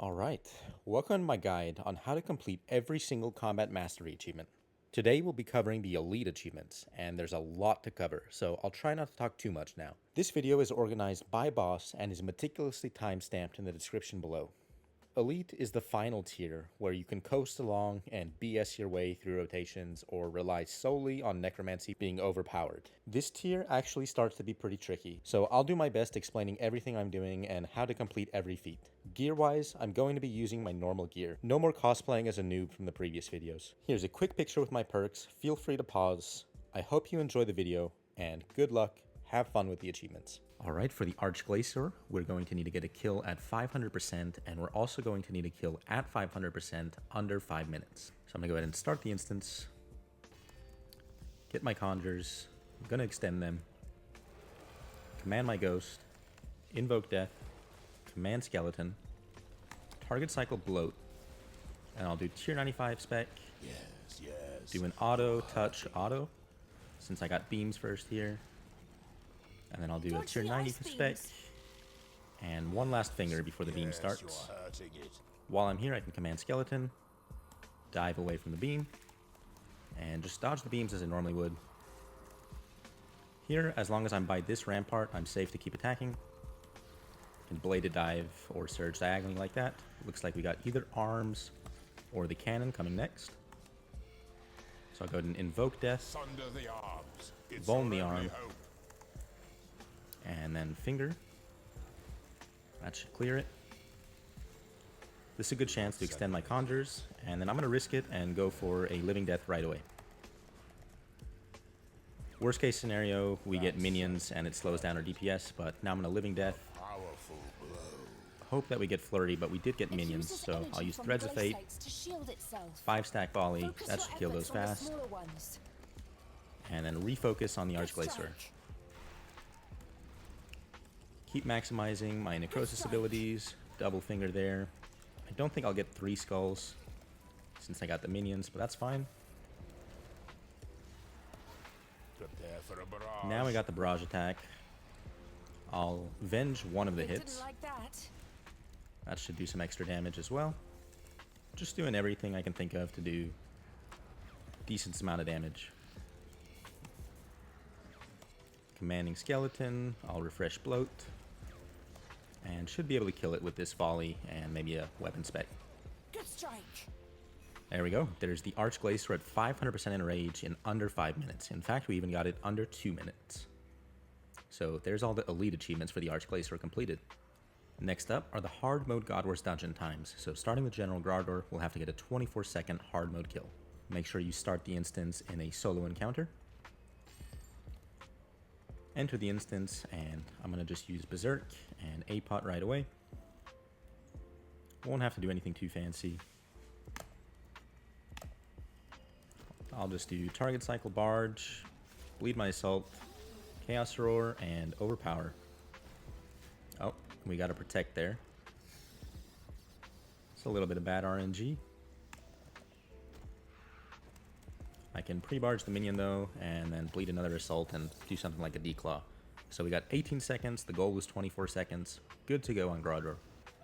Alright, welcome to my guide on how to complete every single combat mastery achievement. Today we'll be covering the elite achievements, and there's a lot to cover, so I'll try not to talk too much now. This video is organized by boss and is meticulously timestamped in the description below. Elite is the final tier, where you can coast along and BS your way through rotations or rely solely on Necromancy being overpowered. This tier actually starts to be pretty tricky, so I'll do my best explaining everything I'm doing and how to complete every feat. Gear-wise, I'm going to be using my normal gear. No more cosplaying as a noob from the previous videos. Here's a quick picture with my perks, feel free to pause. I hope you enjoy the video, and good luck, have fun with the achievements. Alright, for the Arch-Glacor, we're going to need to get a kill at 500%, and we're also going to need a kill at 500% under 5 minutes. So I'm going to go ahead and start the instance, get my conjures, I'm going to extend them, command my ghost, invoke death, command skeleton, target cycle bloat, and I'll do tier 95 spec, do an auto, touch, auto, since I got beams first here. And then I'll do a tier 90 spec, and one last finger before the beam starts. While I'm here, I can command skeleton, dive away from the beam, and just dodge the beams as I normally would. Here, as long as I'm by this rampart, I'm safe to keep attacking. And bladed dive or surge diagonally like that. Looks like we got either arms or the cannon coming next. So I'll go ahead and invoke death, vuln the arm, and then finger. That should clear it. This is a good chance to extend my conjures, and then I'm going to risk it and go for a living death right away. Worst case scenario, we get minions and it slows down our DPS, but now I'm going to living death. Hope that we get flurry, but we did get minions, so I'll use Threads of Fate, 5-stack volley, that should kill those fast, and then refocus on the Arch-Glacor. Keep maximizing my necrosis abilities, double finger there. I don't think I'll get 3 skulls since I got the minions, but that's fine. Now we got the barrage attack. I'll venge one of the hits. That should do some extra damage as well. Just doing everything I can think of to do a decent amount of damage. Commanding skeleton, I'll refresh bloat. And should be able to kill it with this volley and maybe a weapon spec. Good strike. There we go. There's the Arch-Glacor at 500% enrage in under 5 minutes. In fact, we even got it under 2 minutes. So there's all the elite achievements for the Arch-Glacor completed. Next up are the hard mode God Wars dungeon times. So starting with General Graardor, we'll have to get a 24-second hard mode kill. Make sure you start the instance in a solo encounter. Enter the instance, and I'm going to just use Berserk and A-Pot right away. Won't have to do anything too fancy. I'll just do target cycle barge, bleed my assault, chaos roar, and overpower. Oh, we got to protect there. It's a little bit of bad RNG. I can pre-barge the minion though, and then bleed another assault and do something like a declaw. So we got 18 seconds, the goal was 24 seconds. Good to go on Graardor.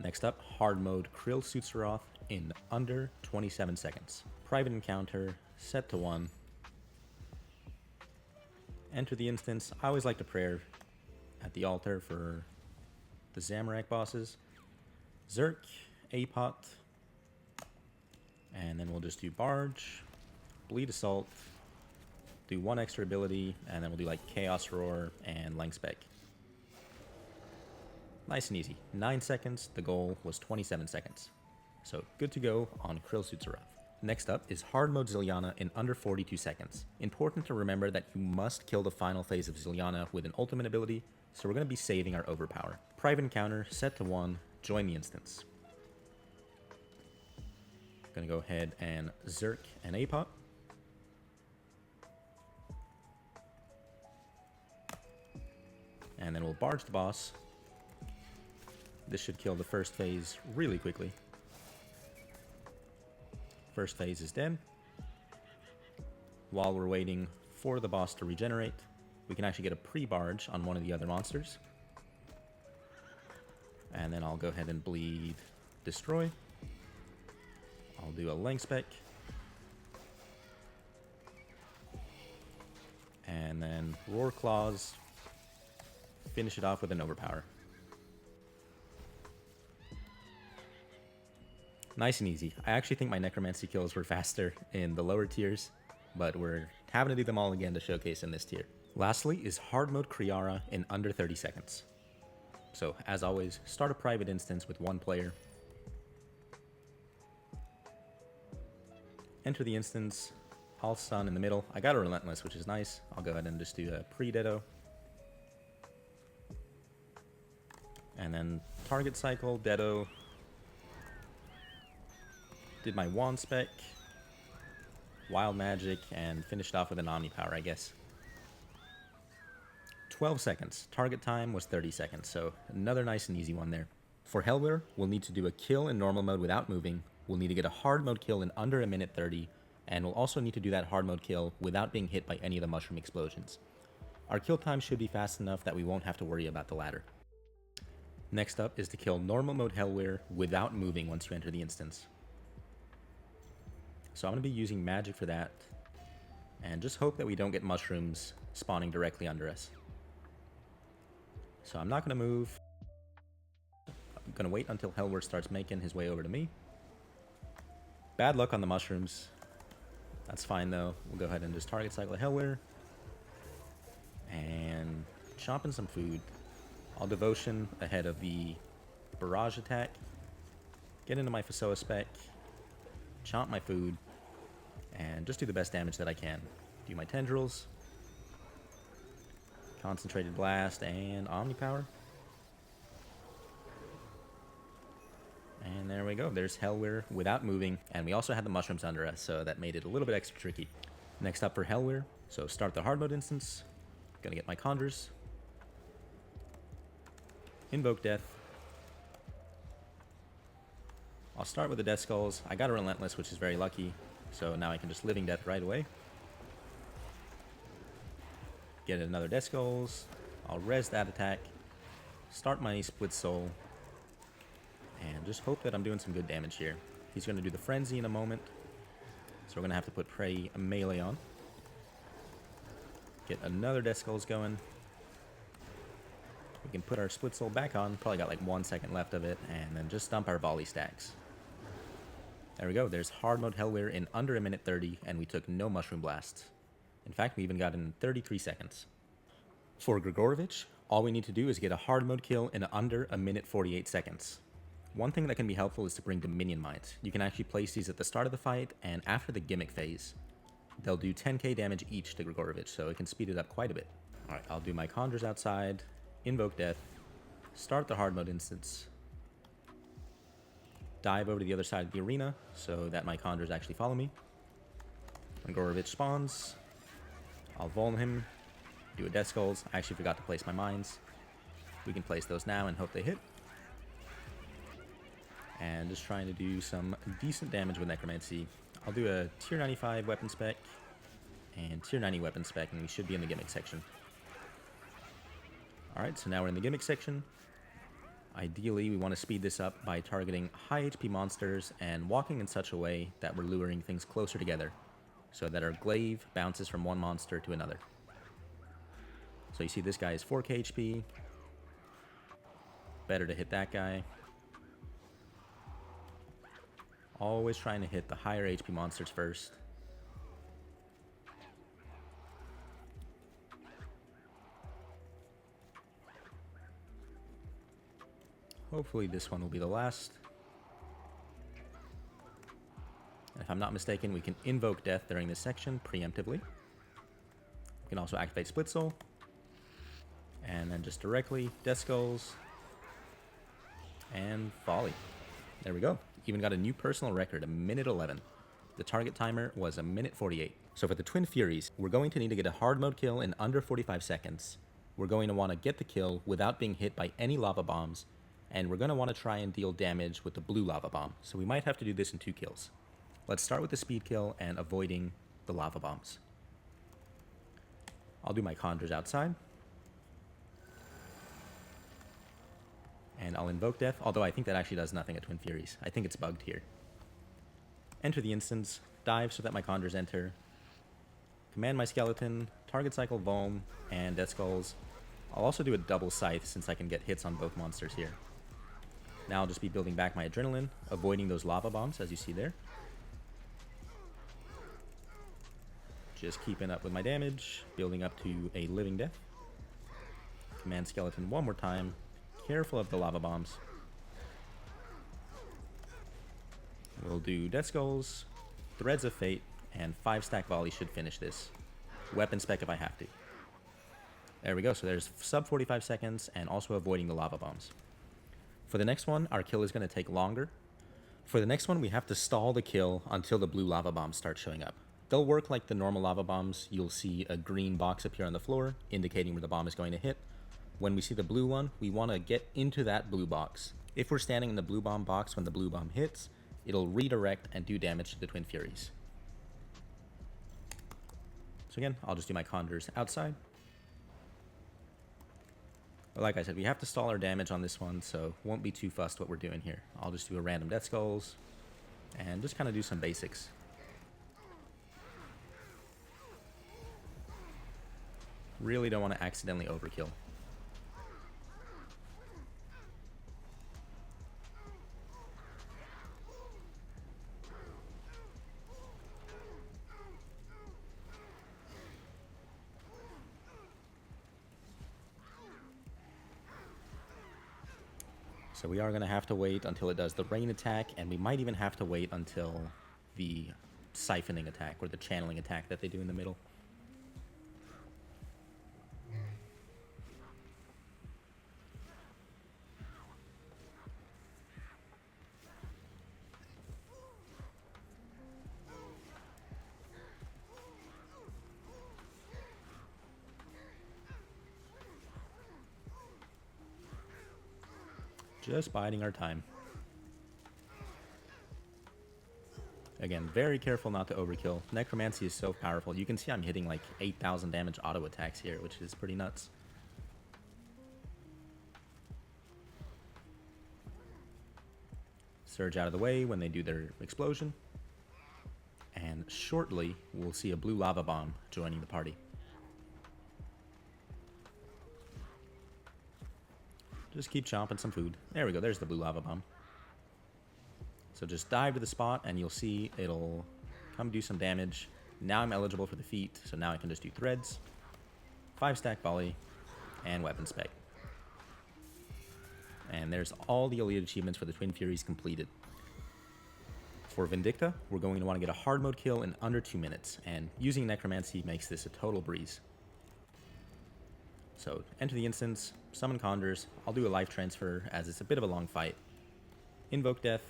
Next up, hard mode Krill Tsutsaroth in under 27 seconds. Private encounter, set to 1. Enter the instance. I always like to prayer at the altar for the Zamorak bosses. Zerk, A-Pot, and then we'll just do barge. Bleed assault, do 1 extra ability, and then we'll do like chaos roar and length spec. Nice and easy. 9 seconds, the goal was 27 seconds. So good to go on Krill Tsutsaroth. Next up is hard mode Zilyana in under 42 seconds. Important to remember that you must kill the final phase of Zilyana with an ultimate ability, so we're going to be saving our overpower. Private encounter, set to 1, join the instance. Gonna go ahead and Zerk and A-Pot. And then we'll barge the boss. This should kill the first phase really quickly. First phase is dead. While we're waiting for the boss to regenerate, we can actually get a pre-barge on one of the other monsters. And then I'll go ahead and bleed destroy. I'll do a length spec. And then Roar Claws. Finish it off with an Overpower. Nice and easy. I actually think my Necromancy kills were faster in the lower tiers, but we're having to do them all again to showcase in this tier. Lastly is hard mode Kree'Arra in under 30 seconds. So, as always, start a private instance with one player. Enter the instance, all sun in the middle. I got a Relentless, which is nice. I'll go ahead and just do a pre-Ditto. And then target cycle, Ditto. Did my wand spec, wild magic, and finished off with an Omni Power, I guess. 12 seconds. Target time was 30 seconds, so another nice and easy one there. For Helwyr, we'll need to do a kill in normal mode without moving. We'll need to get a hard mode kill in under 1:30, and we'll also need to do that hard mode kill without being hit by any of the mushroom explosions. Our kill time should be fast enough that we won't have to worry about the latter. Next up is to kill normal mode Helwyr without moving once you enter the instance. So I'm going to be using magic for that, and just hope that we don't get mushrooms spawning directly under us. So I'm not going to move. I'm going to wait until Helwyr starts making his way over to me. Bad luck on the mushrooms. That's fine though. We'll go ahead and just target cycle Helwyr. And chomping some food. I'll Devotion ahead of the barrage attack. Get into my Fasoa spec. Chomp my food. And just do the best damage that I can. Do my tendrils. Concentrated Blast and Omni Power. And there we go. There's Helwyr without moving. And we also had the mushrooms under us, so that made it a little bit extra tricky. Next up for Helwyr. So start the hard mode instance. Gonna get my Conjures. Invoke Death. I'll start with the Death Skulls. I got a Relentless, which is very lucky. So now I can just Living Death right away. Get another Death Skulls. I'll res that attack. Start my Split Soul. And just hope that I'm doing some good damage here. He's going to do the Frenzy in a moment. So we're going to have to put Prey melee on. Get another Death Skulls going. We can put our Split Soul back on. Probably got like 1 second left of it. And then just dump our volley stacks. There we go. There's hard mode Helwyr in under 1:30, and we took no mushroom blasts. In fact, we even got in 33 seconds. For Gregorovic, all we need to do is get a hard mode kill in under 1:48 seconds. One thing that can be helpful is to bring Dominion Mines. You can actually place these at the start of the fight and after the gimmick phase. They'll do 10k damage each to Gregorovic, so it can speed it up quite a bit. Alright, I'll do my Conjures outside, Invoke Death, start the hard mode instance, dive over to the other side of the arena so that my Conjures actually follow me. When Gregorovic spawns, I'll Vuln him, do a Death Skulls. I actually forgot to place my mines. We can place those now and hope they hit. And just trying to do some decent damage with Necromancy. I'll do a tier 95 weapon spec and tier 90 weapon spec, and we should be in the gimmick section. Alright, so now we're in the gimmick section. Ideally, we want to speed this up by targeting high HP monsters and walking in such a way that we're luring things closer together, so that our glaive bounces from one monster to another. So you see this guy is 4k HP. Better to hit that guy. Always trying to hit the higher HP monsters first. Hopefully this one will be the last. And if I'm not mistaken, we can invoke death during this section preemptively. We can also activate Split Soul. And then just directly Death Skulls. And Volley. There we go. Even got a new personal record, 1:11. The target timer was 1:48. So for the Twin Furies, we're going to need to get a hard mode kill in under 45 seconds. We're going to want to get the kill without being hit by any lava bombs. And we're going to want to try and deal damage with the blue lava bomb. So we might have to do this in 2 kills. Let's start with the speed kill and avoiding the lava bombs. I'll do my Conjures outside. And I'll invoke death, although I think that actually does nothing at Twin Furies. I think it's bugged here. Enter the instance, dive so that my conjures enter. Command my skeleton, target cycle Vuln, and Death Skulls. I'll also do a double scythe since I can get hits on both monsters here. Now I'll just be building back my adrenaline, avoiding those lava bombs as you see there. Just keeping up with my damage, building up to a living death. Command skeleton one more time. Careful of the lava bombs. We'll do Death Skulls, Threads of Fate, and 5-stack volley should finish this. Weapon spec if I have to. There we go, so there's sub 45 seconds and also avoiding the lava bombs. For the next one, our kill is going to take longer. For the next one, we have to stall the kill until the blue lava bombs start showing up. They'll work like the normal lava bombs. You'll see a green box appear on the floor, indicating where the bomb is going to hit. When we see the blue one, we want to get into that blue box. If we're standing in the blue bomb box when the blue bomb hits, it'll redirect and do damage to the Twin Furies. So again, I'll just do my conjures outside. But like I said, we have to stall our damage on this one, so won't be too fussed what we're doing here. I'll just do a random Death Skulls and just kind of do some basics. Really don't want to accidentally overkill. So we are going to have to wait until it does the rain attack, and we might even have to wait until the siphoning attack or the channeling attack that they do in the middle. Just biding our time. Again, very careful not to overkill. Necromancy is so powerful. You can see I'm hitting like 8,000 damage auto attacks here, which is pretty nuts. Surge out of the way when they do their explosion. And shortly, we'll see a blue lava bomb joining the party. Just keep chomping some food. There we go, there's the blue lava bomb. So just dive to the spot and you'll see it'll come do some damage. Now I'm eligible for the feat, so now I can just do threads, 5-stack volley, and weapon spec. And there's all the elite achievements for the Twin Furies completed. For Vindicta, we're going to want to get a hard mode kill in under 2 minutes, and using Necromancy makes this a total breeze. So, enter the instance, summon conjures, I'll do a life transfer as it's a bit of a long fight. Invoke death,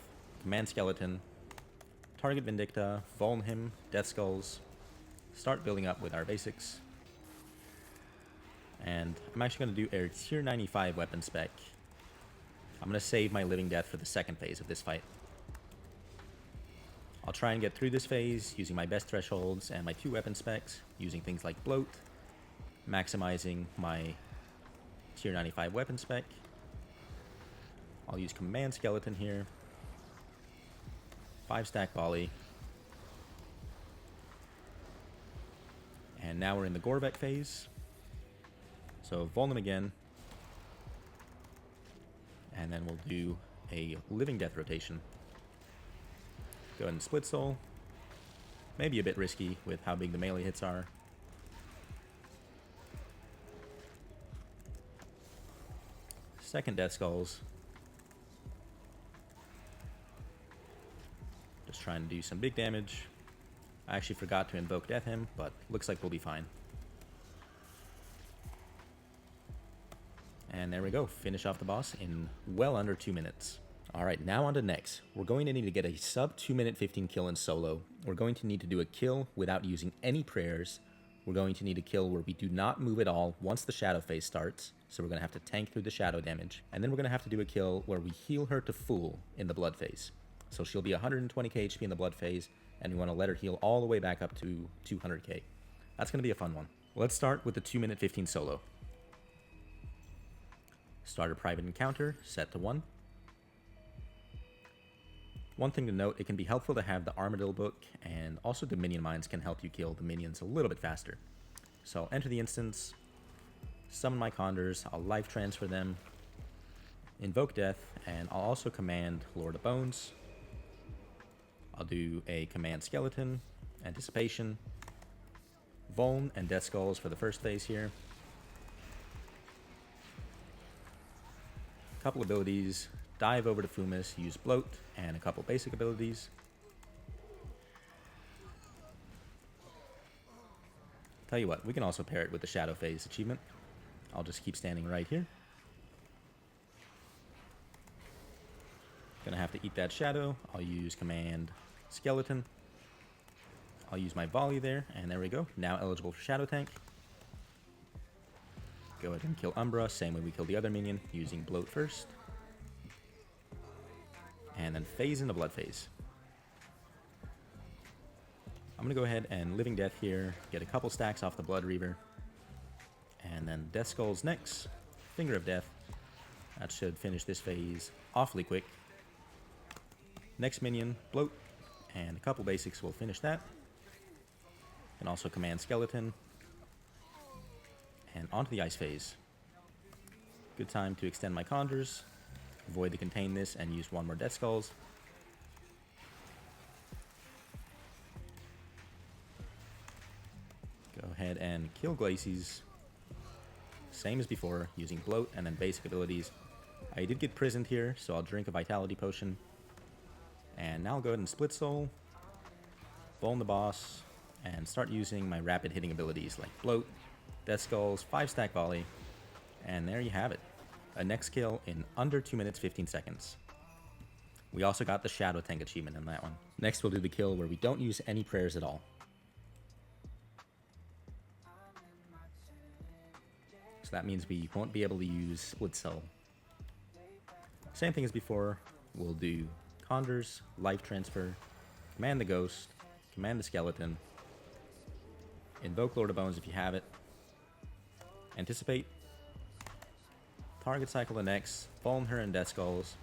command skeleton, target Vindicta, Vuln him, Death Skulls, start building up with our basics. And I'm actually going to do a tier 95 weapon spec. I'm going to save my living death for the second phase of this fight. I'll try and get through this phase using my best thresholds and my 2 weapon specs, using things like bloat, maximizing my tier 95 weapon spec. I'll use command skeleton here, 5-stack volley, and now we're in the Gorvek phase. So Vuln him again, and then we'll do a living death rotation. Go ahead and split soul, maybe a bit risky with how big the melee hits are. Second Death Skulls. Just trying to do some big damage. I actually forgot to invoke Death Him, but looks like we'll be fine. And there we go, finish off the boss in well under 2 minutes. Alright, now on to next. We're going to need to get a sub 2 minute 15 kill in solo. We're going to need to do a kill without using any prayers. We're going to need a kill where we do not move at all once the shadow phase starts. So we're going to have to tank through the shadow damage. And then we're going to have to do a kill where we heal her to full in the blood phase. So she'll be 120k HP in the blood phase, and we want to let her heal all the way back up to 200k. That's going to be a fun one. Let's start with the 2 minute 15 solo. Start a private encounter, set to 1. One thing to note, it can be helpful to have the Armadillo book, and also the minion mines can help you kill the minions a little bit faster. So I'll enter the instance, summon my Condors, I'll life transfer them, invoke death, and I'll also command Lord of Bones. I'll do a command Skeleton, Anticipation, Vuln, and Death Skulls for the first phase here. Couple abilities, dive over to Fumis, use Bloat, and a couple basic abilities. Tell you what, we can also pair it with the Shadow Phase achievement. I'll just keep standing right here. Gonna have to eat that Shadow. I'll use command Skeleton. I'll use my volley there, and there we go. Now eligible for Shadow Tank. Go ahead and kill Umbra, same way we killed the other minion, using Bloat first. And then phase into Blood Phase. I'm going to go ahead and Living Death here, get a couple stacks off the Blood Reaver. And then Death Skulls next, Finger of Death. That should finish this phase awfully quick. Next minion, Bloat, and a couple basics will finish that. Can also command Skeleton. And onto the Ice Phase. Good time to extend my Conjures, avoid the Contain this, and use one more Death Skulls. Go ahead and kill Glacies. Same as before, using Bloat and then basic abilities. I did get prisoned here, so I'll drink a Vitality Potion. And now I'll go ahead and Split Soul, Vuln the boss, and start using my rapid hitting abilities like Bloat, Death Skulls, 5-stack volley, and there you have it. A next kill in under 2 minutes 15 seconds. We also got the Shadow Tank achievement in that one. Next we'll do the kill where we don't use any prayers at all. So that means we won't be able to use Split Soul. Same thing as before, we'll do Conjures, Life Transfer, command the Ghost, command the Skeleton, invoke Lord of Bones if you have it, Anticipate, target cycle the next, Vuln her and Death Skulls,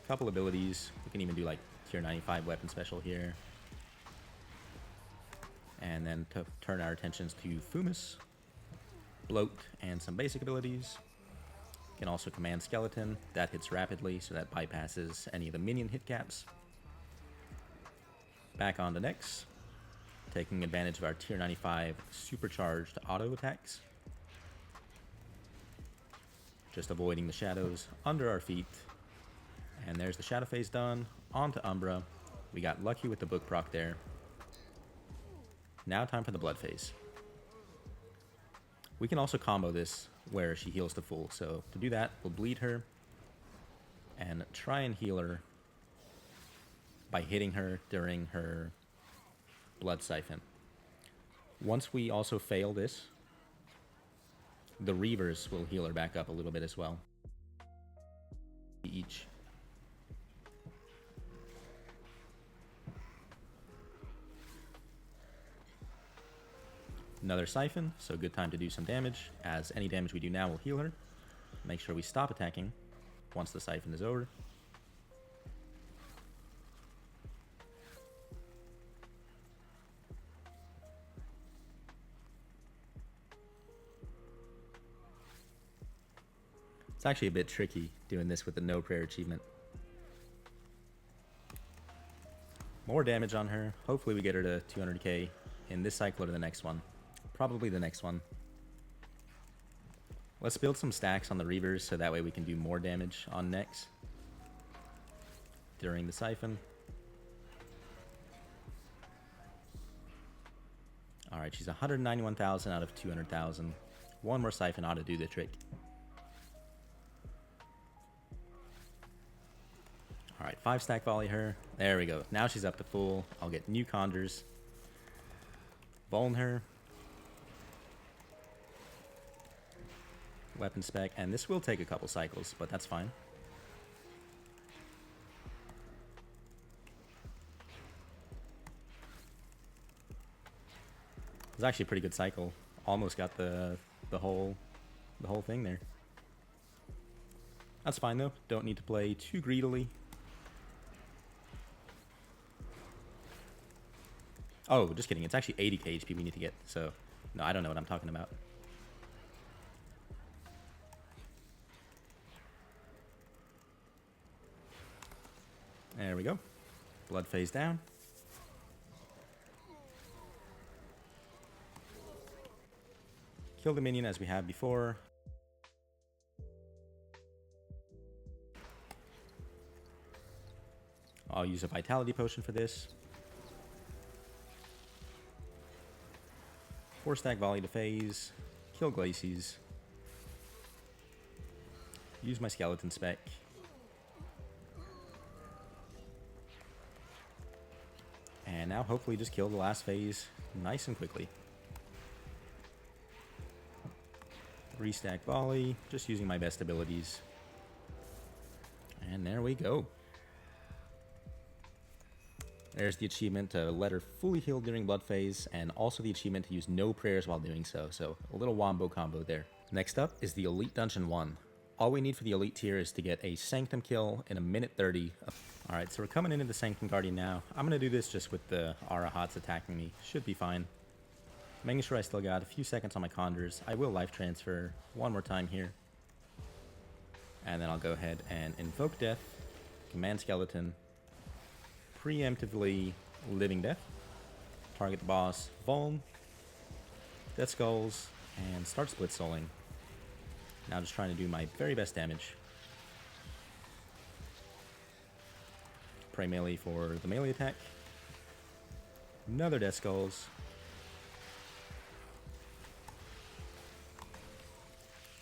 couple abilities, we can even do like tier 95 weapon special here, and then to turn our attentions to Fumis, Bloat, and some basic abilities. Can also command Skeleton, that hits rapidly so that bypasses any of the minion hit caps. Back on to next, taking advantage of our tier 95 supercharged auto attacks. Just avoiding the shadows under our feet. And there's the Shadow Phase done. On to Umbra. We got lucky with the book proc there. Now time for the Blood Phase. We can also combo this where she heals to full. So to do that, we'll bleed her and try and heal her by hitting her during her Blood Siphon. Once we also fail this, the Reavers will heal her back up a little bit as well. Each. Another Siphon, so good time to do some damage, as any damage we do now will heal her. Make sure we stop attacking once the Siphon is over. It's actually a bit tricky doing this with the no prayer achievement. More damage on her. Hopefully we get her to 200k in this cycle or the next one. Probably the next one. Let's build some stacks on the Reavers so that way we can do more damage on next during the Siphon. Alright, she's 191,000 out of 200,000. One more Siphon ought to do the trick. Alright, 5-stack volley her. There we go. Now she's up to full. I'll get new Conjures. Vuln her. Weapon spec. And this will take a couple cycles, but that's fine. It was actually a pretty good cycle. Almost got the whole thing there. That's fine though, don't need to play too greedily. Oh, just kidding, it's actually 80k HP we need to get, so no, I don't know what I'm talking about. There we go. Blood phase down. Kill the minion as we have before. I'll use a vitality potion for this. 4-stack volley to phase. Kill Glacies. Use my skeleton spec. And now hopefully just kill the last phase nice and quickly. 3-stack volley, just using my best abilities. And there we go. There's the achievement to let her fully heal during blood phase, and also the achievement to use no prayers while doing so. So a little wombo combo there. Next up is the Elite Dungeon 1. All we need for the Elite tier is to get a Sanctum kill in a minute 30. Alright, so we're coming into the Sanctum Guardian now. I'm going to do this just with the Arahats attacking me. Should be fine. Making sure I still got a few seconds on my Condors. I will life transfer one more time here. And then I'll go ahead and invoke Death, command Skeleton, preemptively Living Death, target the boss, Vuln, Death Skulls, and start split souling. Now just trying to do my very best damage. Pray melee for the melee attack. Another Death Skulls.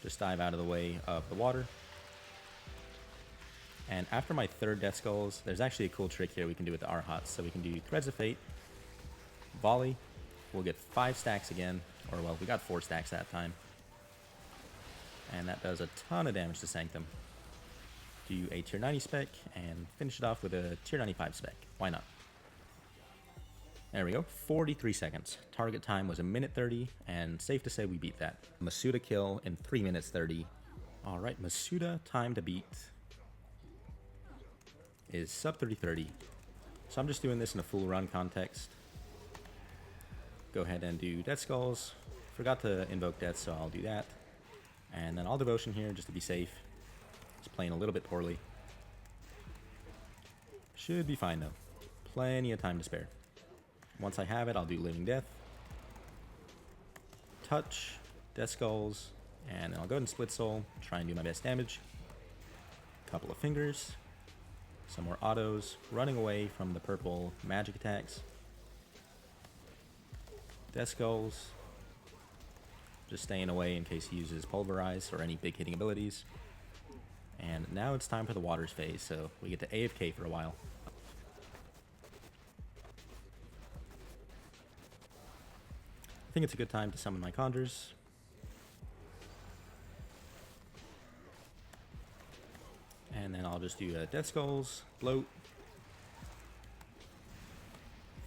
Just dive out of the way of the water. And after my third Death Skulls, there's actually a cool trick here we can do with the Arhats. So we can do Threads of Fate, Volley, we'll get 5 stacks again, or well, we got 4 stacks that time. And that does a ton of damage to Sanctum. Do a tier 90 spec, and finish it off with a tier 95 spec. Why not? There we go, 43 seconds. Target time was a minute 30, and safe to say we beat that. Masuta kill in 3 minutes 30. Alright, Masuta time to beat is sub 30-30. So I'm just doing this in a full run context. Go ahead and do Death Skulls. Forgot to invoke Death, so I'll do that. And then All Devotion here just to be safe. Just playing a little bit poorly. Should be fine though. Plenty of time to spare. Once I have it, I'll do Living Death, Touch, Death Skulls, and then I'll go ahead and Split Soul, try and do my best damage. Couple of fingers, some more autos, running away from the purple magic attacks. Death Skulls, just staying away in case he uses Pulverize or any big hitting abilities. And now it's time for the Waters phase, so we get to AFK for a while. I think it's a good time to summon my Conjures. And then I'll just do Death Skulls, Bloat,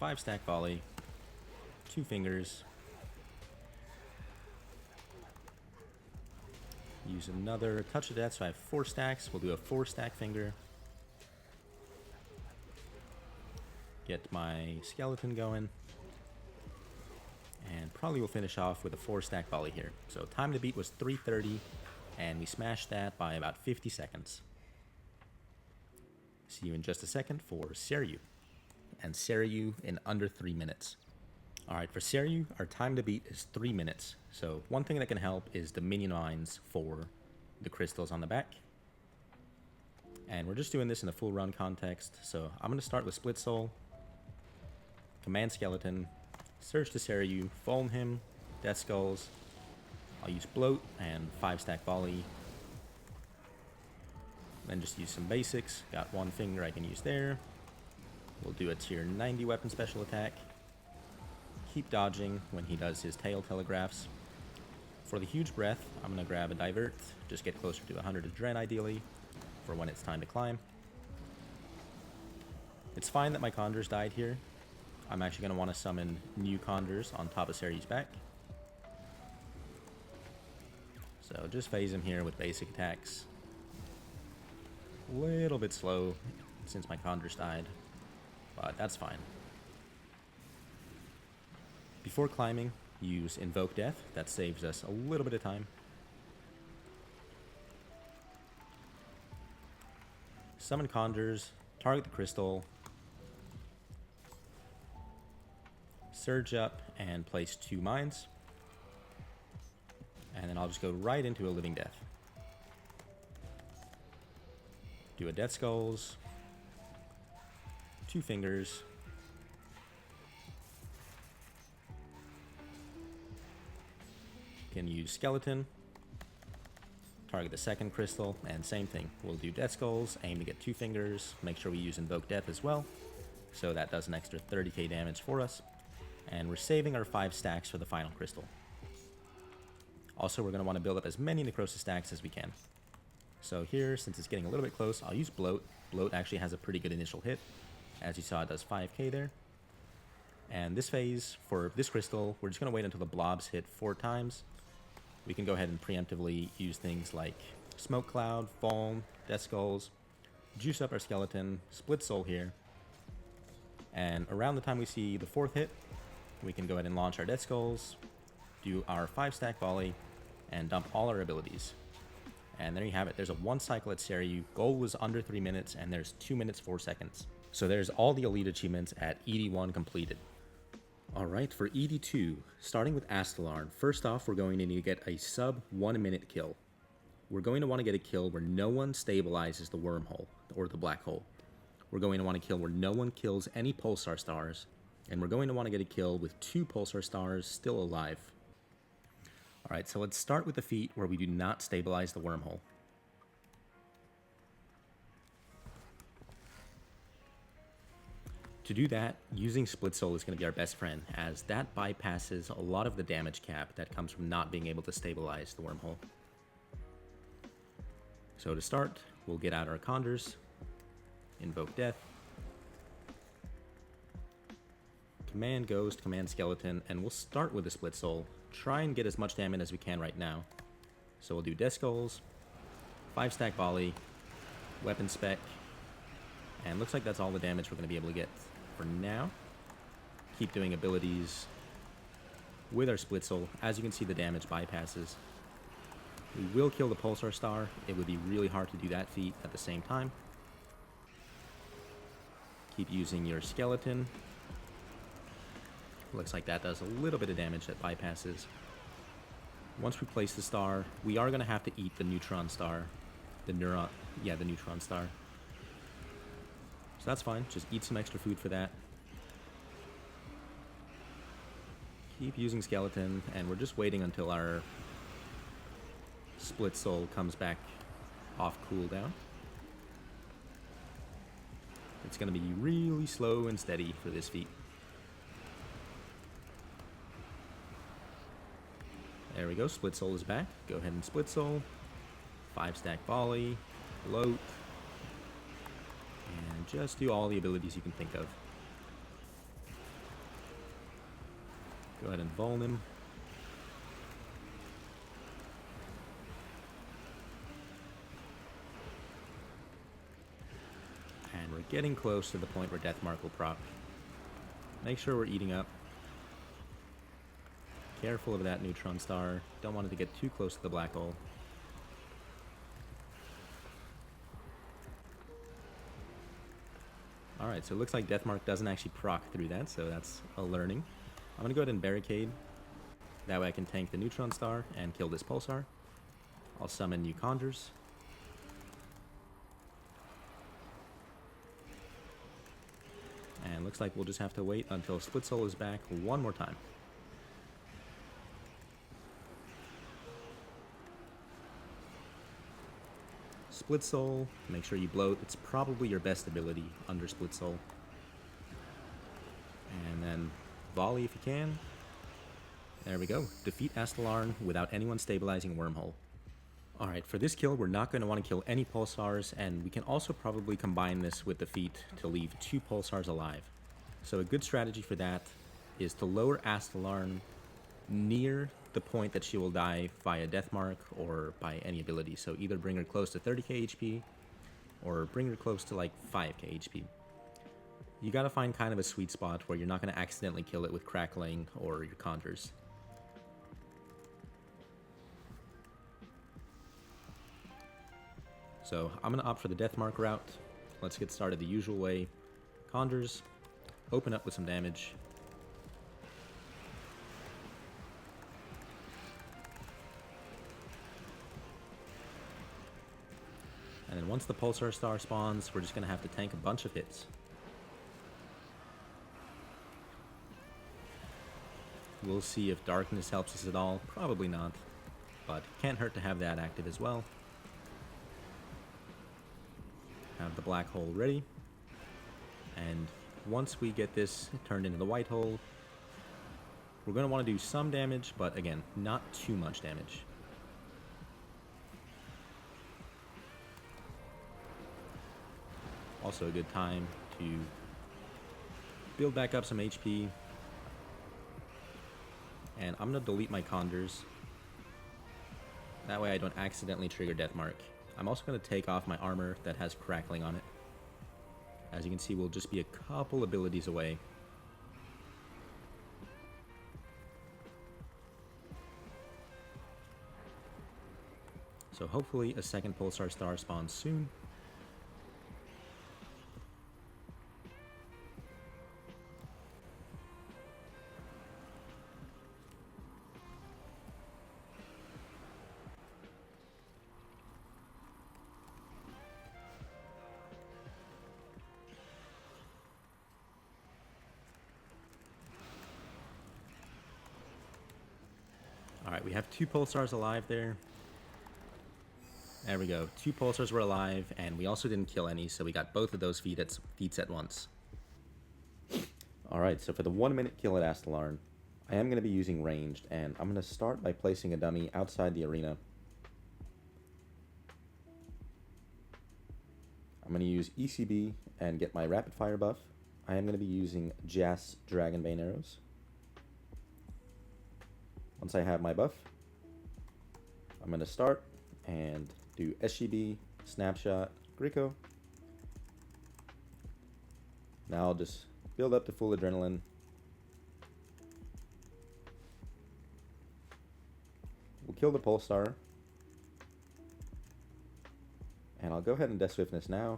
5-stack Volley, 2 fingers, use another Touch of Death, so I have 4 stacks. We'll do a 4-stack finger. Get my skeleton going. And probably we'll finish off with a 4-stack volley here. So time to beat was 3:30, and we smashed that by about 50 seconds. See you in just a second for Seiryu. And Seiryu in under 3 minutes. Alright, for Seiryu, our time to beat is 3 minutes. So one thing that can help is the minion mines for the crystals on the back. And we're just doing this in a full run context. So I'm going to start with Split Soul, Command Skeleton, Surge to Seiryu, Foam him, Death Skulls. I'll use Bloat and 5-stack Volley. Then just use some basics. Got 1 finger I can use there. We'll do a tier 90 weapon special attack. Keep dodging when he does his tail telegraphs. For the huge breath, I'm going to grab a Divert. Just get closer to 100 of Dren ideally for when it's time to climb. It's fine that my Conjures died here. I'm actually going to want to summon new Conjures on top of Seiryu's back. So just phase him here with basic attacks. A little bit slow since my Conjures died, but that's fine. Before climbing, use Invoke Death. That saves us a little bit of time. Summon Conjures, target the crystal, surge up and place 2 mines, and then I'll just go right into a Living Death. Do a Death Skulls, 2 fingers, can use Skeleton, target the second crystal, and same thing. We'll do Death Skulls, aim to get 2 fingers, make sure we use Invoke Death as well, so that does an extra 30k damage for us. And we're saving our 5 stacks for the final crystal. Also, we're going to want to build up as many Necrosis stacks as we can. So here, since it's getting a little bit close, I'll use Bloat. Bloat actually has a pretty good initial hit. As you saw, it does 5k there. And this phase, for this crystal, we're just going to wait until the blobs hit 4 times. We can go ahead and preemptively use things like Smoke Cloud, Foam, Death Skulls, juice up our Skeleton, Split Soul here. And around the time we see the 4th hit, we can go ahead and launch our Death Skulls, do our 5-stack volley, and dump all our abilities. And there you have it. There's a 1 cycle at Seiryu. Goal was under 3 minutes, and there's 2 minutes 4 seconds. So there's all the elite achievements at ED1 completed. Alright, for ED2, starting with Astelarn, first off we're going to need to get a sub 1 minute kill. We're going to want to get a kill where no one stabilizes the wormhole, or the black hole. We're going to want to kill where no one kills any pulsar stars, and we're going to want to get a kill with 2 pulsar stars still alive. Alright, so let's start with the feat where we do not stabilize the wormhole. To do that, using Split Soul is going to be our best friend, as that bypasses a lot of the damage cap that comes from not being able to stabilize the wormhole. So to start, we'll get out our Conjures, Invoke Death, Command Ghost, Command Skeleton, and we'll start with the Split Soul. Try and get as much damage as we can right now. So we'll do Death Skulls, 5-stack volley, Weapon Spec, and looks like that's all the damage we're going to be able to get for now. Keep doing abilities with our Split Soul. As you can see, the damage bypasses. We will kill the Pulsar Star. It would be really hard to do that feat at the same time. Keep using your Skeleton. Looks like that does a little bit of damage that bypasses. Once we place the star, we are going to have to eat the Neutron Star. The Neutron Star. So that's fine, just eat some extra food for that. Keep using Skeleton, and we're just waiting until our Split Soul comes back off cooldown. It's going to be really slow and steady for this feat. There we go, Split Soul is back. Go ahead and Split Soul. 5-stack volley, Bloat, and just do all the abilities you can think of. Go ahead and Vuln him. And we're getting close to the point where Deathmark will proc. Make sure we're eating up. Careful of that Neutron Star. Don't want it to get too close to the black hole. Alright, so it looks like Deathmark doesn't actually proc through that, so that's a learning. I'm going to go ahead and barricade. That way I can tank the Neutron Star and kill this Pulsar. I'll summon new Conjures. And looks like we'll just have to wait until Split Soul is back one more time. Split Soul, make sure you bloat. It's probably your best ability under Split Soul. And then volley if you can. There we go. Defeat Astelarn without anyone stabilizing Wormhole. Alright, for this kill, we're not going to want to kill any Pulsars, and we can also probably combine this with the feat to leave 2 Pulsars alive. So a good strategy for that is to lower Astelarn near the point that she will die via Deathmark or by any ability. So either bring her close to 30k HP or bring her close to like 5k HP. You gotta find kind of a sweet spot where you're not gonna accidentally kill it with crackling or your conjures. So I'm gonna opt for the Deathmark route. Let's get started the usual way. Conjures, open up with some damage. And then once the Pulsar Star spawns, we're just gonna have to tank a bunch of hits. We'll see if Darkness helps us at all. Probably not, but can't hurt to have that active as well. Have the black hole ready, and once we get this turned into the white hole, we're going to want to do some damage, but again, not too much damage. Also a good time to build back up some HP, and I'm going to delete my conjures. That way I don't accidentally trigger Deathmark. I'm also going to take off my armor that has crackling on it. As you can see, we'll just be a couple abilities away. So hopefully a second Pulsar Star spawns soon. Alright, we have 2 Pulsars alive there. There we go. 2 Pulsars were alive, and we also didn't kill any, so we got both of those feats at once. Alright, so for the 1 minute kill at Astelarn, I am going to be using ranged, and I'm going to start by placing a dummy outside the arena. I'm going to use ECB and get my rapid fire buff. I am going to be using Jas Dragonbane arrows. Once I have my buff, I'm going to start and do SGB, Snapshot, Greco. Now I'll just build up to full adrenaline. We'll kill the Pulsar. And I'll go ahead and Death Swiftness now.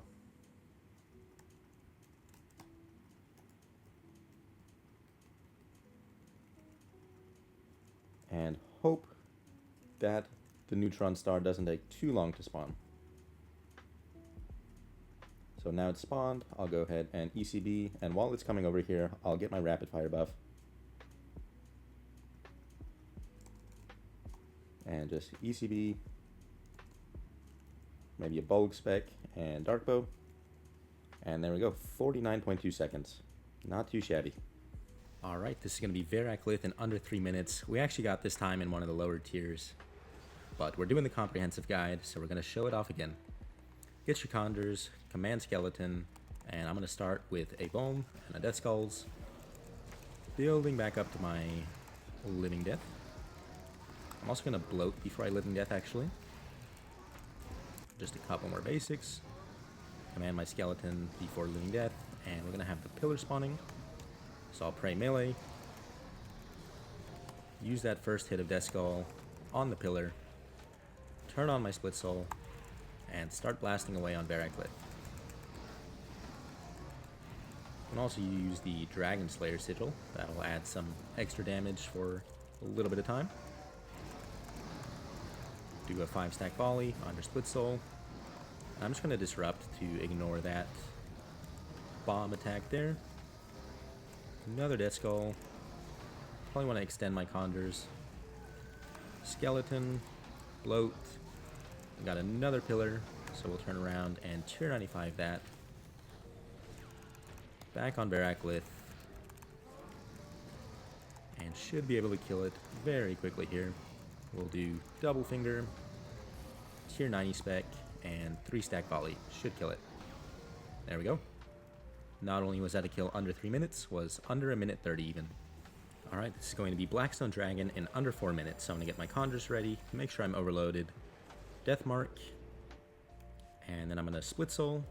And hope that the neutron star doesn't take too long to spawn. So now it's spawned, I'll go ahead and ECB, and while it's coming over here, I'll get my rapid fire buff. And just ECB, maybe a bulk spec and dark bow. And there we go, 49.2 seconds. Not too shabby. Alright, this is going to be Verak Lith in under 3 minutes. We actually got this time in one of the lower tiers. But we're doing the comprehensive guide, so we're going to show it off again. Get your conjures, command skeleton, and I'm going to start with a bone and a death skulls. Building back up to my living death. I'm also going to bloat before I living death actually. Just a couple more basics. Command my skeleton before living death, and we're going to have the pillar spawning. So I'll pray melee, use that first hit of Death Skull on the pillar, turn on my Split Soul, and start blasting away on Verak Lith. You can also use the Dragon Slayer Sigil, that'll add some extra damage for a little bit of time. Do a 5-stack volley on your Split Soul. I'm just going to disrupt to ignore that bomb attack there. Another Death Skull. Probably want to extend my conjures. Skeleton, bloat. Got another pillar, so we'll turn around and tier 95 that. Back on Verak Lith. And should be able to kill it very quickly here. We'll do double finger, tier 90 spec, and 3-stack volley. Should kill it. There we go. Not only was that a kill under 3 minutes, was under 1 minute 30 even. Alright, this is going to be Blackstone Dragon in under 4 minutes, so I'm going to get my conjures ready, make sure I'm overloaded. Deathmark, And then I'm going to Split Soul,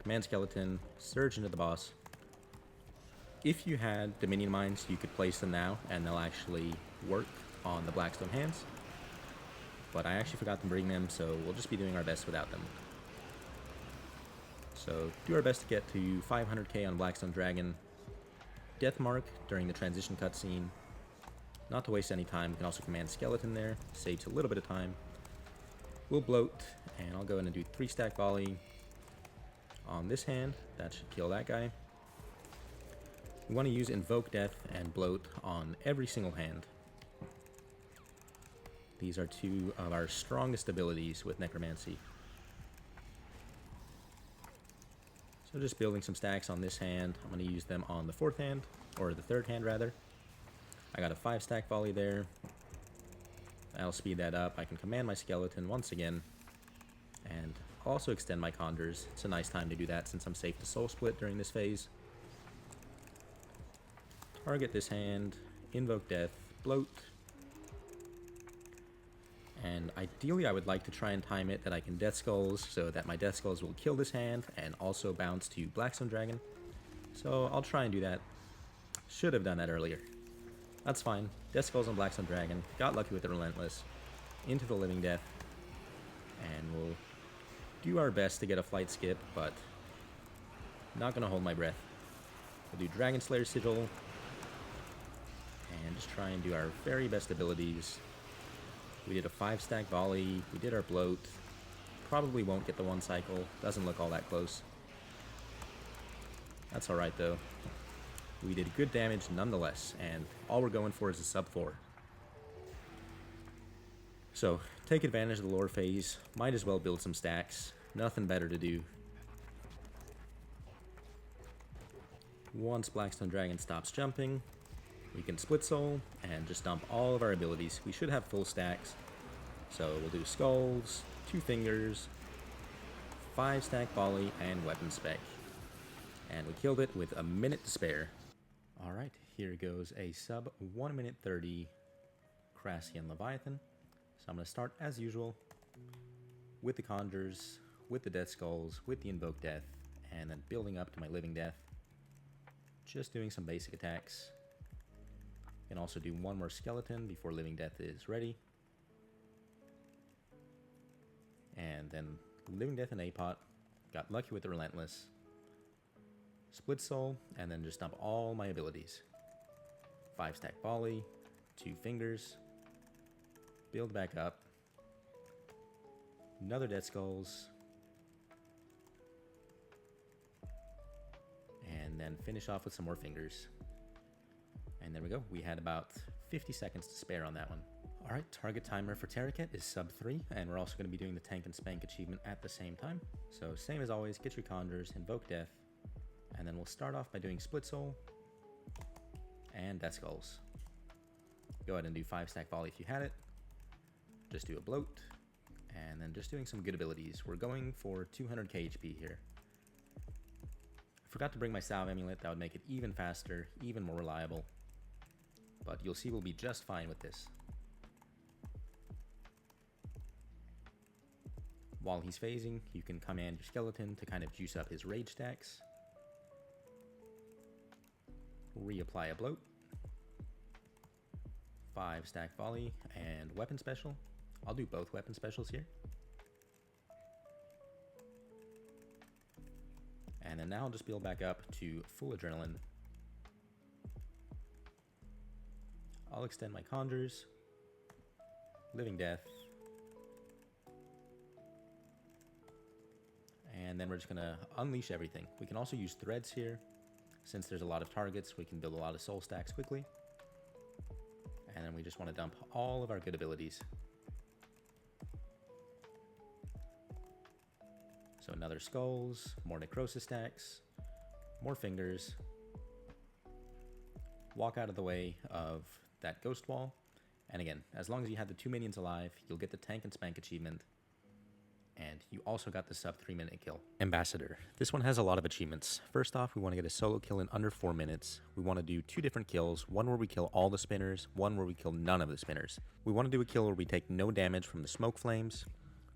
Command Skeleton, Surge into the boss. If you had Dominion Mines, you could place them now, and they'll actually work on the Blackstone hands. But I actually forgot to bring them, so we'll just be doing our best without them. So do our best to get to 500k on Blackstone Dragon. Death Mark during the transition cutscene. Not to waste any time, we can also command Skeleton there. Saves a little bit of time. We'll bloat, and I'll go in and do 3-stack volley on this hand. That should kill that guy. We want to use Invoke Death and bloat on every single hand. These are two of our strongest abilities with Necromancy. So just building some stacks on this hand. I'm going to use them on the 4th hand, or the 3rd hand rather. I got a 5-stack volley there. I'll speed that up. I can command my Skeleton once again. And also extend my Conjures. It's a nice time to do that since I'm safe to Soul Split during this phase. Target this hand, Invoke Death, bloat. And ideally I would like to try and time it that I can Death Skulls so that my Death Skulls will kill this hand and also bounce to Blackstone Dragon. So I'll try and do that. Should have done that earlier. That's fine. Death Skulls on Blackstone Dragon. Got lucky with the Relentless. Into the Living Death. And we'll do our best to get a flight skip, but not gonna hold my breath. We'll do Dragon Slayer Sigil. And just try and do our very best abilities. We did a 5-stack volley. We did our bloat. Probably won't get the 1 cycle. Doesn't look all that close. That's alright though. We did good damage nonetheless, and all we're going for is a sub 4. So, take advantage of the lore phase. Might as well build some stacks. Nothing better to do. Once Blackstone Dragon stops jumping, we can Split Soul and just dump all of our abilities. We should have full stacks. So we'll do Skulls, 2 Fingers, 5-stack Volley, and Weapon Spec. And we killed it with a minute to spare. Alright, here goes a sub 1 minute 30 Crassian Leviathan. So I'm going to start as usual with the Conjures, with the Death Skulls, with the Invoke Death, and then building up to my Living Death. Just doing some basic attacks. Can also do 1 more Skeleton before Living Death is ready. And then Living Death and A-Pot. Got lucky with the Relentless. Split Soul, and then just dump all my abilities. 5-stack Volley, 2 Fingers. Build back up. Another Death Skulls. And then finish off with some more Fingers. And there we go. We had about 50 seconds to spare on that one. Alright, target timer for Terraket is sub 3, and we're also going to be doing the Tank and Spank achievement at the same time. So same as always, get your Conjures, Invoke Death, and then we'll start off by doing Split Soul and Death Skulls. Go ahead and do 5-stack Volley if you had it. Just do a bloat, and then just doing some good abilities. We're going for 200k HP here. I forgot to bring my Salve Amulet. That would make it even faster, even more reliable. But you'll see we'll be just fine with this. While he's phasing, you can command your Skeleton to kind of juice up his rage stacks. Reapply a bloat. 5-stack Volley and Weapon Special. I'll do both Weapon Specials here. And then now I'll just build back up to full Adrenaline. I'll extend my Conjures. Living Death. And then we're just going to unleash everything. We can also use Threads here. Since there's a lot of targets, we can build a lot of soul stacks quickly. And then we just want to dump all of our good abilities. So another Skulls, more Necrosis stacks, more Fingers. Walk out of the way of that Ghost Wall. And again, as long as you have the 2 minions alive, you'll get the Tank and Spank achievement. And you also got the sub 3 minute kill. Ambassador. This one has a lot of achievements. First off, we want to get a solo kill in under 4 minutes. We want to do 2 different kills. One where we kill all the spinners, one where we kill none of the spinners. We want to do a kill where we take no damage from the smoke flames.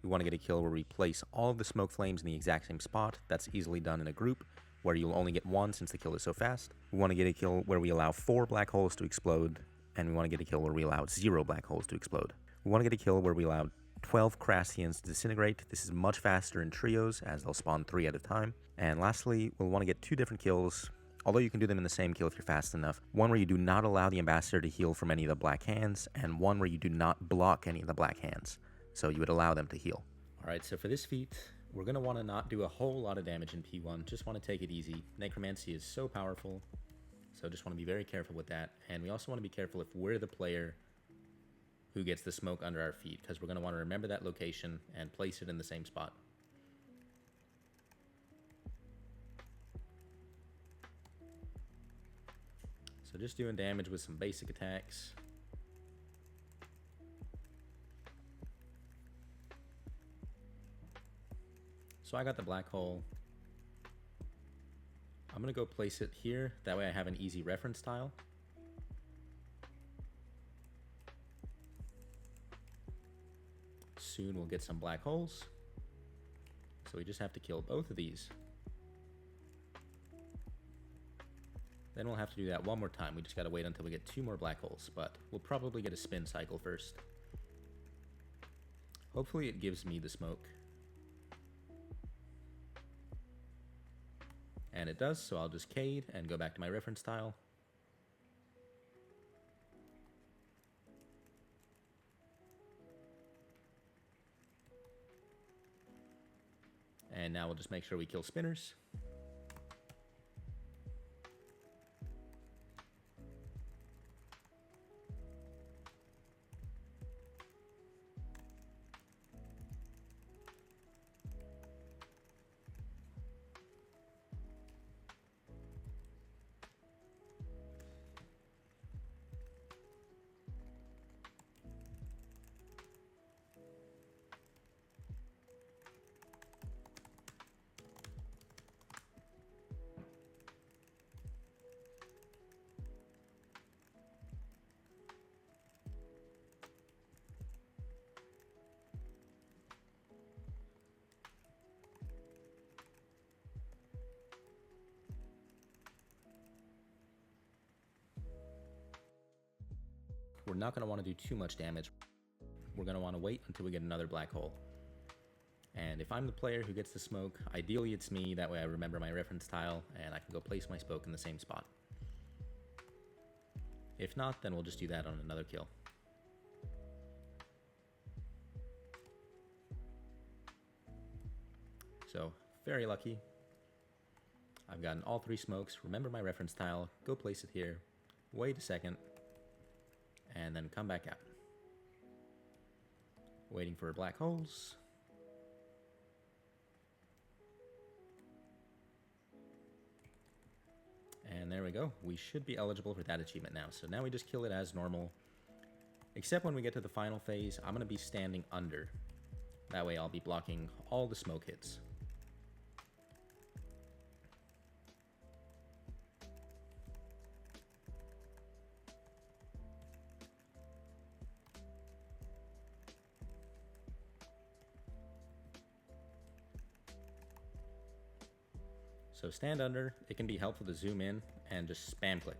We want to get a kill where we place all of the smoke flames in the exact same spot. That's easily done in a group, where you'll only get one since the kill is so fast. We want to get a kill where we allow 4 black holes to explode, and we want to get a kill where we allow 0 black holes to explode. We want to get a kill where we allow 12 Crassians to disintegrate. This is much faster in trios, as they'll spawn 3 at a time. And lastly, we'll want to get 2 different kills, although you can do them in the same kill if you're fast enough. One where you do not allow the Ambassador to heal from any of the black hands, and one where you do not block any of the black hands. So you would allow them to heal. Alright, so for this feat, we're going to want to not do a whole lot of damage in P1, just want to take it easy. Necromancy is so powerful, so just want to be very careful with that. And we also want to be careful if we're the player who gets the smoke under our feet, because we're going to want to remember that location and place it in the same spot. So just doing damage with some basic attacks. So I got the black hole. I'm going to go place it here, that way I have an easy reference tile. Soon we'll get some black holes. So we just have to kill both of these. Then we'll have to do that one more time. We just gotta wait until we get 2 more black holes, but we'll probably get a spin cycle first. Hopefully it gives me the smoke. And it does, so I'll just cade and go back to my reference tile. And now we'll just make sure we kill spinners. We're not going to want to do too much damage. We're going to want to wait until we get another black hole. And if I'm the player who gets the smoke, ideally it's me, that way I remember my reference tile and I can go place my smoke in the same spot. If not, then we'll just do that on another kill. So, very lucky. I've gotten all 3 smokes, remember my reference tile, go place it here, wait a second, and then come back out. Waiting for black holes. And there we go. We should be eligible for that achievement now. So now we just kill it as normal. Except when we get to the final phase, I'm going to be standing under. That way I'll be blocking all the smoke hits. So stand under, it can be helpful to zoom in and just spam click.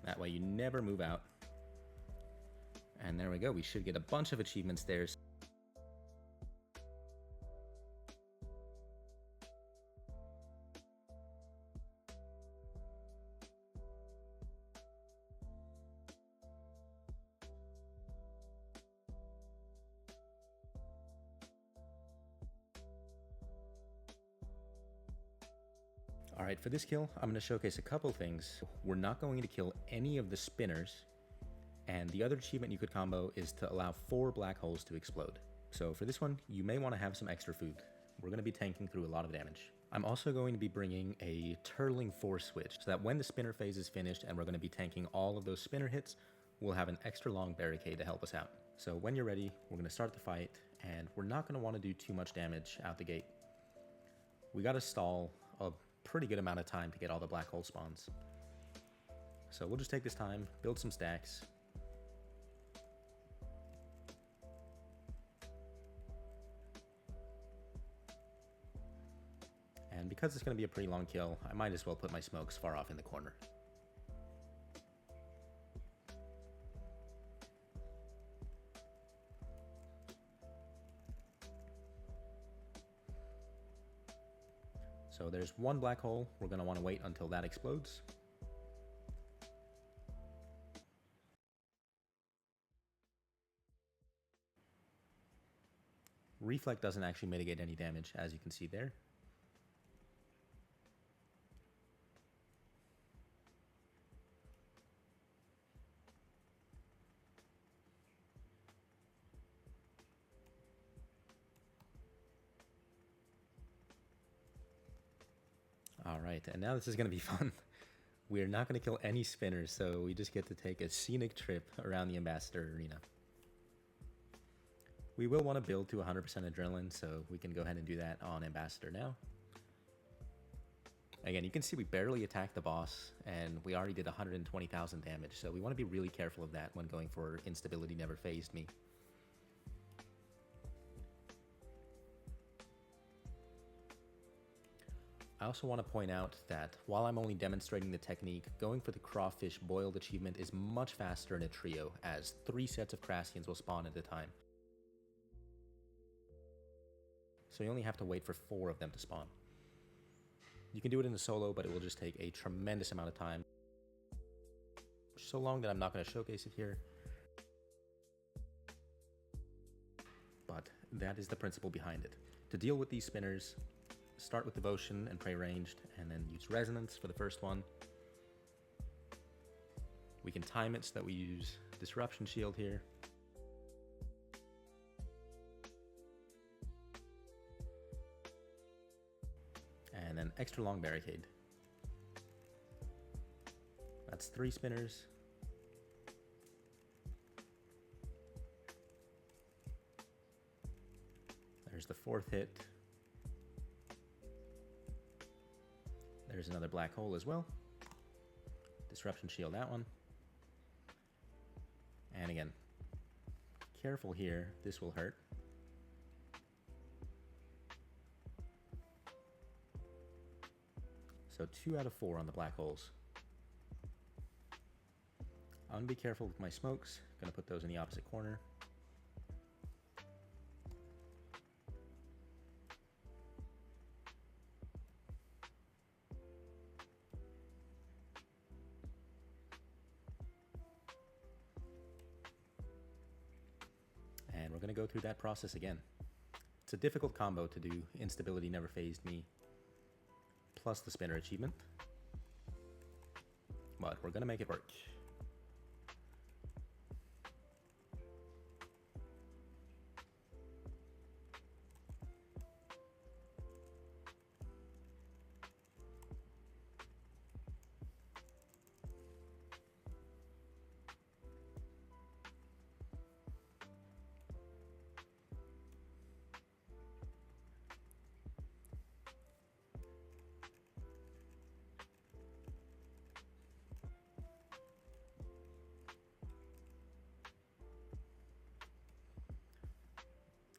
That way you never move out. And there we go, we should get a bunch of achievements there. Alright, for this kill, I'm going to showcase a couple things. We're not going to kill any of the spinners, and the other achievement you could combo is to allow 4 black holes to explode. So for this one, you may want to have some extra food. We're going to be tanking through a lot of damage. I'm also going to be bringing a Turling Force switch, so that when the spinner phase is finished and we're going to be tanking all of those spinner hits, we'll have an extra long barricade to help us out. So when you're ready, we're going to start the fight, and we're not going to want to do too much damage out the gate. We got to stall a pretty good amount of time to get all the black hole spawns. So we'll just take this time, build some stacks. And because it's going to be a pretty long kill, I might as well put my smokes far off in the corner. So there's one black hole. We're going to want to wait until that explodes. Reflect doesn't actually mitigate any damage, as you can see there. Alright, and now this is going to be fun. We're not going to kill any spinners, so we just get to take a scenic trip around the Ambassador Arena. We will want to build to 100% adrenaline, so we can go ahead and do that on Ambassador now. Again, you can see we barely attacked the boss, and we already did 120,000 damage, so we want to be really careful of that when going for Instability Never Phased Me. I also want to point out that while I'm only demonstrating the technique, going for the Crawfish Boiled achievement is much faster in a trio, as 3 sets of Crassians will spawn at a time. So you only have to wait for 4 of them to spawn. You can do it in a solo, but it will just take a tremendous amount of time. So long that I'm not going to showcase it here. But that is the principle behind it. To deal with these spinners, start with Devotion and Pray Ranged, and then use Resonance for the first one. We can time it so that we use Disruption Shield here. And then extra long Barricade. That's 3 spinners. There's the 4th hit. There's another black hole as well. Disruption Shield that one. And again, careful here, this will hurt. So 2 out of 4 on the black holes. I'm gonna be careful with my smokes. Gonna put those in the opposite corner. And we're gonna go through that process again. It's a difficult combo to do Instability Never Phased Me plus the Spinner achievement, but we're gonna make it work.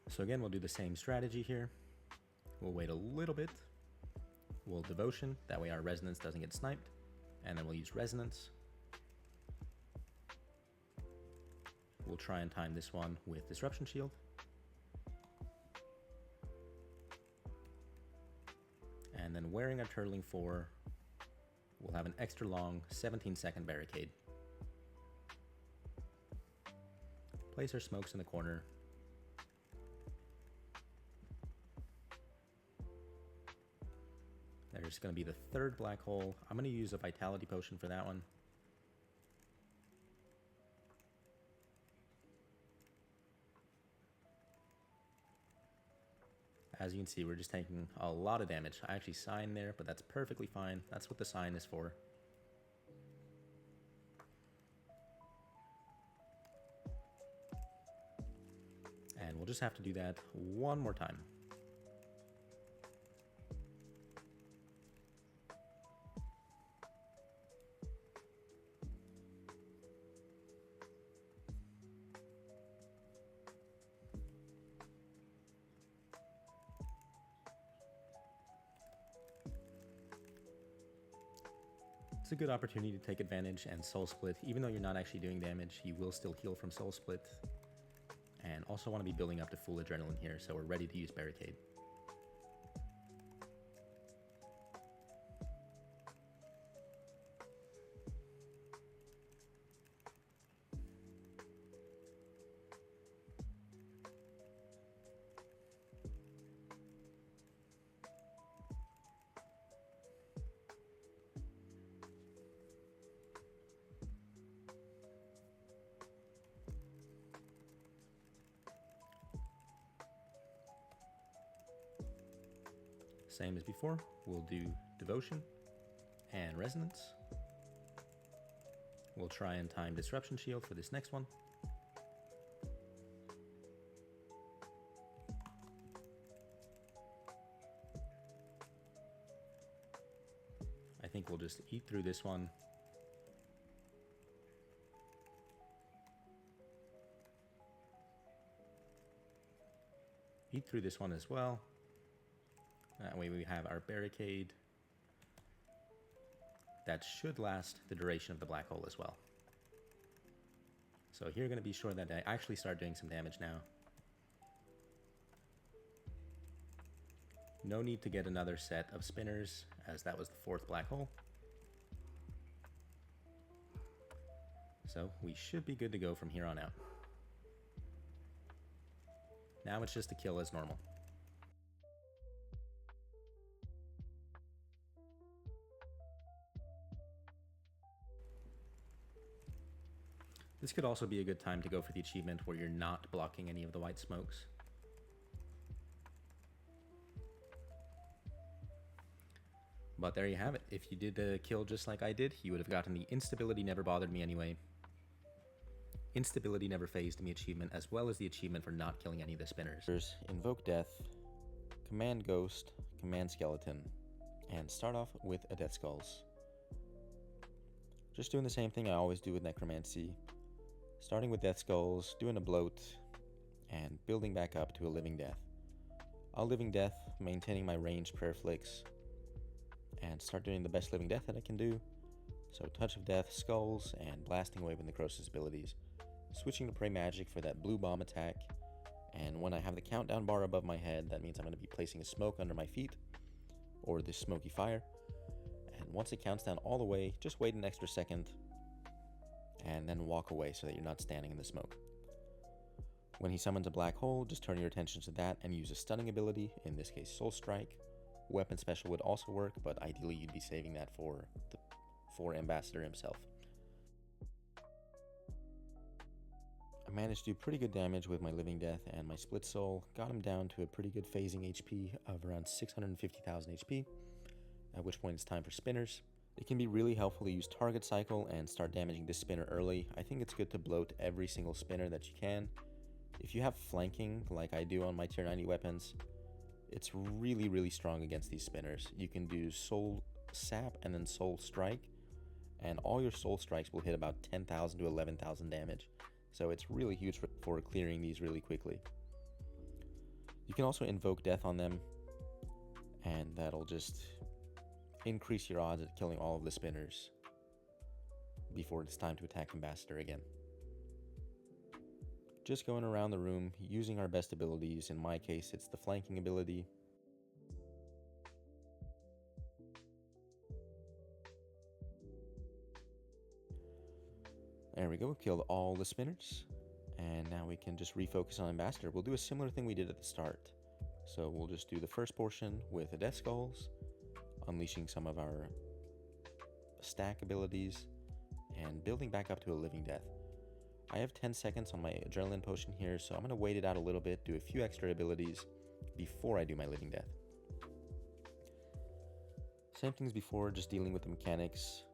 So again, we'll do the same strategy here. We'll wait a little bit. We'll Devotion, that way our Resonance doesn't get sniped. And then we'll use Resonance. We'll try and time this one with Disruption Shield. And then wearing our Turtling 4, we'll have an extra long 17-second Barricade. Place our smokes in the corner. There's going to be the 3rd black hole. I'm going to use a Vitality Potion for that one. As you can see, we're just taking a lot of damage. I actually signed there, but that's perfectly fine. That's what the sign is for. And we'll just have to do that one more time. a good opportunity to take advantage and soul split. Even though you're not actually doing damage, you will still heal from soul split. And also want to be building up to full adrenaline here, so we're ready to use barricade. Same as before, we'll do Devotion and Resonance. We'll try and time Disruption Shield for this next one. I think we'll just eat through this one. Eat through this one as well. That way we have our barricade. That should last the duration of the black hole as well. So here, going to be sure that I actually start doing some damage now. No need to get another set of spinners, as that was the 4th black hole. So we should be good to go from here on out. Now it's just a kill as normal. This could also be a good time to go for the achievement where you're not blocking any of the white smokes. But there you have it. If you did the kill just like I did, you would have gotten the Instability Never Bothered Me Anyway, Instability Never Phased Me achievement, as well as the achievement for not killing any of the spinners. There's Invoke Death, Command Ghost, Command Skeleton, and start off with a Death Skulls. Just doing the same thing I always do with Necromancy. Starting with Death Skulls, doing a bloat, and building back up to a Living Death. I'll Living Death, maintaining my ranged Prayer Flicks, and start doing the best Living Death that I can do. So Touch of Death, Skulls, and blasting away with Necrosis abilities. Switching to Pray Magic for that blue bomb attack, and when I have the countdown bar above my head, that means I'm going to be placing a smoke under my feet, or this smoky fire. And once it counts down all the way, just wait an extra second, and then walk away so that you're not standing in the smoke. When he summons a black hole, just turn your attention to that and use a stunning ability, in this case Soul Strike. Weapon Special would also work, but ideally you'd be saving that for Ambassador himself. I managed to do pretty good damage with my Living Death and my Split Soul, got him down to a pretty good phasing HP of around 650,000 HP, at which point it's time for spinners. It can be really helpful to use Target Cycle and start damaging this spinner early. I think it's good to bloat every single spinner that you can. If you have flanking, like I do on my tier 90 weapons, it's really, really strong against these spinners. You can do Soul Sap and then Soul Strike, and all your Soul Strikes will hit about 10,000 to 11,000 damage. So it's really huge for clearing these really quickly. You can also invoke Death on them, and that'll just increase your odds at killing all of the spinners before it's time to attack Ambassador again. Just going around the room, using our best abilities. In my case, it's the flanking ability. There we go, killed all the spinners. And now we can just refocus on Ambassador. We'll do a similar thing we did at the start. So we'll just do the first portion with the Death Skulls, unleashing some of our stack abilities, and building back up to a Living Death. I have 10 seconds on my Adrenaline Potion here, so I'm going to wait it out a little bit, do a few extra abilities before I do my Living Death. Same things before, just dealing with the mechanics,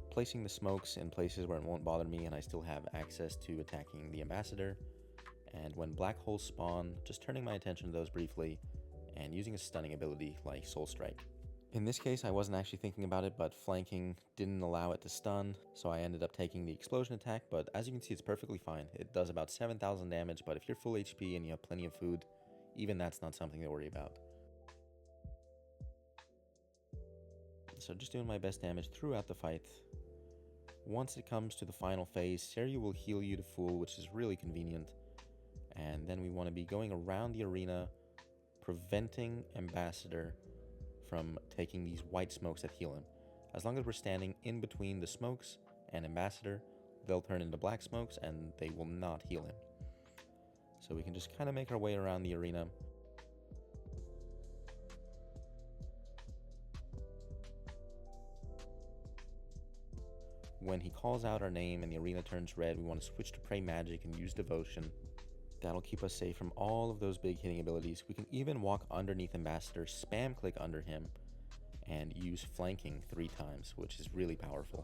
placing the smokes in places where it won't bother me and I still have access to attacking the Ambassador. And when black holes spawn, just turning my attention to those briefly and using a stunning ability like Soul Strike. In this case, I wasn't actually thinking about it, but flanking didn't allow it to stun, so I ended up taking the explosion attack, but as you can see, it's perfectly fine. It does about 7,000 damage, but if you're full HP and you have plenty of food, even that's not something to worry about. So just doing my best damage throughout the fight. Once it comes to the final phase, Seiryu will heal you to full, which is really convenient. And then we want to be going around the arena, preventing Ambassador from taking these white smokes that heal him. As long as we're standing in between the smokes and Ambassador, they'll turn into black smokes and they will not heal him. So we can just kind of make our way around the arena. When he calls out our name and the arena turns red, we want to switch to Pray Magic and use Devotion. That'll keep us safe from all of those big hitting abilities. We can even walk underneath Ambassador, spam click under him, and use Flanking 3 times, which is really powerful.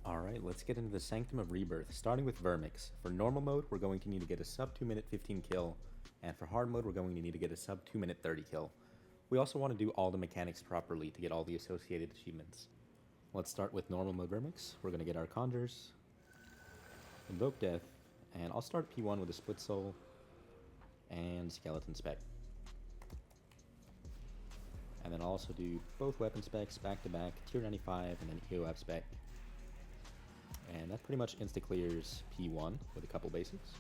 Alright, let's get into the Sanctum of Rebirth, starting with Vermix. For normal mode, we're going to need to get a sub 2 minute 15 kill, and for hard mode, we're going to need to get a sub 2 minute 30 kill. We also want to do all the mechanics properly to get all the associated achievements. Let's start with normal mode Vermix. We're going to get our Conjures, Invoke Death, and I'll start P1 with a Split Soul and Skeleton Spec. And then I'll also do both weapon specs back to back, tier 95 and then EOF spec. And that pretty much insta-clears P1 with a couple basics.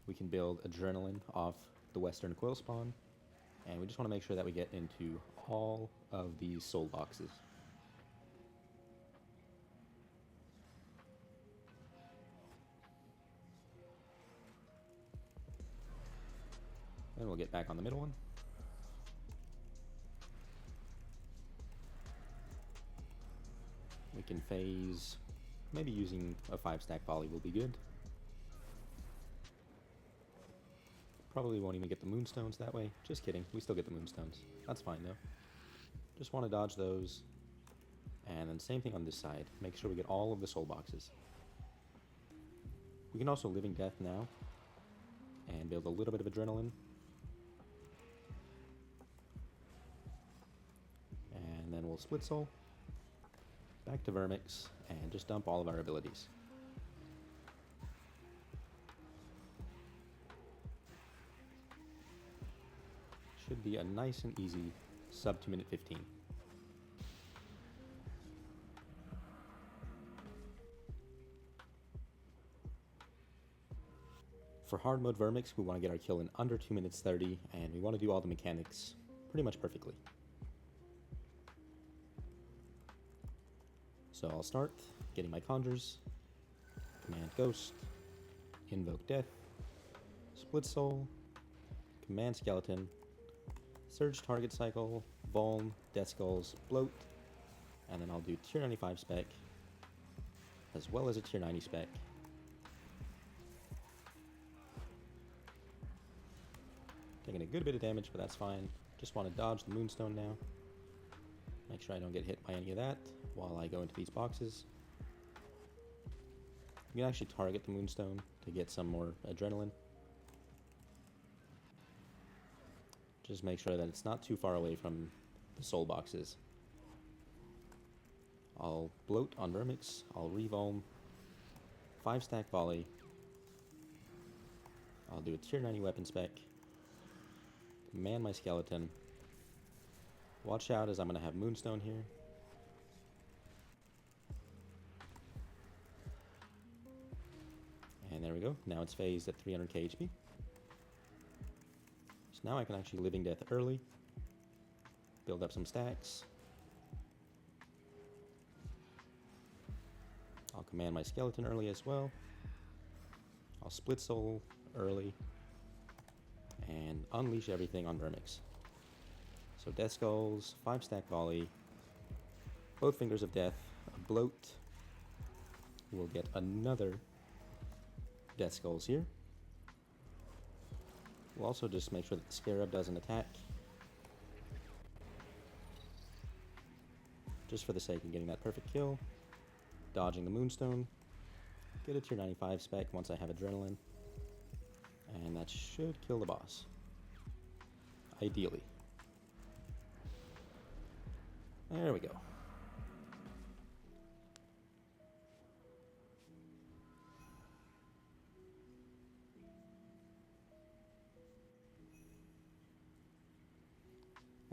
We can build Adrenaline off the Western Coil Spawn, and we just want to make sure that we get into all of these soul boxes. Then we'll get back on the middle one. We can phase, maybe using a 5-stack volley will be good. Probably won't even get the Moonstones that way. Just kidding, we still get the Moonstones. That's fine though. Just want to dodge those. And then same thing on this side. Make sure we get all of the soul boxes. We can also Living Death now and build a little bit of Adrenaline. And then we'll Split Soul, back to Vermix, and just dump all of our abilities. Should be a nice and easy sub 2 minute 15. For hard mode Vermix, we want to get our kill in under 2 minutes 30, and we want to do all the mechanics pretty much perfectly. So I'll start getting my Conjures, Command Ghost, Invoke Death, Split Soul, Command Skeleton, Surge Target Cycle, Vuln, Death Skulls, Bloat, and then I'll do tier 95 spec, as well as a tier 90 spec. Taking a good bit of damage, but that's fine. Just want to dodge the Moonstone now. Make sure I don't get hit by any of that while I go into these boxes. You can actually target the Moonstone to get some more Adrenaline. Just make sure that it's not too far away from the soul boxes. I'll Bloat on Vermix, I'll Revuln, 5-stack volley. I'll do a tier 90 weapon spec. Man my skeleton. Watch out as I'm going to have Moonstone here. And there we go. Now it's phased at 300k HP. So now I can actually Living Death early. Build up some stacks. I'll command my skeleton early as well. I'll Split Soul early. And unleash everything on Vermix. So Death Skulls, 5-stack volley, both Fingers of Death, a Bloat. We'll get another Death Skulls here. We'll also just make sure that the Scarab doesn't attack. Just for the sake of getting that perfect kill. Dodging the Moonstone. Get a tier 95 spec once I have Adrenaline. And that should kill the boss. Ideally. There we go.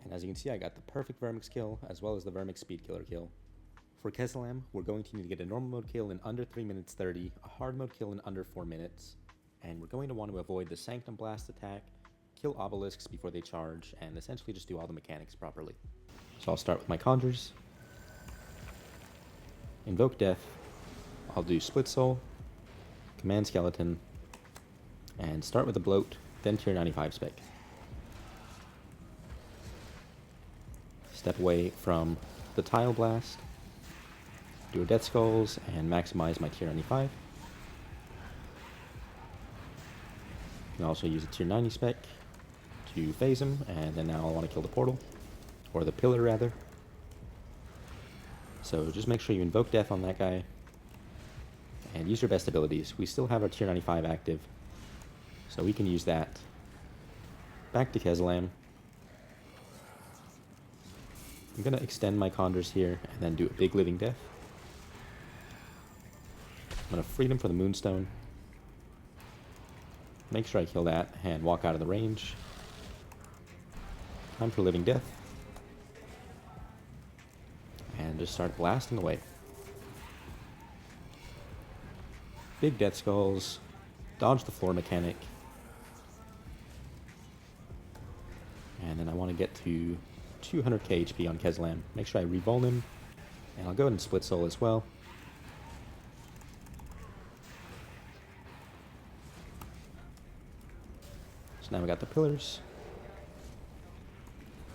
And And as you can see, I got the perfect Vermix kill, as well as the Vermix speed killer kill. For Kesselam, we're going to need to get a normal mode kill in under 3 minutes 30, a hard mode kill in under 4 minutes, and we're going to want to avoid the Sanctum Blast attack, kill obelisks before they charge, and essentially just do all the mechanics properly. So I'll start with my Conjures. Invoke Death. I'll do Split Soul, Command Skeleton, and start with the Bloat, then Tier 95 spec. Step away from the Tile Blast, do a Death Skulls, and maximize my Tier 95. You can also use a Tier 90 spec to phase him, and then now I want to kill the portal, or the pillar rather. So just make sure you invoke Death on that guy, and use your best abilities. We still have our Tier 95 active, so we can use that. Back to Kesselam. I'm going to extend my Conjures here, and then do a big Living Death. I'm going to Freedom for the Moonstone. Make sure I kill that, and walk out of the range. Time for Living Death. And just start blasting away. Big Death Skulls. Dodge the floor mechanic. And then I want to get to 200k HP on Kesselam. Make sure I revuln him. And I'll go ahead and Split Soul as well. So now we got the pillars.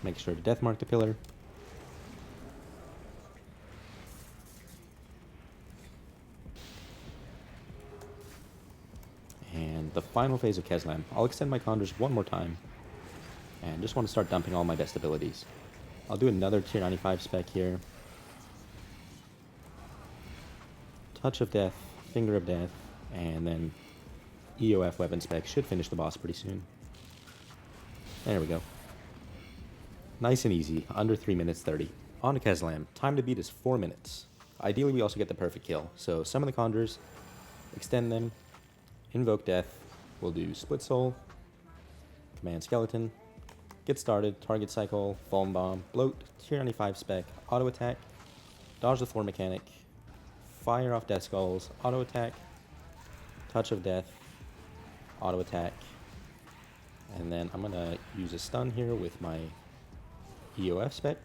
Make sure to death mark the pillar. And the final phase of Kesselam. I'll extend my Conjures one more time. And just want to start dumping all my best abilities. I'll do another Tier 95 spec here. Touch of Death, Finger of Death, and then EOF weapon spec should finish the boss pretty soon. There we go. Nice and easy, under 3 minutes 30. On to Kesselam. Time to beat is 4 minutes. Ideally, we also get the perfect kill. So summon the Conjures, extend them, invoke Death. We'll do Split Soul, Command Skeleton, get started, target cycle, Fallen Bomb, Bloat, Tier 95 spec, auto attack, dodge the floor mechanic, fire off Death Skulls, auto attack, touch of Death, auto attack, and then I'm gonna use a stun here with my EOF spec.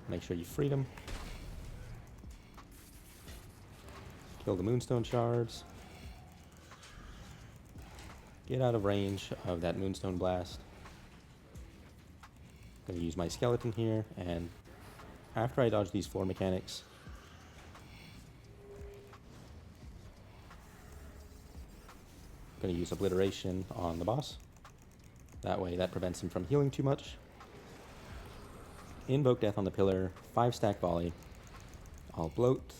Make sure you freedom. Kill the Moonstone Shards. Get out of range of that Moonstone Blast. Gonna use my Skeleton here, and after I dodge these floor mechanics, gonna use Obliteration on the boss. That way that prevents him from healing too much. Invoke Death on the pillar, 5-stack volley. I'll Bloat.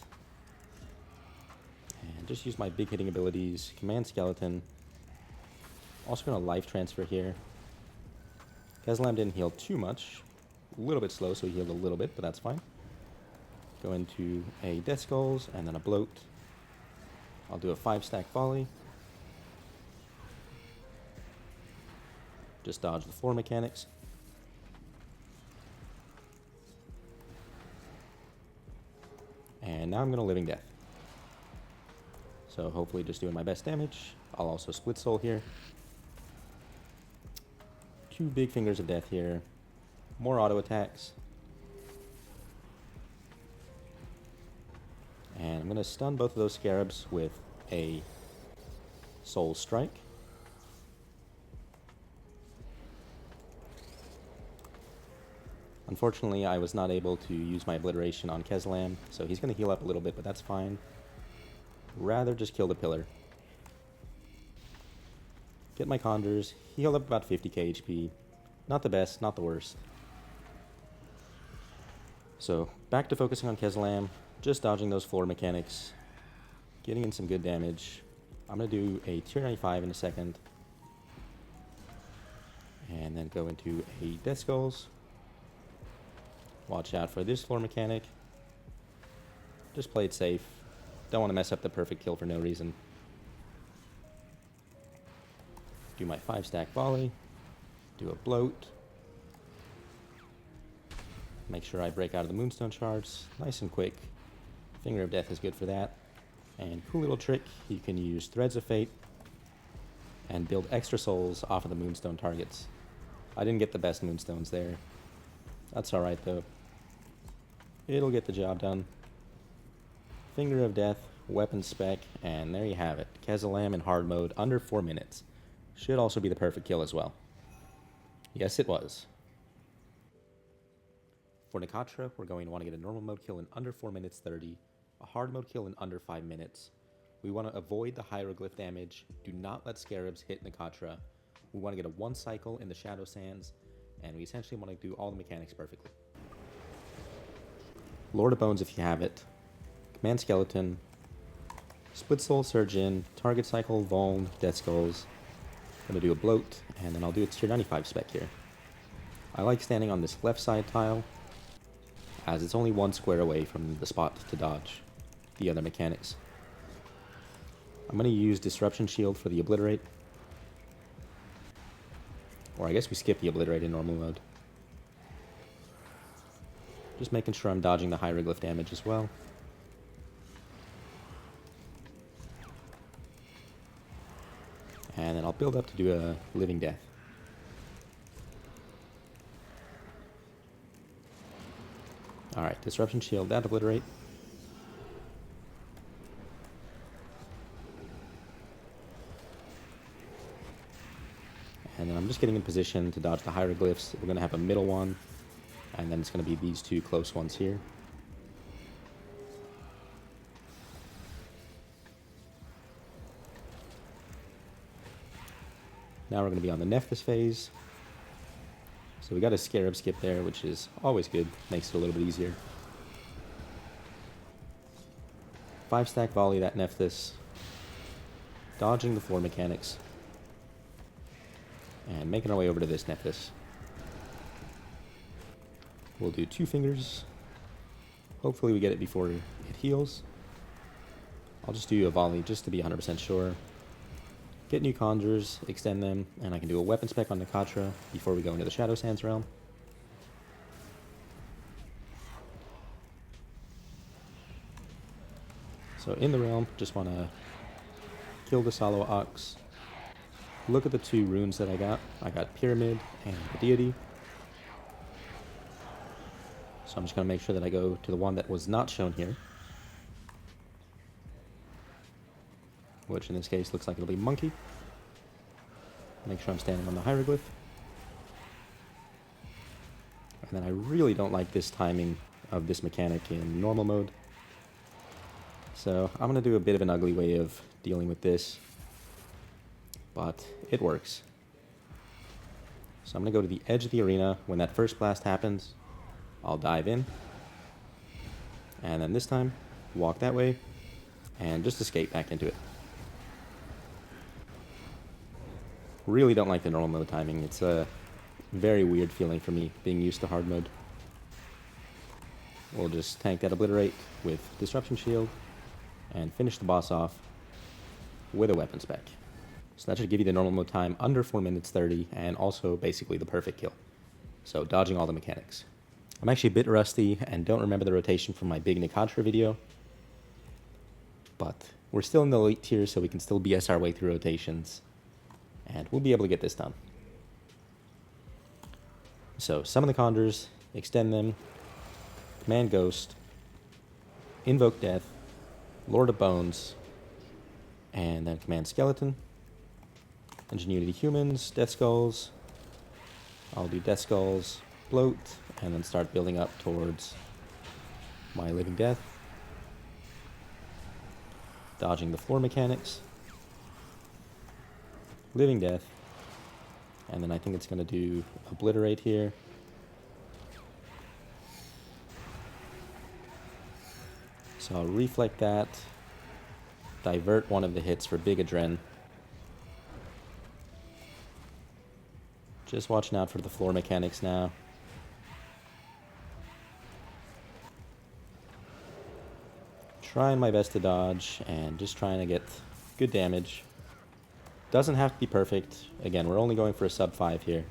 And just use my big hitting abilities, Command Skeleton. Also gonna life transfer here. Kesselam didn't heal too much. A little bit slow, so he healed a little bit, but that's fine. Go into a Death Skulls, and then a Bloat. I'll do a 5-stack volley. Just dodge the floor mechanics. And now I'm gonna Living Death. So hopefully just doing my best damage. I'll also Split Soul here. 2 big Fingers of Death here. More auto attacks. And I'm going to stun both of those scarabs with a Soul Strike. Unfortunately, I was not able to use my Obliteration on Kesselam, so he's going to heal up a little bit, but that's fine. Rather just kill the pillar. Get my Conjures, heal up about 50k HP. Not the best, not the worst. So, back to focusing on Kesselam, just dodging those floor mechanics, getting in some good damage. I'm going to do a Tier 95 in a second. And then go into a Death Skulls. Watch out for this floor mechanic. Just play it safe. Don't want to mess up the perfect kill for no reason. Do my 5-stack volley. Do a bloat. Make sure I break out of the Moonstone shards nice and quick. Finger of Death is good for that. And cool little trick, you can use Threads of Fate and build extra souls off of the Moonstone targets. I didn't get the best Moonstones there. That's alright though. It'll get the job done. Finger of Death, weapon spec, and there you have it. Kezalam in hard mode under 4 minutes. Should also be the perfect kill as well. Yes, it was. For Necromancy, we're going to want to get a normal mode kill in under 4 minutes 30, a hard mode kill in under 5 minutes. We want to avoid the hieroglyph damage, do not let scarabs hit Necromancy. We want to get a 1 cycle in the Shadow Sands, and we essentially want to do all the mechanics perfectly. Lord of Bones if you have it. Command Skeleton. Split Soul Surge in, target cycle, Vuln, Death Skulls. I'm going to do a bloat, and then I'll do a tier 95 spec here. I like standing on this left side tile, as it's only 1 square away from the spot to dodge the other mechanics. I'm going to use Disruption Shield for the Obliterate. Or I guess we skip the Obliterate in normal mode. Just making sure I'm dodging the hieroglyph damage as well. And then I'll build up to do a Living Death. Alright, Disruption Shield, that Obliterate. And then I'm just getting in position to dodge the hieroglyphs. We're going to have a middle one, and then it's going to be these 2 close ones here. Now we're going to be on the Nephthys phase. So we got a Scarab skip there, which is always good. Makes it a little bit easier. 5-stack volley that Nephthys. Dodging the floor mechanics. And making our way over to this Nephthys. We'll do 2 fingers. Hopefully we get it before it heals. I'll just do a volley just to be 100% sure. Get new conjures, extend them, and I can do a weapon spec on Necromancy before we go into the Shadow Sands realm. So in the realm, just want to kill the Solo Ox. Look at the 2 runes that I got. I got Pyramid and the Deity. So I'm just going to make sure that I go to the one that was not shown here. Which in this case looks like it'll be Monkey. Make sure I'm standing on the hieroglyph. And then I really don't like this timing of this mechanic in normal mode. So I'm going to do a bit of an ugly way of dealing with this. But it works. So I'm going to go to the edge of the arena. When that first blast happens, I'll dive in. And then this time, walk that way and just escape back into it. Really don't like the normal mode timing. It's a very weird feeling for me, being used to hard mode. We'll just tank that Obliterate with Disruption Shield and finish the boss off with a weapon spec. So that should give you the normal mode time under 4 minutes 30 and also basically the perfect kill. So dodging all the mechanics. I'm actually a bit rusty and don't remember the rotation from my big Necromancy video. But we're still in the elite tier, so we can still BS our way through rotations. And we'll be able to get this done. So summon the conjures, extend them, command Ghost, invoke Death, Lord of Bones, and then command Skeleton. Ingenuity Humans, Death Skulls. I'll do Death Skulls, Bloat, and then start building up towards my Living Death. Dodging the floor mechanics. Living Death. And then I think it's going to do Obliterate here. So I'll reflect that. Divert one of the hits for Big Adren. Just watching out for the floor mechanics now. Trying my best to dodge and just trying to get good damage. Doesn't have to be perfect. Again, we're only going for a sub 5 here.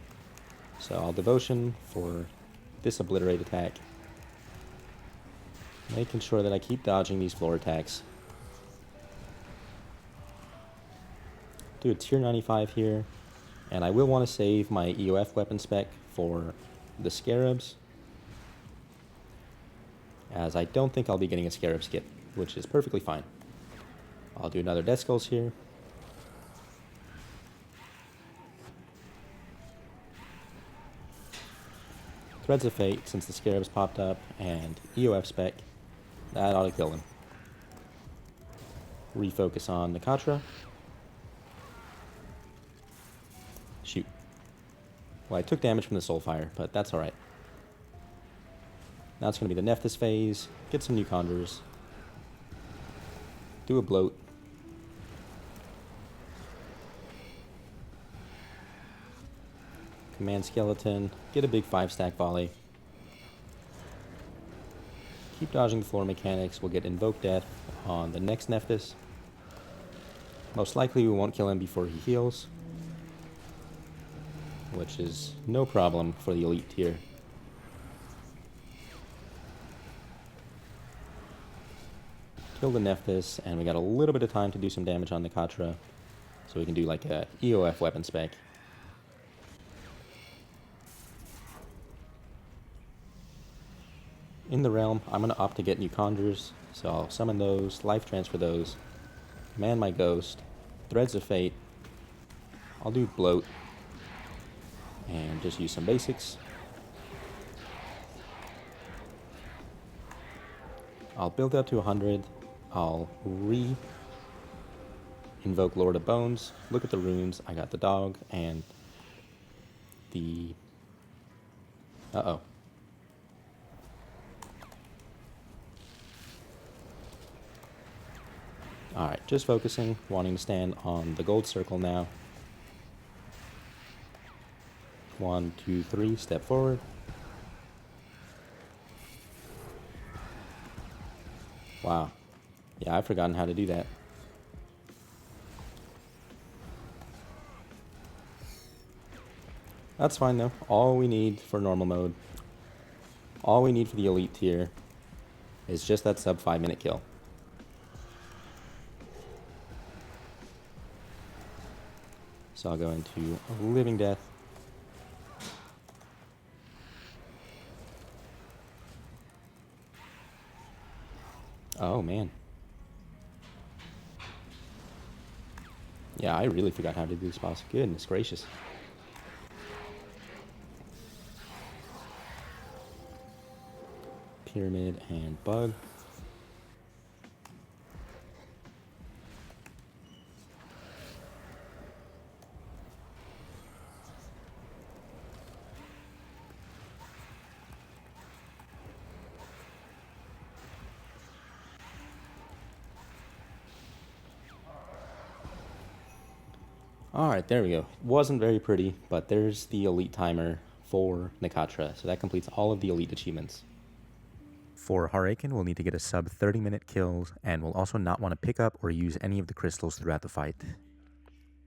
So I'll Devotion for this Obliterate attack. Making sure that I keep dodging these floor attacks. Do a tier 95 here. And I will want to save my EOF weapon spec for the Scarabs, as I don't think I'll be getting a Scarab skip, which is perfectly fine. I'll do another Death Skulls here. Threads of Fate, since the Scarabs popped up, and EOF spec. That ought to kill him. Refocus on Necromancy. Shoot. Well, I took damage from the Soulfire, but that's alright. Now it's going to be the Nephthys phase. Get some new Conjurers. Do a Bloat. Command Skeleton. Get a big 5-stack volley. Keep dodging the floor mechanics. We'll get Invoke Death on the next Nephthys. Most likely we won't kill him before he heals, which is no problem for the elite tier. Kill the Nephthys, and we got a little bit of time to do some damage on the Katra, so we can do like a EOF weapon spec. In the realm, I'm going to opt to get new Conjures, so I'll summon those, life transfer those, command my Ghost, Threads of Fate. I'll do Bloat, and just use some basics. I'll build up to 100. I'll invoke Lord of Bones. Look at the runes. I got the dog and the... Uh-oh. Alright, just focusing, wanting to stand on the gold circle now. 1, 2, 3, step forward. Wow. Yeah, I've forgotten how to do that. That's fine though. All we need for normal mode, all we need for the elite tier is just that sub 5-minute kill. So I'll go into Living Death. Oh man. Yeah, I really forgot how to do this boss. Goodness gracious. Pyramid and Bug. Alright, there we go. Wasn't very pretty, but there's the elite timer for Necromancy, so that completes all of the elite achievements. For Har-Aken, we'll need to get a sub 30-minute kill, and we'll also not want to pick up or use any of the crystals throughout the fight.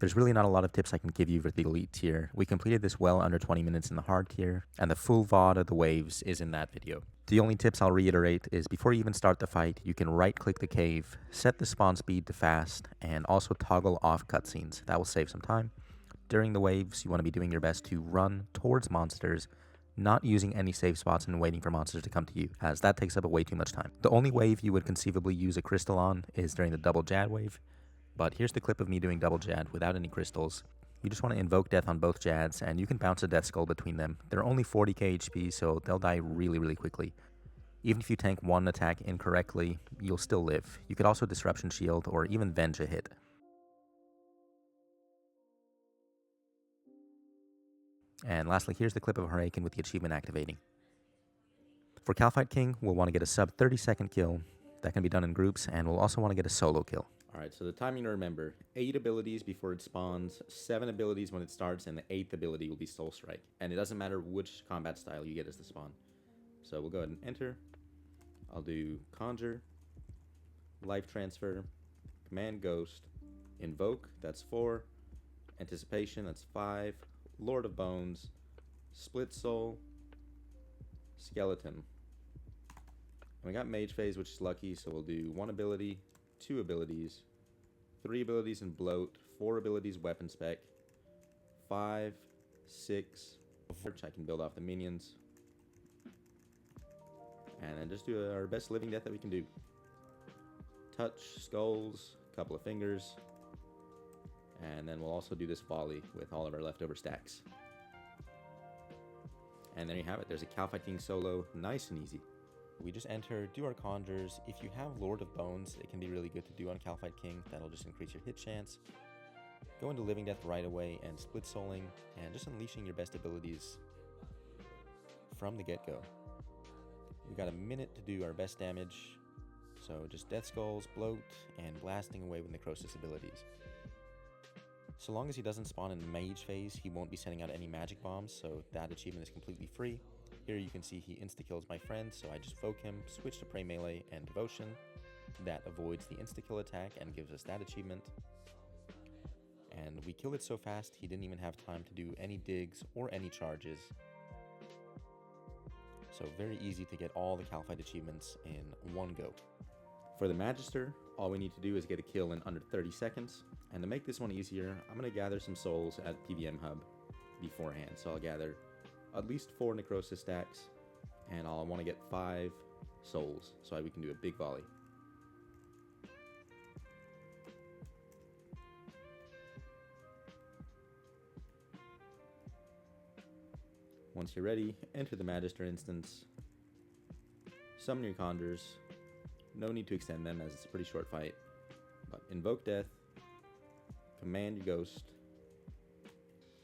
There's really not a lot of tips I can give you for the elite tier. We completed this well under 20 minutes in the hard tier, and the full VOD of the waves is in that video. The only tips I'll reiterate is before you even start the fight, you can right-click the cave, set the spawn speed to fast, and also toggle off cutscenes. That will save some time. During the waves, you want to be doing your best to run towards monsters, not using any safe spots and waiting for monsters to come to you, as that takes up way too much time. The only wave you would conceivably use a crystal on is during the double Jad wave, but here's the clip of me doing double Jad without any crystals. You just want to invoke death on both Jads, and you can bounce a Death Skull between them. They're only 40k HP, so they'll die really, really quickly. Even if you tank one attack incorrectly, you'll still live. You could also Disruption Shield or even Venge a hit. And lastly, here's the clip of Har-Aken with the achievement activating. For Kalphite King, we'll want to get a sub 30-second kill. That can be done in groups, and we'll also want to get a solo kill. Alright, so the timing to remember, 8 abilities before it spawns, 7 abilities when it starts, and the 8th ability will be Soul Strike. And it doesn't matter which combat style you get as the spawn. So we'll go ahead and enter. I'll do Conjure, Life Transfer, Command Ghost, Invoke, that's 4, Anticipation, that's 5, Lord of Bones, Split Soul, Skeleton. And we got Mage Phase, which is lucky, so we'll do 1 ability, 2 abilities, 3 abilities in Bloat, 4 abilities Weapon Spec, 5, 6, which I can build off the minions. And then just do our best living death that we can do. Touch, skulls, couple of fingers. And then we'll also do this volley with all of our leftover stacks. And there you have it. There's a Kalphite King solo, nice and easy. We just enter, do our conjures. If you have Lord of Bones, it can be really good to do on Kalphite King. That'll just increase your hit chance. Go into Living Death right away and split souling and just unleashing your best abilities from the get-go. We got a minute to do our best damage. So just Death Skulls, Bloat, and blasting away with Necrosis abilities. So long as he doesn't spawn in Mage Phase, he won't be sending out any magic bombs, so that achievement is completely free. Here you can see he insta-kills my friend, so I just Voke him, switch to Prey Melee and Devotion. That avoids the insta-kill attack and gives us that achievement. And we killed it so fast, he didn't even have time to do any digs or any charges. So very easy to get all the Kalphite achievements in one go. For the Magister, all we need to do is get a kill in under 30 seconds. And to make this one easier, I'm going to gather some souls at PVM Hub beforehand. So I'll gather at least 4 Necrosis stacks, and I'll want to get 5 souls so we can do a big volley. Once you're ready, enter the Magister instance, summon your conjures. No need to extend them as it's a pretty short fight, but invoke death, command your ghost.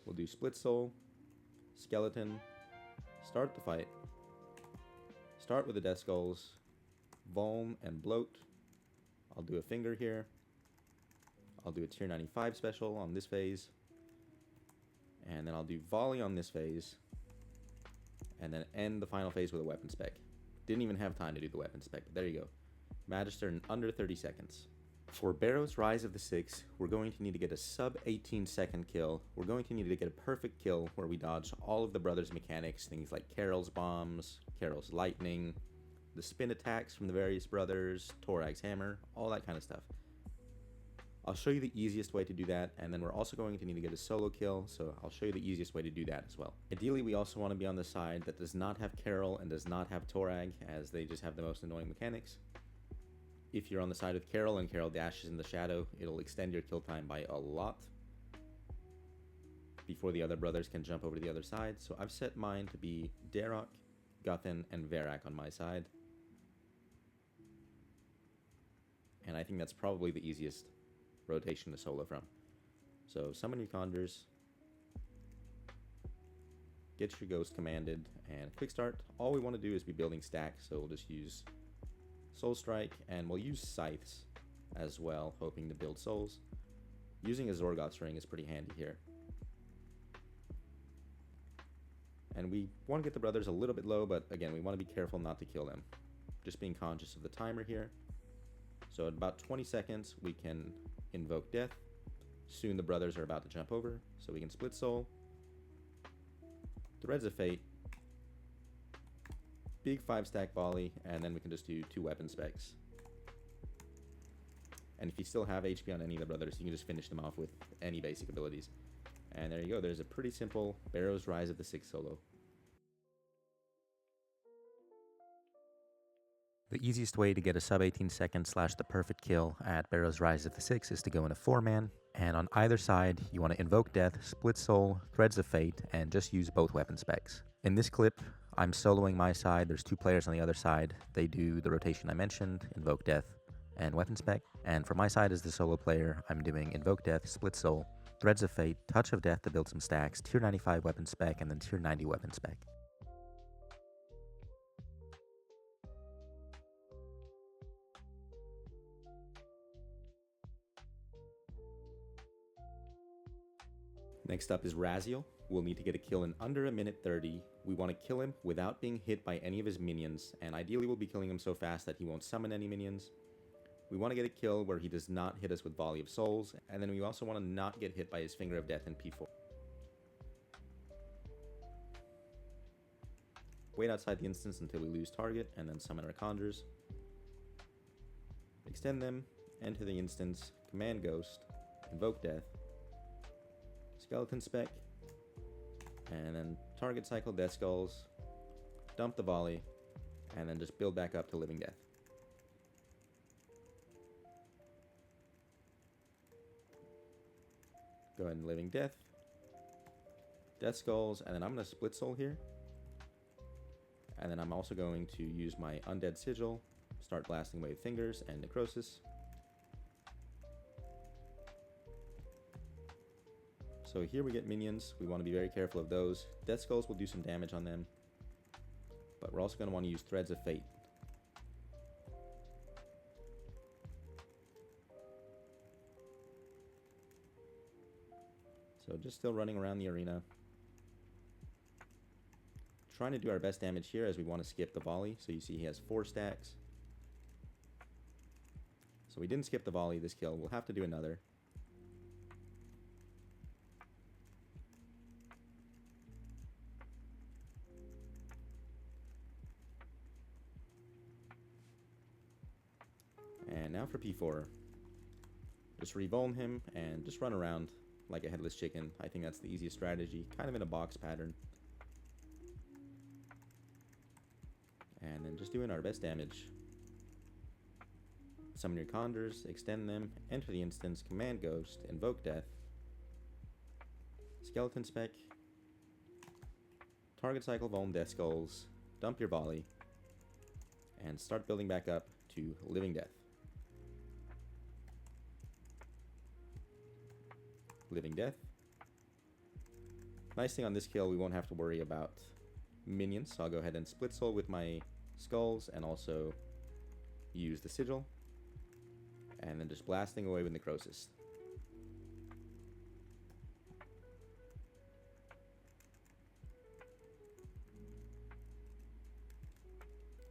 We'll do Split Soul, Skeleton, start the fight. Start with the Death Skulls, Vuln and Bloat. I'll do a finger here. I'll do a tier 95 special on this phase. And then I'll do volley on this phase. And then end the final phase with a weapon spec. Didn't even have time to do the weapon spec, but there you go. Magister in under 30 seconds. For Barrows Rise of the 6, we're going to need to get a sub 18 second kill. We're going to need to get a perfect kill where we dodge all of the brothers' mechanics, things like Carol's bombs, Carol's lightning, the spin attacks from the various brothers, Torag's hammer, all that kind of stuff. I'll show you the easiest way to do that, and then we're also going to need to get a solo kill, so I'll show you the easiest way to do that as well. Ideally, we also want to be on the side that does not have Carol and does not have Torag, as they just have the most annoying mechanics. If you're on the side with Carol and Carol dashes in the shadow, it'll extend your kill time by a lot before the other brothers can jump over to the other side. So I've set mine to be Darok, Guthan, and Verak on my side. And I think that's probably the easiest rotation to solo from. So summon your conjures, get your ghost commanded, and quick start. All we want to do is be building stacks, so we'll just use Soul Strike, and we'll use Scythes as well, hoping to build souls. Using a Zorgoth's Ring is pretty handy here. And we want to get the brothers a little bit low, but again, we want to be careful not to kill them. Just being conscious of the timer here. So at about 20 seconds, we can invoke death. Soon the brothers are about to jump over, so we can split soul. Threads of Fate. Big 5-stack volley, and then we can just do 2 weapon specs. And if you still have HP on any of the brothers, you can just finish them off with any basic abilities. And there you go, there's a pretty simple Barrows Rise of the 6 solo. The easiest way to get a sub 18 second / the perfect kill at Barrows Rise of the 6 is to go in a 4-man, and on either side you want to invoke death, split soul, threads of fate, and just use both weapon specs. In this clip, I'm soloing my side, there's 2 players on the other side. They do the rotation I mentioned, invoke death and weapon spec, and for my side as the solo player, I'm doing invoke death, split soul, threads of fate, touch of death to build some stacks, tier 95 weapon spec, and then tier 90 weapon spec. Next up is Rasial. We'll need to get a kill in under 1:30. We want to kill him without being hit by any of his minions, and ideally we'll be killing him so fast that he won't summon any minions. We want to get a kill where he does not hit us with Volley of Souls, and then we also want to not get hit by his Finger of Death in P4. wait outside the instance until we lose target, and then summon our conjures. Extend them, enter the instance, command Ghost, invoke Death, Skeleton Spec, and then target cycle Death Skulls, dump the volley, and then just build back up to Living Death. Go ahead and Living Death, Death Skulls, and then I'm going to Split Soul here. And then I'm also going to use my Undead Sigil, start blasting away with Fingers and Necrosis. So here we get minions. We want to be very careful of those. Death Skulls will do some damage on them, but we're also going to want to use Threads of Fate. So just still running around the arena. Trying to do our best damage here as we want to skip the volley. So you see he has 4 stacks. So we didn't skip the volley this kill. We'll have to do another. And now for P4. Just revuln him and just run around like a headless chicken. I think that's the easiest strategy, kind of in a box pattern. And then just doing our best damage. Summon your conjures, extend them, enter the instance, command Ghost, invoke Death, Skeleton Spec, target cycle Vuln Death Skulls, dump your volley, and start building back up to Living Death. Living Death. Nice thing on this kill, we won't have to worry about minions, so I'll go ahead and Split Soul with my Skulls and also use the Sigil. And then just blasting away with Necrosis.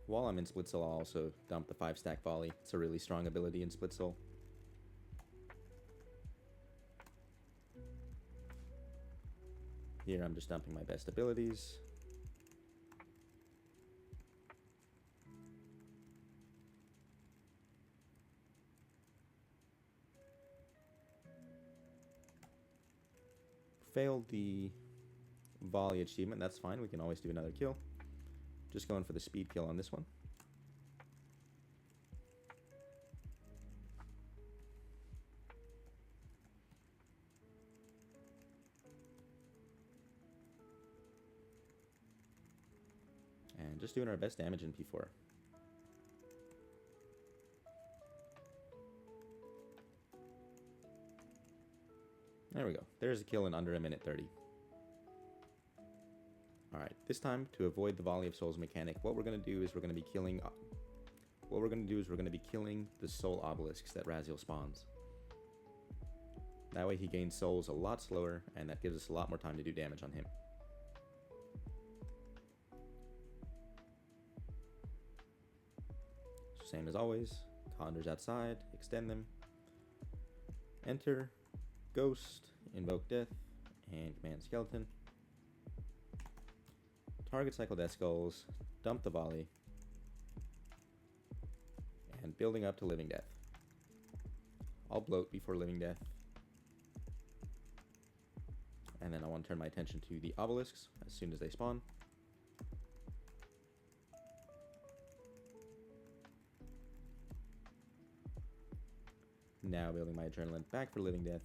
While I'm in Split Soul, I'll also dump the 5-stack volley. It's a really strong ability in Split Soul. Here I'm just dumping my best abilities. Failed the volley achievement, that's fine, we can always do another kill. Just going for the speed kill on this one. And just doing our best damage in P4. There we go. There's a kill in under 1:30. Alright, this time, to avoid the Volley of Souls mechanic, what we're going to do is we're going to be killing... the soul obelisks that Rasial spawns. That way he gains souls a lot slower, and that gives us a lot more time to do damage on him. So same as always, conjures outside, extend them, enter, Ghost, invoke Death, and command Skeleton. Target cycle Death Skulls, dump the volley, and building up to Living Death. I'll bloat before Living Death. And then I want to turn my attention to the obelisks as soon as they spawn. Now building my adrenaline back for Living Death.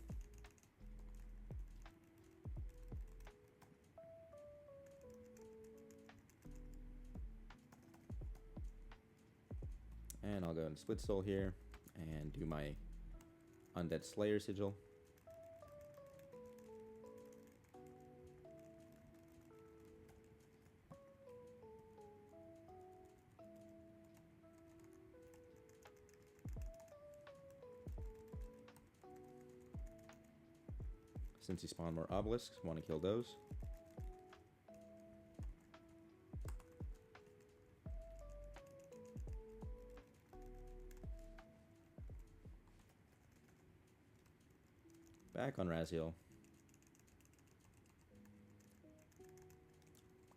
And I'll go and Split Soul here and do my Undead Slayer Sigil. Since he spawned more obelisks, want to kill those. Back on Rasial.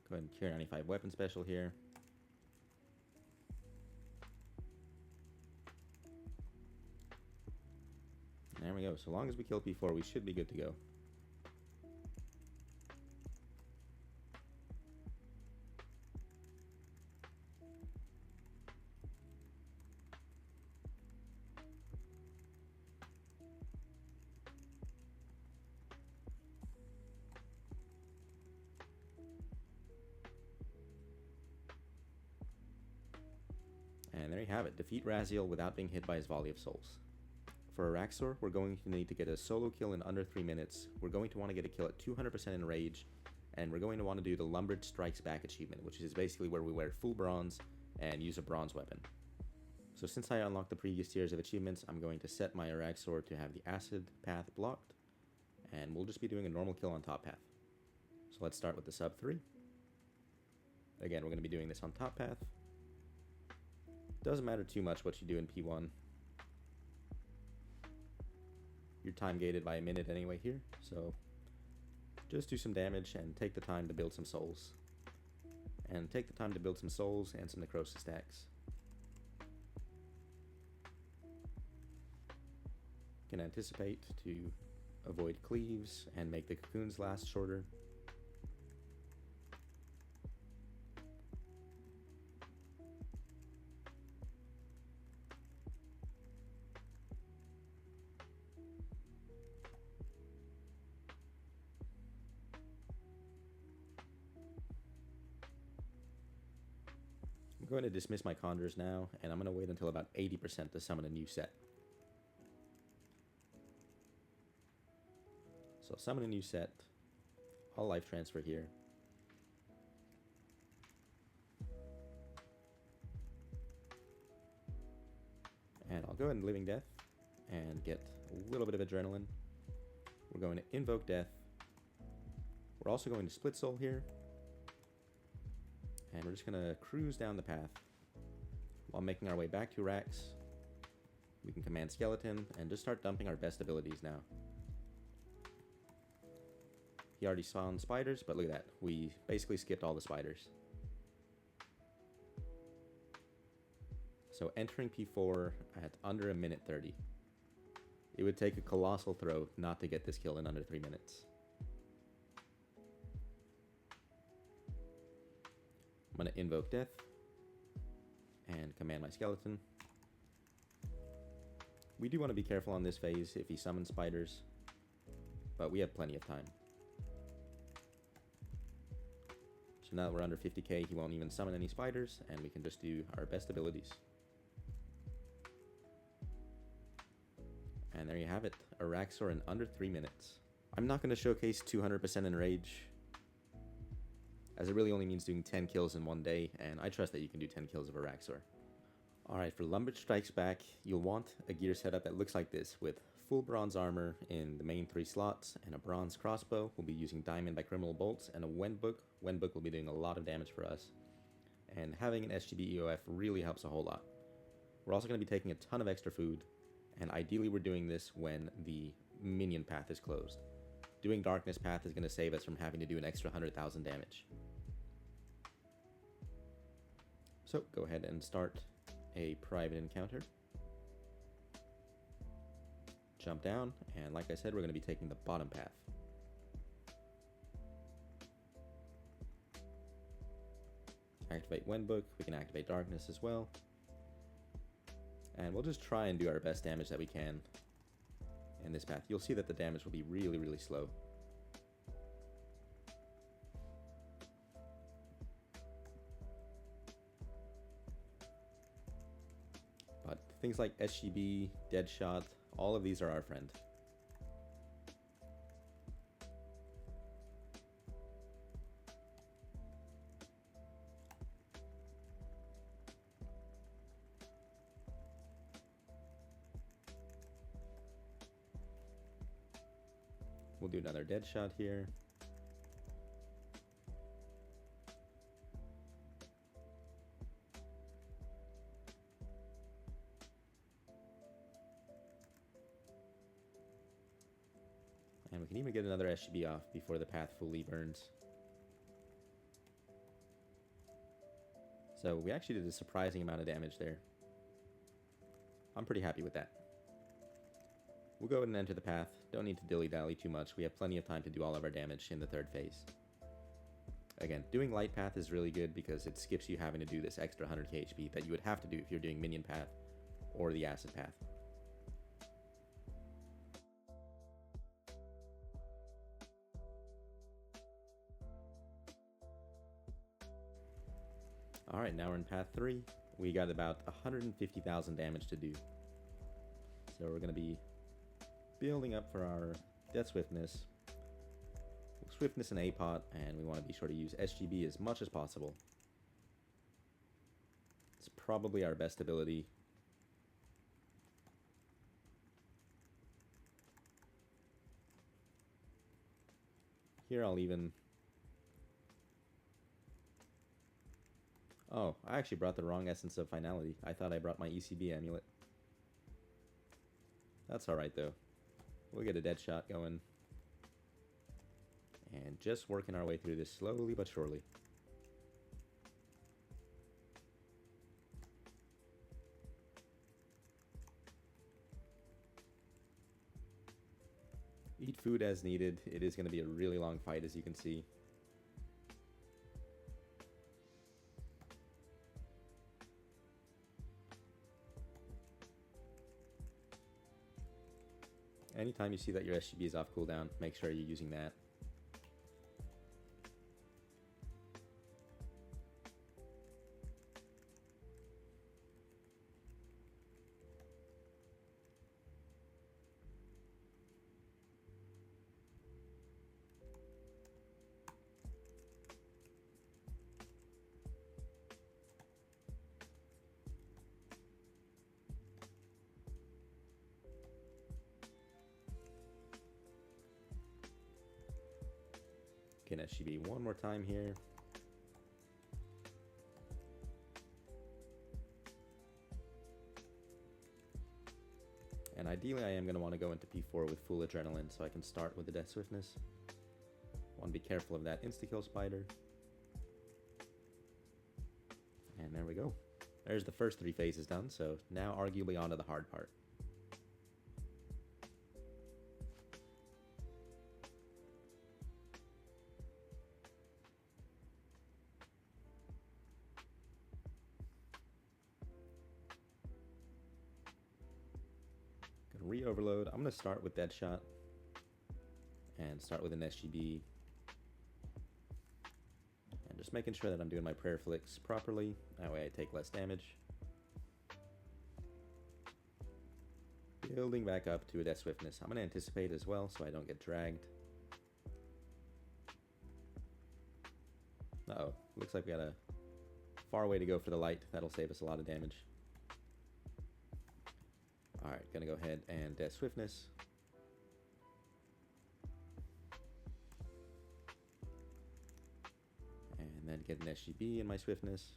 Go ahead and cure 95 weapon special here. There we go. So long as we kill P4, we should be good to go. And there you have it. Defeat Rasial without being hit by his volley of souls. For Araxxor, we're going to need to get a solo kill in under 3 minutes. We're going to want to get a kill at 200% in rage. And we're going to want to do the Lumbered Strikes Back achievement, which is basically where we wear full bronze and use a bronze weapon. So since I unlocked the previous tiers of achievements, I'm going to set my Araxxor to have the acid path blocked. And we'll just be doing a normal kill on top path. So let's start with the sub 3. Again, we're going to be doing this on top path. Doesn't matter too much what you do in P1. You're time gated by a minute anyway here, so just do some damage and take the time to build some souls. And take the time to build some souls and some necrosis stacks. You can anticipate to avoid cleaves and make the cocoons last shorter. I'm going to dismiss my conjures now, and I'm going to wait until about 80% to summon a new set. So summon a new set, all life transfer here. And I'll go ahead and Living Death and get a little bit of adrenaline. We're going to invoke Death. We're also going to Split Soul here. And we're just going to cruise down the path. While making our way back to Rax, we can command Skeleton and just start dumping our best abilities now. He already spawned spiders, but look at that. We basically skipped all the spiders. So entering P4 at under a minute 30. It would take a colossal throw not to get this kill in under 3 minutes. I'm going to invoke Death and command my Skeleton. We do want to be careful on this phase if he summons spiders, but we have plenty of time. So now that we're under 50k, he won't even summon any spiders, and we can just do our best abilities. And there you have it, Araxxor in under 3 minutes. I'm not going to showcase 200% in rage, as it really only means doing 10 kills in one day, and I trust that you can do 10 kills of Araxxor. Alright, for Lumbered Strikes Back, you'll want a gear setup that looks like this, with full bronze armor in the main 3 slots, and a bronze crossbow. We'll be using diamond by criminal bolts, and a Wendbook. Wendbook will be doing a lot of damage for us. And having an SGB EOF really helps a whole lot. We're also going to be taking a ton of extra food, and ideally we're doing this when the minion path is closed. Doing Darkness Path is going to save us from having to do an extra 100,000 damage. So go ahead and start a private encounter. Jump down, and like I said, we're going to be taking the bottom path. Activate Wendbook, we can activate Darkness as well. And we'll just try and do our best damage that we can in this path. You'll see that the damage will be really, really slow. But things like SGB, Deadshot, all of these are our friend. We'll do another Deadshot here. And we can even get another SGB off before the path fully burns. So we actually did a surprising amount of damage there. I'm pretty happy with that. We'll go ahead and enter the path. Don't need to dilly-dally too much. We have plenty of time to do all of our damage in the third phase. Again, doing light path is really good because it skips you having to do this extra 100k HP that you would have to do if you're doing minion path or the acid path. Alright, now we're in path 3. We got about 150,000 damage to do. So we're going to be building up for our Death Swiftness. Swiftness and APOT, and we want to be sure to use SGB as much as possible. It's probably our best ability. Here I'll even... Oh, I actually brought the wrong Essence of Finality. I thought I brought my ECB amulet. That's alright though. We'll get a dead shot going. And just working our way through this slowly but surely. Eat food as needed. It is going to be a really long fight, as you can see. Anytime you see that your SGB is off cooldown, make sure you're using that. Get SGB one more time here. And ideally I am going to want to go into P4 with full adrenaline so I can start with the Death Swiftness. Want to be careful of that insta-kill spider. And there we go. There's the first 3 phases done, so now arguably on to the hard part. Re-overload. I'm going to start with Deadshot and start with an SGB. And just making sure that I'm doing my prayer flicks properly. That way I take less damage. Building back up to a Death Swiftness. I'm going to anticipate as well so I don't get dragged. Uh-oh. Looks like we got a far way to go for the light. That'll save us a lot of damage. Alright, gonna go ahead and Death Swiftness. And then get an SGB in my Swiftness.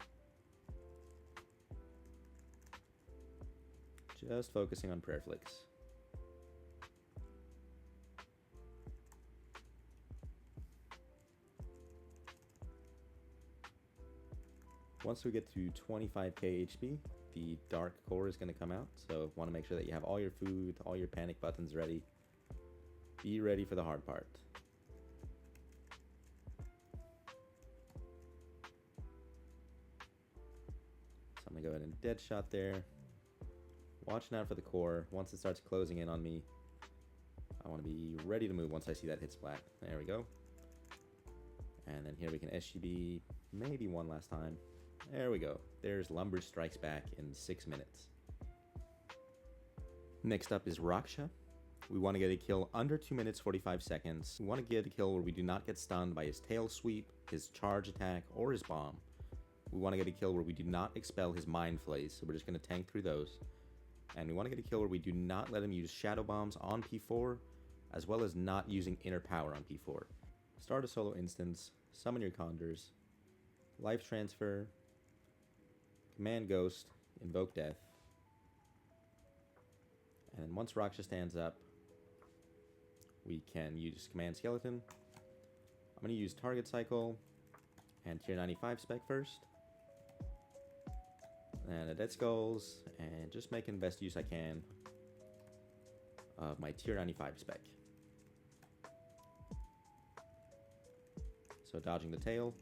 Just focusing on prayer flicks. Once we get to 25k HP, the dark core is going to come out, so want to make sure that you have all your food, all your panic buttons ready. Be ready for the hard part. So I'm going to go ahead and dead shot there. Watching out for the core. Once it starts closing in on me, I want to be ready to move once I see that hit splat. There we go. And then here we can SGB maybe one last time. There we go. There's Lumber Strikes Back in 6 minutes. Next up is Raksha. We want to get a kill under 2 minutes 45 seconds. We want to get a kill where we do not get stunned by his tail sweep, his charge attack, or his bomb. We want to get a kill where we do not expel his mind flays, so we're just going to tank through those. And we want to get a kill where we do not let him use shadow bombs on P4, as well as not using inner power on P4. Start a solo instance, summon your condors, life transfer, command Ghost, invoke Death. And then once Raksha stands up, we can use command Skeleton. I'm going to use target cycle and tier 95 spec first. And the Dead Skulls, and just making the best use I can of my tier 95 spec. So dodging the tail.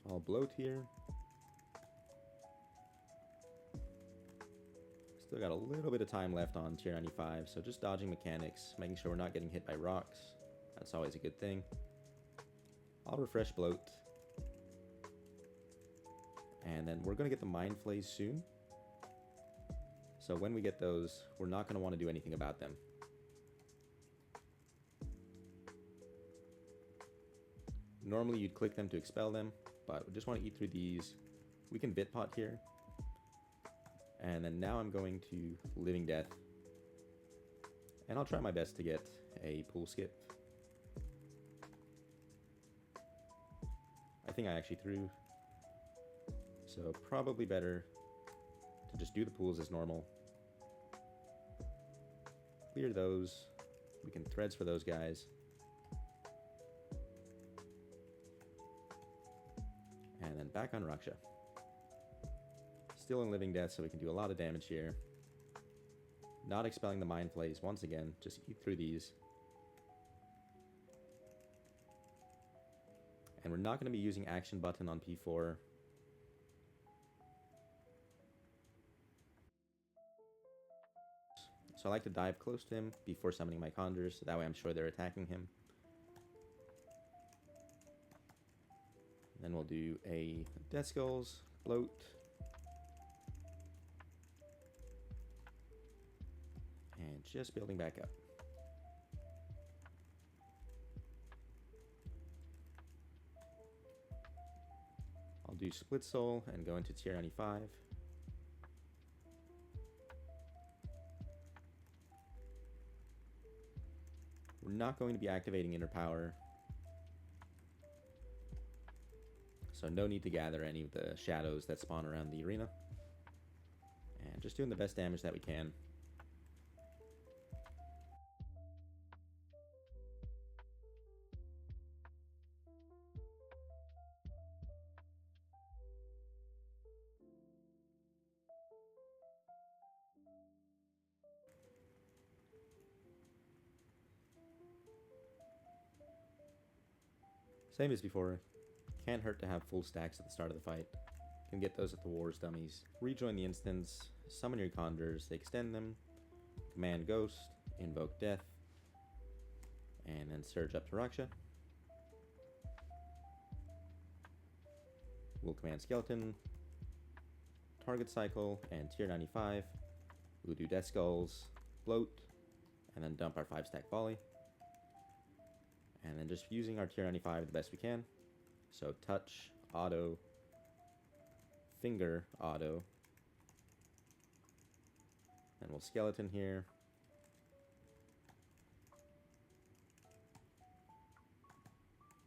I'll bloat here. Still got a little bit of time left on tier 95, so just dodging mechanics, making sure we're not getting hit by rocks. That's always a good thing. I'll refresh bloat. And then we're going to get the Mind Flays soon. So when we get those, we're not going to want to do anything about them. Normally you'd click them to expel them, but we just want to eat through these. We can Bitpot here. And then now I'm going to Living Death. And I'll try my best to get a pool skip. I think I actually threw. So probably better to just do the pools as normal. Clear those. We can threads for those guys. And then back on Raksha. Still in Living Death, so we can do a lot of damage here. Not expelling the Mind Flays once again, just eat through these. And we're not going to be using action button on P4. So I like to dive close to him before summoning my conjures, so that way I'm sure they're attacking him. Then we'll do a Death Skulls, Bloat. And just building back up. I'll do Split Soul and go into tier 95. We're not going to be activating Inner Power, so no need to gather any of the shadows that spawn around the arena. And just doing the best damage that we can. Same as before, can't hurt to have full stacks at the start of the fight. Can get those at the Wars dummies. Rejoin the instance, summon your conjures, extend them, command Ghost, invoke Death, and then surge up to Raksha. We'll command Skeleton, target cycle, and tier 95. We'll do Death Skulls, Bloat, and then dump our 5-stack volley. And then just using our tier 95 the best we can. So touch, auto, finger, auto. And we'll skeleton here.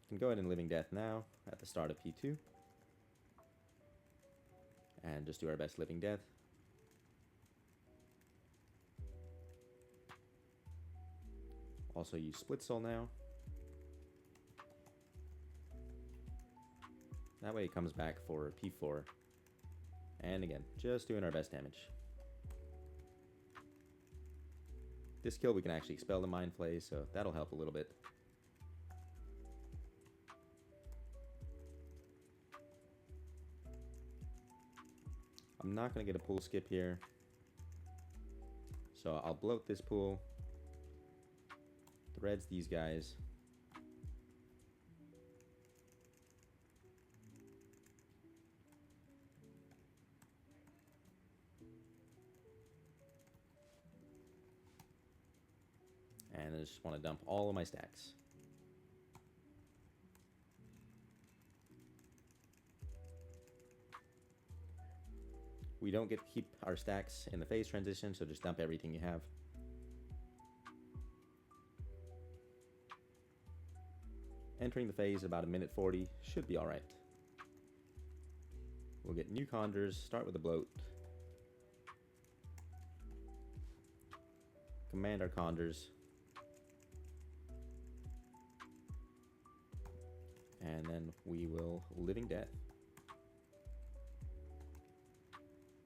Can go ahead and Living Death now at the start of P2. And just do our best Living Death. Also use Split Soul now. That way it comes back for P4. And again, just doing our best damage. This kill we can actually expel the Mind Flays, so that'll help a little bit. I'm not going to get a pool skip here. So I'll bloat this pool. Threads these guys. And I just want to dump all of my stacks. We don't get to keep our stacks in the phase transition, so just dump everything you have. Entering the phase about 1:40 should be alright. We'll get new conjures, start with a bloat. Command our conjures. And then we will Living Death.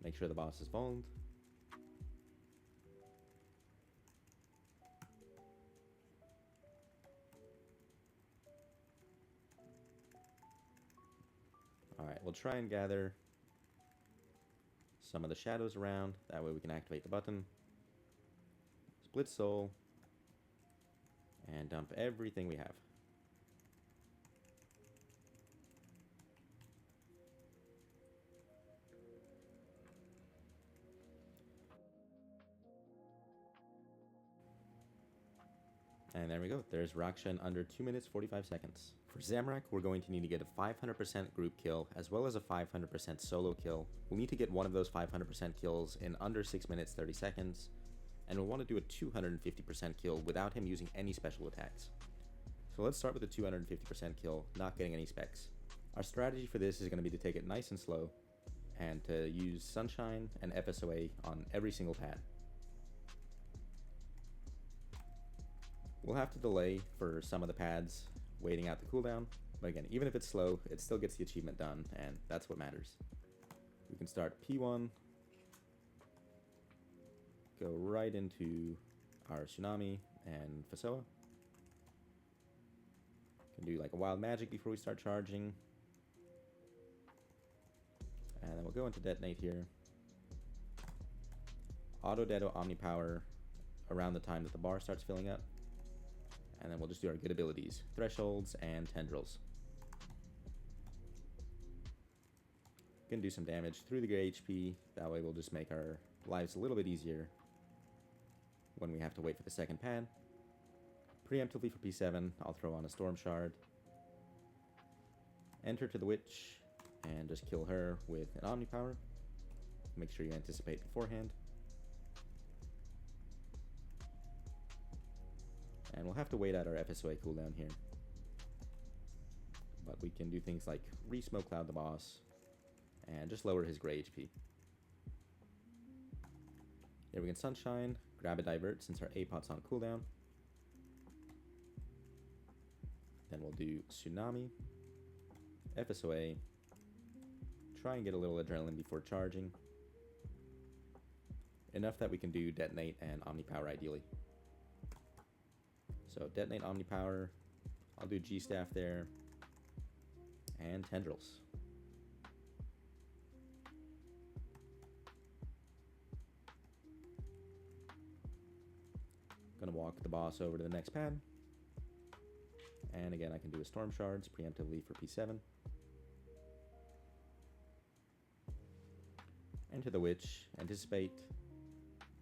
Make sure the boss is vulned. Alright, we'll try and gather some of the shadows around. That way we can activate the button. Split soul. And dump everything we have. And there we go. There's Raksha in under 2 minutes 45 seconds. For Zamorak, we're going to need to get a 500% group kill, as well as a 500% solo kill. We'll need to get one of those 500% kills in under 6 minutes 30 seconds, and we'll want to do a 250% kill without him using any special attacks. So let's start with the 250% kill, not getting any specs. Our strategy for this is going to be to take it nice and slow, and to use Sunshine and FSOA on every single pad. We'll have to delay for some of the pads, waiting out the cooldown, but again, even if it's slow, it still gets the achievement done, and that's what matters. We can start P1, go right into our Tsunami and Fasoa. Can do like a Wild Magic before we start charging. And then we'll go into Detonate here. Auto Dedo Omnipower around the time that the bar starts filling up. And then we'll just do our good abilities, Thresholds and Tendrils. Gonna do some damage through the gray HP, that way we'll just make our lives a little bit easier when we have to wait for the second pad. Preemptively for P7, I'll throw on a Storm Shard. Enter to the Witch, and just kill her with an Omnipower. Make sure you anticipate beforehand. And we'll have to wait out our FSOA cooldown here. But we can do things like re-Smoke Cloud the boss, and just lower his gray HP. Here we can Sunshine, grab a Divert since our APOT's on cooldown. Then we'll do Tsunami, FSOA, try and get a little adrenaline before charging. Enough that we can do Detonate and Omnipower ideally. So Detonate Omnipower, I'll do G-Staff there, and Tendrils. Gonna walk the boss over to the next pad. And again, I can do a Storm Shards preemptively for P7. Enter the Witch, anticipate,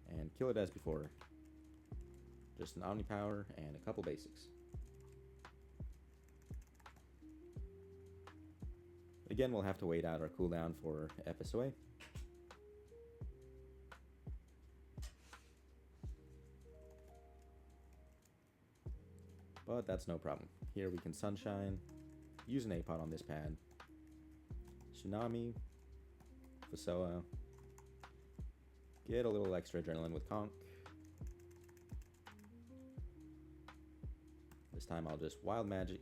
and kill it as before. Just an Omnipower and a couple basics. Again, we'll have to wait out our cooldown for FSOA. But that's no problem. Here we can Sunshine, use an APOT on this pad. Tsunami, Fasoa, get a little extra adrenaline with Conk. This time I'll just Wild Magic,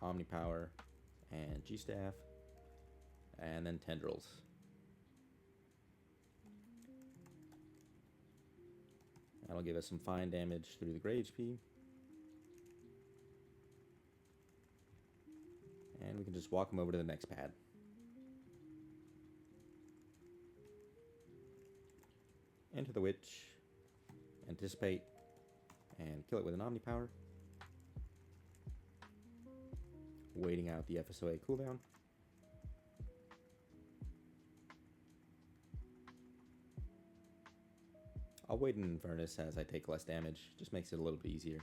Omnipower, and G-Staff, and then Tendrils. That'll give us some fine damage through the gray HP. And we can just walk him over to the next pad. Enter the Witch, anticipate, and kill it with an Omnipower. Waiting out the FSOA cooldown. I'll wait in Inverness as I take less damage, just makes it a little bit easier.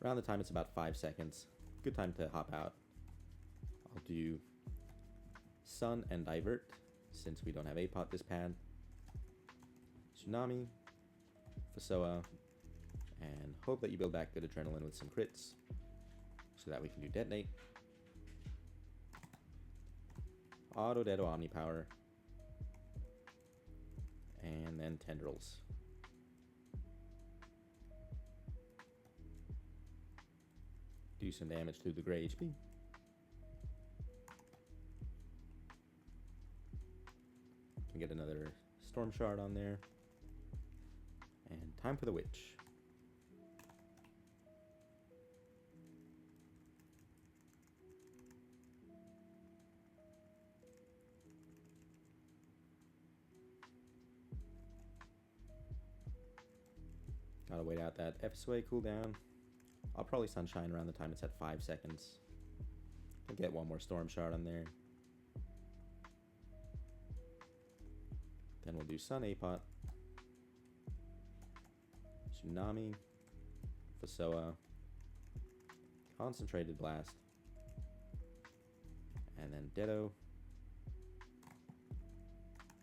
Around the time it's about 5 seconds. Good time to hop out. I'll do Sun and Divert, since we don't have APOT this pad. Tsunami, Fasoa, and hope that you build back good adrenaline with some crits, so that we can do Detonate. Auto Dedo Omnipower, and then Tendrils. do some damage to the gray HP. Can get another Storm Shard on there. And time for the Witch. Gotta wait out that FSOA cooldown. I'll probably Sunshine around the time it's at 5 seconds. I'll get one more Storm Shard on there. Then we'll do Sun Apot, Tsunami, Fasoa, Concentrated Blast, and then Dedo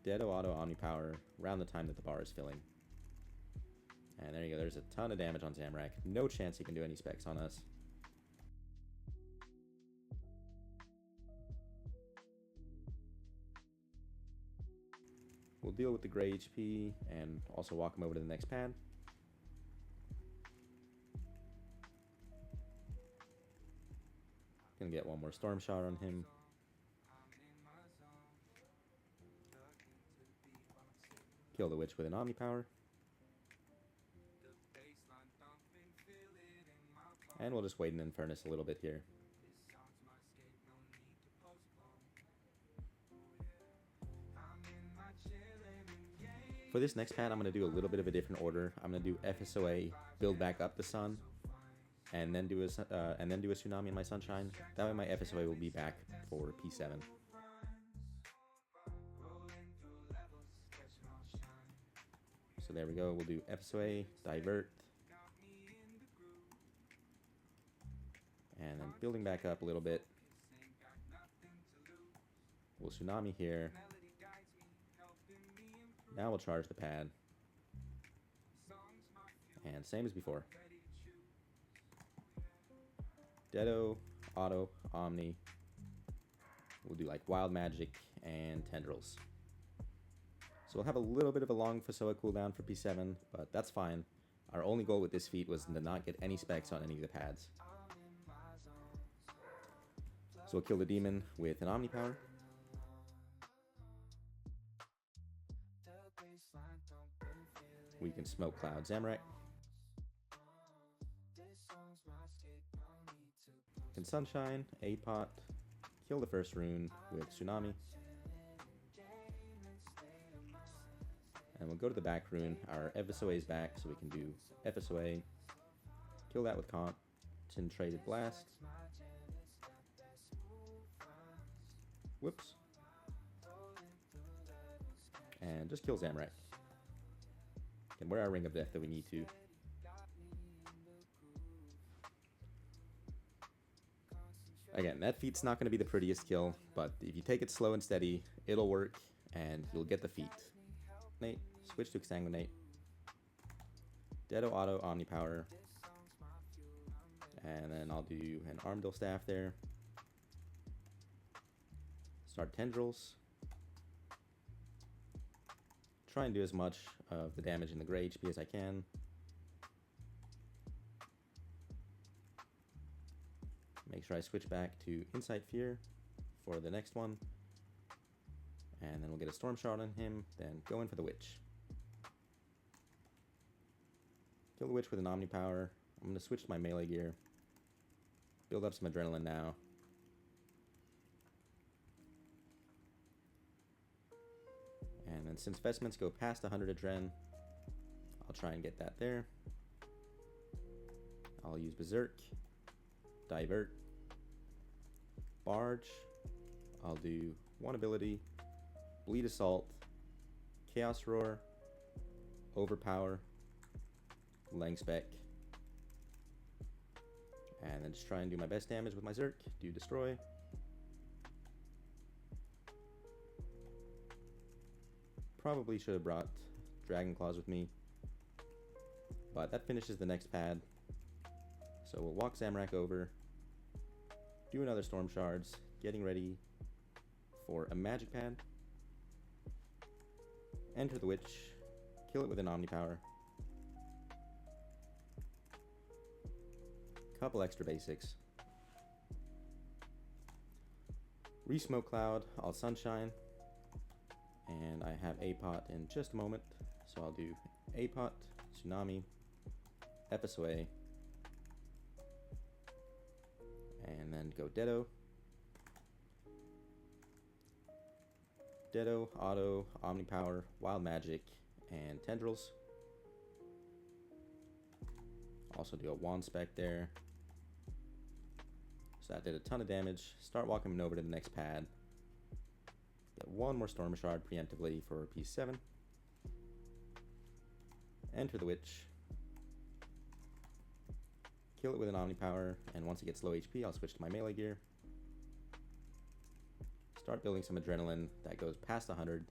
Auto Omnipower around the time that the bar is filling. And there you go, there's a ton of damage on Zamorak. No chance he can do any specs on us. We'll deal with the gray HP and also walk him over to the next pad. Gonna get one more Storm Shot on him. Kill the Witch with an Omnipower. And we'll just wait in Infernus a little bit here. For this next pad, I'm going to do a little bit of a different order. I'm going to do FSOA, build back up the Sun, and then do a Tsunami in my Sunshine. That way my FSOA will be back for P7. So there we go. We'll do FSOA, Divert, and then building back up a little bit. We'll Tsunami here. Now we'll charge the pad. And same as before. Dedo, Auto, Omni. We'll do like Wild Magic and Tendrils. So we'll have a little bit of a long Fasoa cooldown for P7, but that's fine. Our only goal with this feat was to not get any specs on any of the pads. So we'll kill the demon with an Omnipower. We can Smoke Cloud Zamorak. Can Sunshine, Apot, kill the first rune with Tsunami. And we'll go to the back rune. Our FSOA is back, so we can do FSOA. Kill that with Concentrated Blast. Whoops. And just kill Zamorak. And wear our Ring of Death that we need to. Again, that feat's not going to be the prettiest kill, but if you take it slow and steady, it'll work, and you'll get the feat. Nate, switch to Exsanguinate. Dedo Auto Omnipower. And then I'll do an Armadil Staff there. Start Tendrils. Try and do as much of the damage in the gray HP as I can. Make sure I switch back to Insight Fear for the next one. And then we'll get a Storm Shard on him, then go in for the Witch. Kill the Witch with an Omnipower. I'm going to switch to my melee gear. Build up some Adrenaline now. And then since Vestments go past 100 Adren, I'll try and get that there. I'll use Berserk, Divert, Barge. I'll do one ability, Bleed Assault, Chaos Roar, Overpower, Lang Spec, and then just try and do my best damage with my Zerk. Do Destroy. Probably should have brought Dragon Claws with me, but that finishes the next pad. So we'll walk Zamorak over, do another Storm Shards, getting ready for a Magic Pad. Enter the Witch, kill it with an Omnipower. Couple extra basics. Re-Smoke Cloud, All Sunshine, and I have APOT in just a moment, so I'll do APOT, Tsunami, FSOA, and then go Dedo, Auto, Omnipower, Wild Magic, and Tendrils. Also do a Wand Spec there. So that did a ton of damage. Start walking over to the next pad. Get one more Storm Shard preemptively for P7. Enter the Witch. Kill it with an Omnipower, and once it gets low HP, I'll switch to my melee gear. Start building some Adrenaline that goes past 100.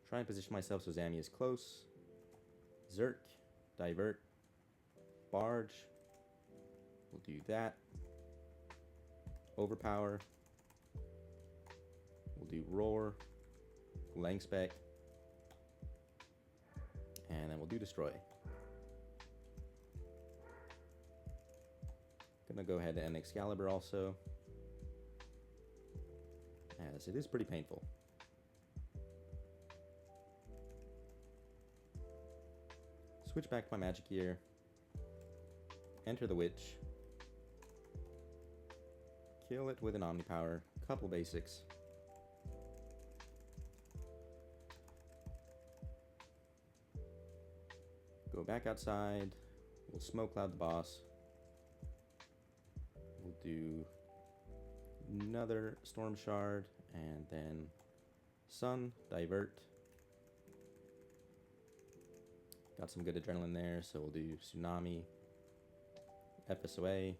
Try and position myself so Zami is close. Zerk, Divert, Barge. We'll do that. Overpower. We'll do Roar, Lang Spec, and then we'll do Destroy. Gonna go ahead and end Excalibur also, as it is pretty painful. Switch back to my magic gear. Enter the Witch. Kill it with an Omnipower. Couple basics. Go back outside. We'll Smoke Cloud the boss. We'll do another Storm Shard, and then Sun, Divert. Got some good Adrenaline there, so we'll do Tsunami, FSOA.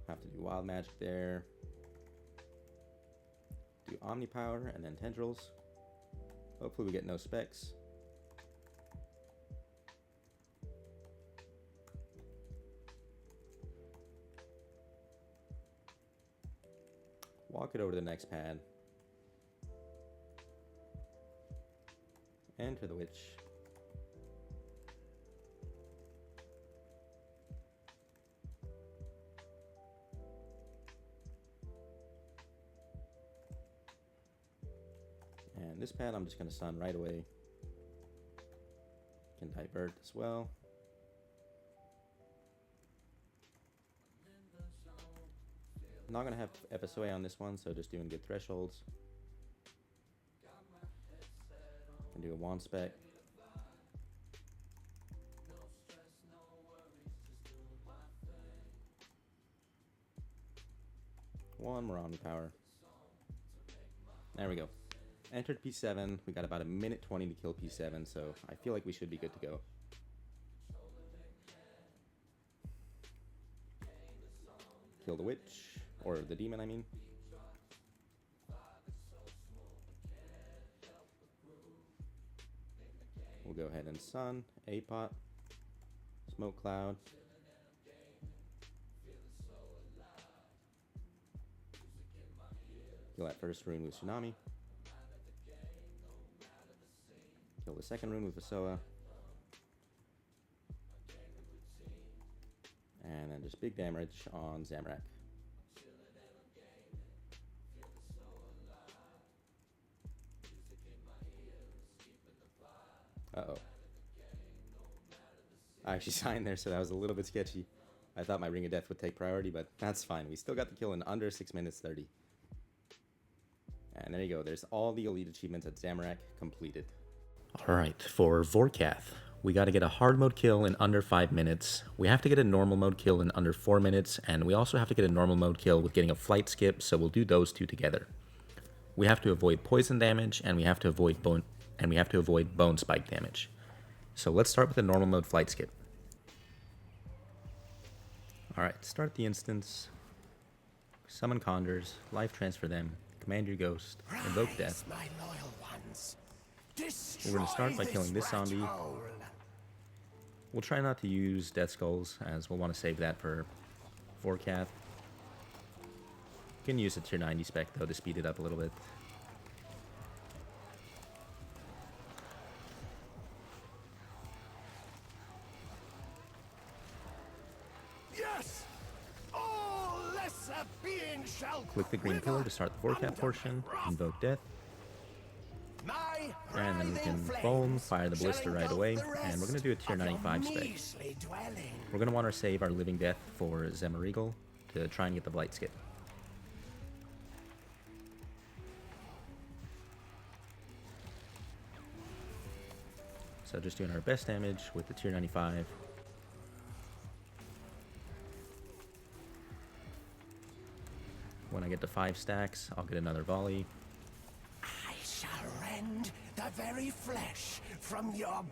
Have to do Wild Magic there. Do Omnipower and then Tendrils. Hopefully we get no specs. Walk it over to the next pad. Enter the Witch. And this pad I'm just going to stun right away. Can Divert as well. I'm not going to have FSOA on this one, so just doing good thresholds. Can do a Wand Spec. One more Omnipower. There we go. Entered P7. We got about a minute 20 to kill P7, so I feel like we should be good to go. Kill the Witch, or the Demon, I mean. We'll go ahead and Sun, APOT, Smoke Cloud. Kill that first rune with Tsunami. Kill the second rune with Vasoa. And then just big damage on Zamorak. Uh-oh. I actually signed there, so that was a little bit sketchy. I thought my Ring of Death would take priority, but that's fine. We still got the kill in under 6 minutes 30. And there you go. There's all the elite achievements at Zamorak completed. Alright, for Vorkath, we got to get a hard mode kill in under 5 minutes. We have to get a normal mode kill in under 4 minutes, and we also have to get a normal mode kill with getting a flight skip, so we'll do those two together. We have to avoid poison damage, and we have to avoid bone spike damage. So let's start with the normal mode flight skip. Alright, start the instance. Summon Condors, life transfer them, command your ghost, invoke death. We're going to start by killing this zombie. We'll try not to use Death Skulls, as we'll want to save that for Vorkath. You can use a tier 90 spec, though, to speed it up a little bit. Yes! All lesser beings shall Click the green pillar to start the Vorkath portion, invoke death, and then we can foam, fire the ballista right away, and we're going to do a tier 95 spec. We're going to want to save our living death for Zamorak to try and get the blight skip. So just doing our best damage with the tier 95. When I get to 5 stacks, I'll get another volley. I shall rend the very flesh from your...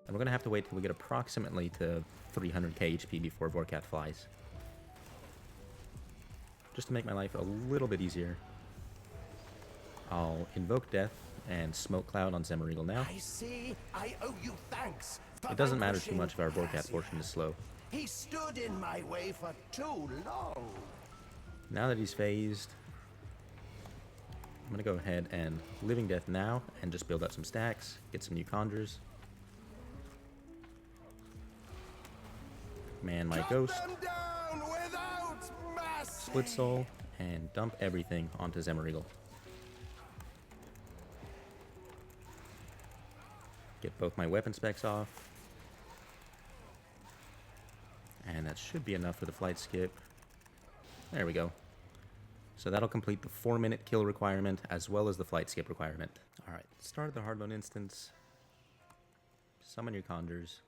And we're going to have to wait till we get approximately to 300k HP before Vorkath flies. Just to make my life a little bit easier, I'll invoke death and smoke cloud on Zamorak now. I see. I owe you thanks. It doesn't matter too much if our Vorkath portion is slow. He stood in my way for too long. Now that he's phased, I'm going to go ahead and living death now and just build up some stacks, get some new conjures. Man my ghost, split soul, and dump everything onto Zamorak. Get both my weapon specs off. And that should be enough for the flight skip. There we go. So that'll complete the 4-minute kill requirement as well as the flight skip requirement. Alright, start the hard mode instance. Summon your conjures.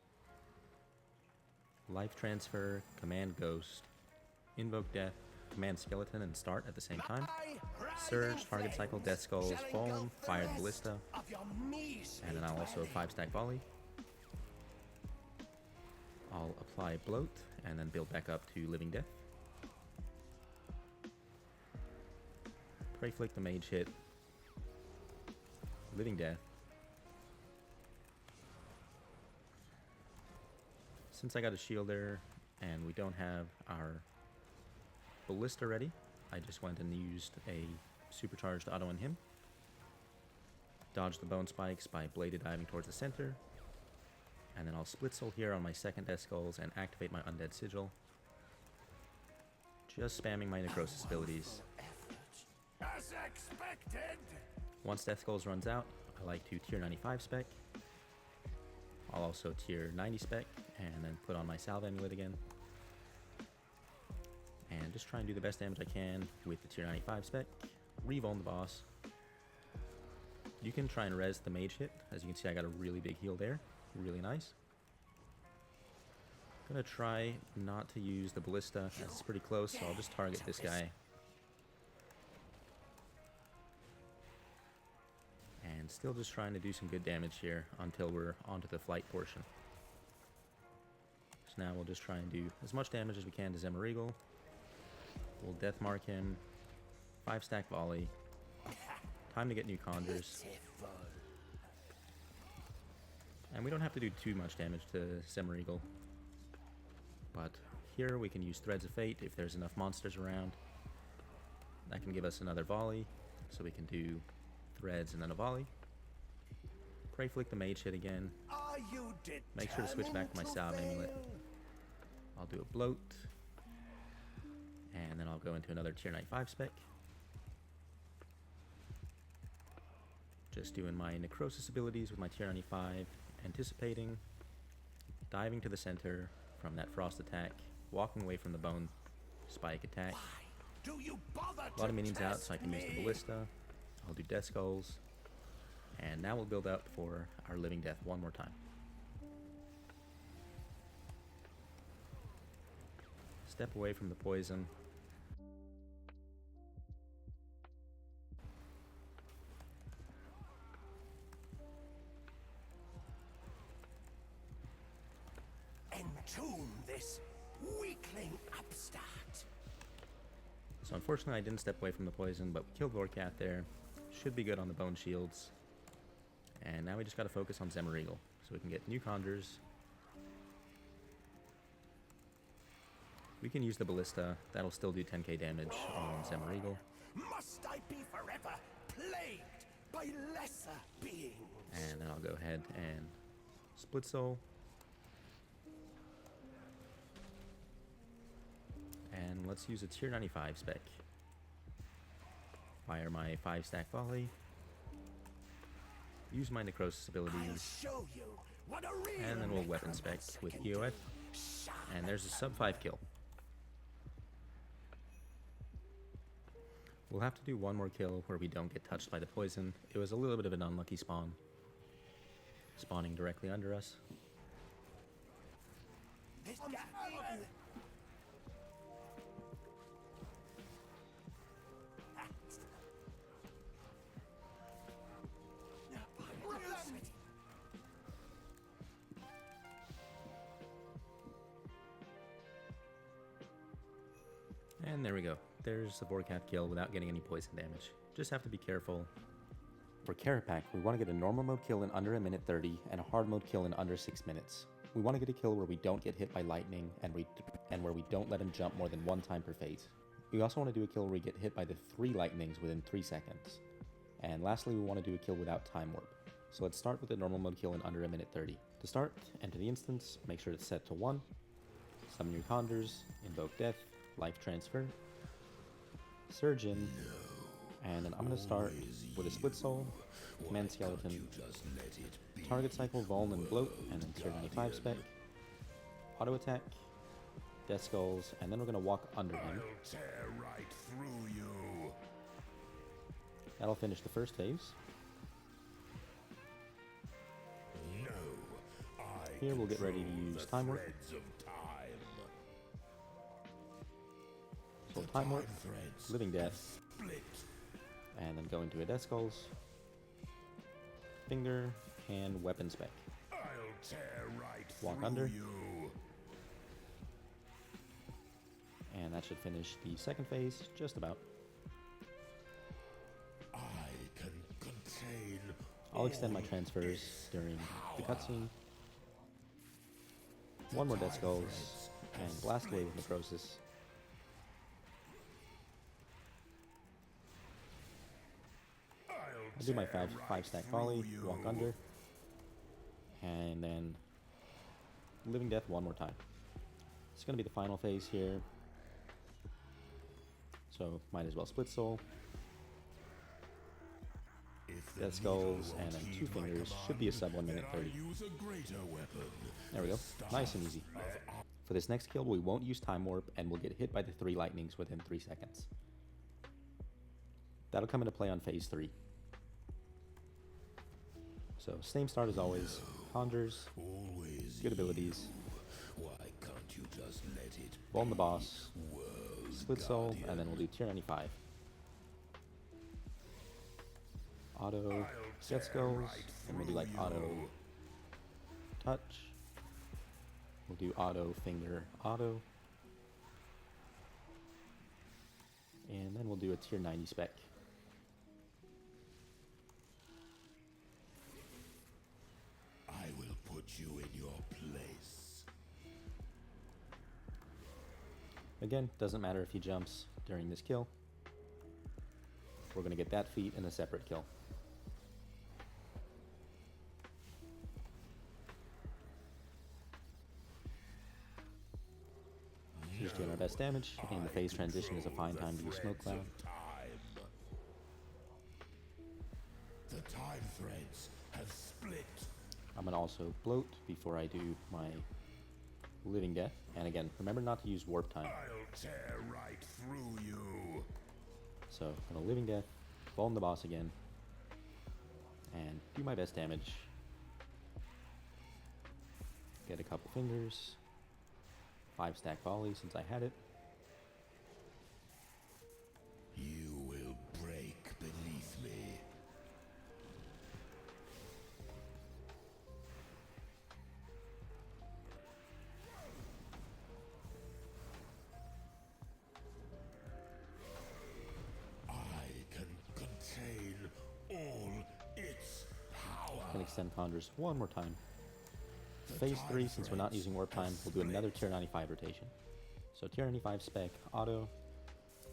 Life transfer, command ghost, invoke death, command skeleton and start at the same time. Surge, target cycle, death skulls, foam, fire the ballista, and then I'll also 5-stack volley. I'll apply bloat and then build back up to living death. Pray flick the mage hit, living death. Since I got a shield there and we don't have our ballista ready, I just went and used a supercharged auto on him. Dodge the bone spikes by bladed diving towards the center. And then I'll split soul here on my second death skulls and activate my undead sigil. Just spamming my necrosis abilities. As expected. Once death skulls runs out, I like to tier 95 spec. I'll also tier 90 spec and then put on my salve amulet again. And just try and do the best damage I can with the tier 95 spec. Revuln the boss. You can try and res the mage hit. As you can see, I got a really big heal there. Really nice. I'm gonna try not to use the ballista, as it's pretty close, so I'll just target this guy. And still just trying to do some good damage here until we're onto the flight portion. So now we'll just try and do as much damage as we can to Zamorak. We'll death mark him. 5-stack volley. Time to get new conjures. And we don't have to do too much damage to Zamorak. But here we can use Threads of Fate if there's enough monsters around. That can give us another volley. So we can do Threads and then a volley. Pray flick the mage hit again. Make sure to switch back to my salve amulet. I'll do a bloat. And then I'll go into another tier 95 spec. Just doing my necrosis abilities with my tier 95. Anticipating. Diving to the center from that frost attack. Walking away from the bone spike attack. A lot of minions out so I can use the ballista. I'll do death skulls. And now we'll build up for our living death one more time. Step away from the poison. Entomb this weakling upstart. So unfortunately I didn't step away from the poison, but we killed Vorkath there. Should be good on the bone shields. And now we just gotta focus on Zamorak, so we can get new conjures. We can use the ballista, that'll still do 10k damage on Zamorak. Must I be forever plagued by lesser beings? And then I'll go ahead and Split Soul. And let's use a tier 95 spec. Fire my 5-stack volley. Use my necrosis abilities. And then we'll weapon spec with EOF. And there's a sub 5 kill. We'll have to do one more kill where we don't get touched by the poison. It was a little bit of an unlucky spawn. Spawning directly under us. And there we go. There's the Vorkath kill without getting any poison damage. Just have to be careful. For Kerapac, we want to get a normal mode kill in under 1:30 and a hard mode kill in under 6 minutes. We want to get a kill where we don't get hit by lightning and where we don't let him jump more than 1 time per phase. We also want to do a kill where we get hit by the 3 lightnings within 3 seconds. And lastly, we want to do a kill without time warp. So let's start with a normal mode kill in under 1:30. To start, enter the instance, make sure it's set to 1. Summon your conjures, invoke death, life transfer, surge in, and then I'm going to start with a split soul, command skeleton, target cycle, vuln and bloat, and then tier 95 spec, auto attack, death skulls, and then we're going to walk under him. That'll finish the first phase. Here we'll get ready to use time warp. So time warp, living death, and then go into a death skulls, finger, and weapon spec. Walk under, and that should finish the second phase, just about. I'll extend my transfers during the cutscene. One more death skulls, and blast away with necrosis. I'll do my 5-stack volley, walk under, and then living death one more time. It's going to be the final phase here, so might as well split soul. Death skulls, and then 2 fingers, should be a sub 1:30. There we go, nice and easy. For this next kill, we won't use time warp, and we'll get hit by the 3 lightnings within 3 seconds. That'll come into play on phase 3. So same start as always, conjures, good abilities, vuln the boss, split soul, and then we'll do tier 95. Auto death skulls, and we'll do like auto touch. We'll do auto finger auto. And then we'll do a tier 90 spec. I will put you in your place. Again, doesn't matter if he jumps during this kill. We're going to get that feat in a separate kill. Just doing our best damage, and the phase transition is a fine time to use Smoke Cloud. The time threads have split. I'm going to also bloat before I do my living death. And again, remember not to use warp time. I'll tear right through you. So, I'm going to living death, vuln the boss again, and do my best damage. Get a couple fingers. 5-stack volley since I had it. You will break beneath me. I can contain all its power. Can extend conjures one more time. Phase 3, since we're not using warp time, we'll do another tier 95 rotation. So tier 95 spec, auto,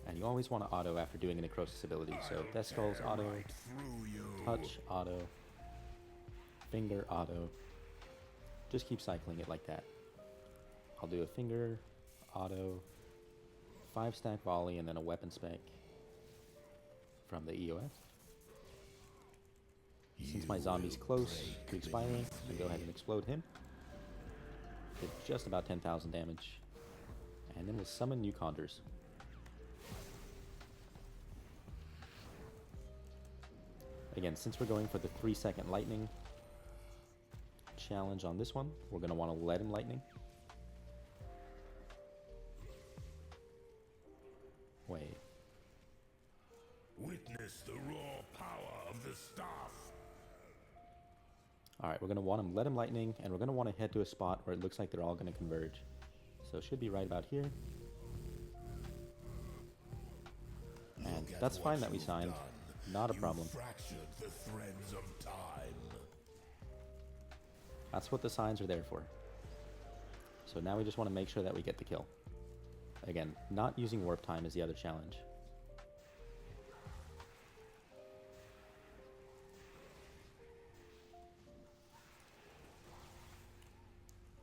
and you always want to auto after doing a necrosis ability. So death skulls auto, touch auto, finger auto, just keep cycling it like that. I'll do a finger, auto, 5-stack volley, and then a weapon spec from the EOF. Since my zombie's close to expiring, I go ahead and explode him. Did just about 10,000 damage. And then we'll summon new Condors. Again, since we're going for the 3-second lightning challenge on this one, we're going to want to let him lightning. Wait. Witness the raw power of the staff. Alright, we're going to want to let him lightning, and we're going to want to head to a spot where it looks like they're all going to converge. So it should be right about here. And that's fine that we signed. Not a problem. Fractured the threads of time. That's what the signs are there for. So now we just want to make sure that we get the kill. Again, not using warp time is the other challenge.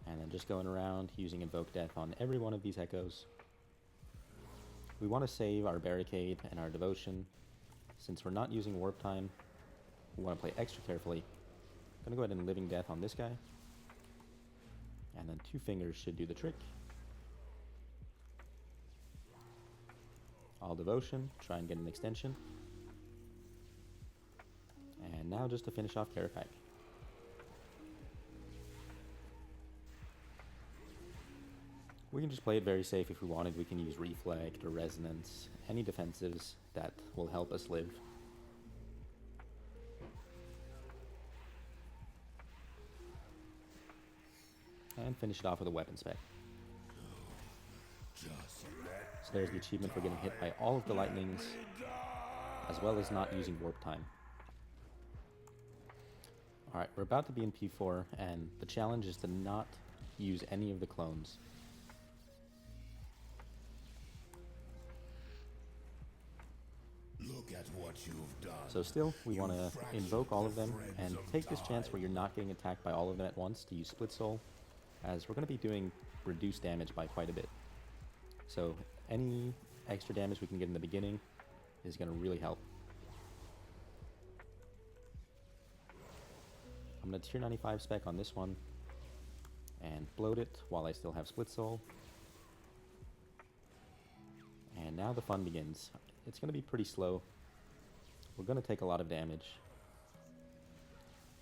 And then just going around using Invoke Death on every one of these echoes. We want to save our Barricade and our Devotion. Since we're not using warp time, we want to play extra carefully. I'm going to go ahead and Living Death on this guy. And then 2 fingers should do the trick. All Devotion, try and get an extension. And now just to finish off Kerapac. We can just play it very safe if we wanted. We can use Reflect or Resonance, any defensives that will help us live. And finish it off with a weapon spec. So there's the achievement for getting hit by all of the lightnings, as well as not using warp time. Alright, we're about to be in P4, and the challenge is to not use any of the clones. Look at what you've done. So still, we want to invoke all of them, and take this chance where you're not getting attacked by all of them at once to use Split Soul, as we're going to be doing reduced damage by quite a bit. So any extra damage we can get in the beginning is going to really help. I'm going to tier 95 spec on this one, and bloat it while I still have Split Soul. And now the fun begins. It's going to be pretty slow. We're going to take a lot of damage.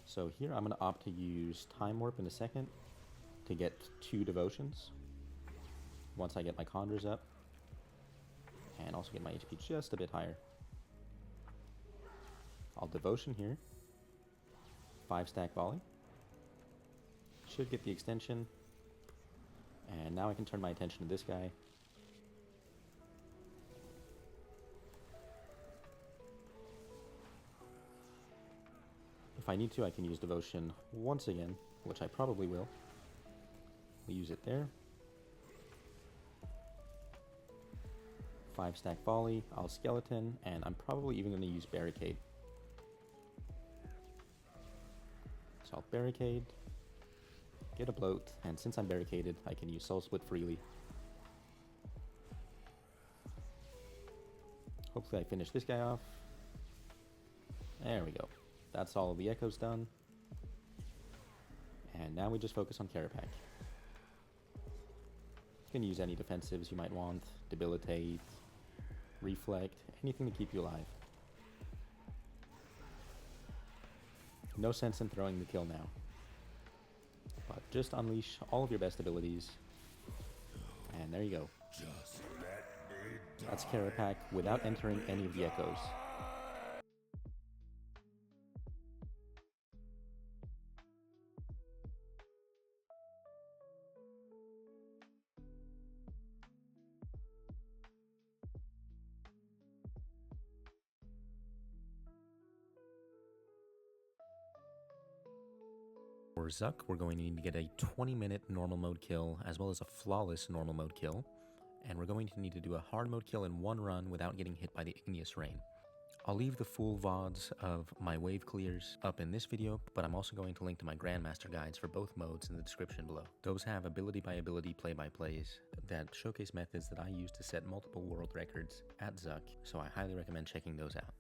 So here I'm going to opt to use Time Warp in a second to get 2 Devotions. Once I get my Condors up. And also get my HP just a bit higher. I'll Devotion here. 5-stack volley. Should get the extension. And now I can turn my attention to this guy. If I need to, I can use Devotion once again, which I probably will. We'll use it there. 5-stack volley, I'll Skeleton, and I'm probably even going to use Barricade. So I'll Barricade, get a bloat, and since I'm barricaded, I can use Soul Split freely. Hopefully I finish this guy off. There we go. That's all of the echoes done. And now we just focus on Kerapac. You can use any defensives you might want. Debilitate, Reflect, anything to keep you alive. No sense in throwing the kill now. But just unleash all of your best abilities. And there you go. That's Kerapac without entering any of the echoes. For Zuck, we're going to need to get a 20-minute normal mode kill, as well as a flawless normal mode kill. And we're going to need to do a hard mode kill in one run without getting hit by the Igneous Rain. I'll leave the full VODs of my wave clears up in this video, but I'm also going to link to my Grandmaster guides for both modes in the description below. Those have ability by ability play-by-plays that showcase methods that I use to set multiple world records at Zuck, so I highly recommend checking those out.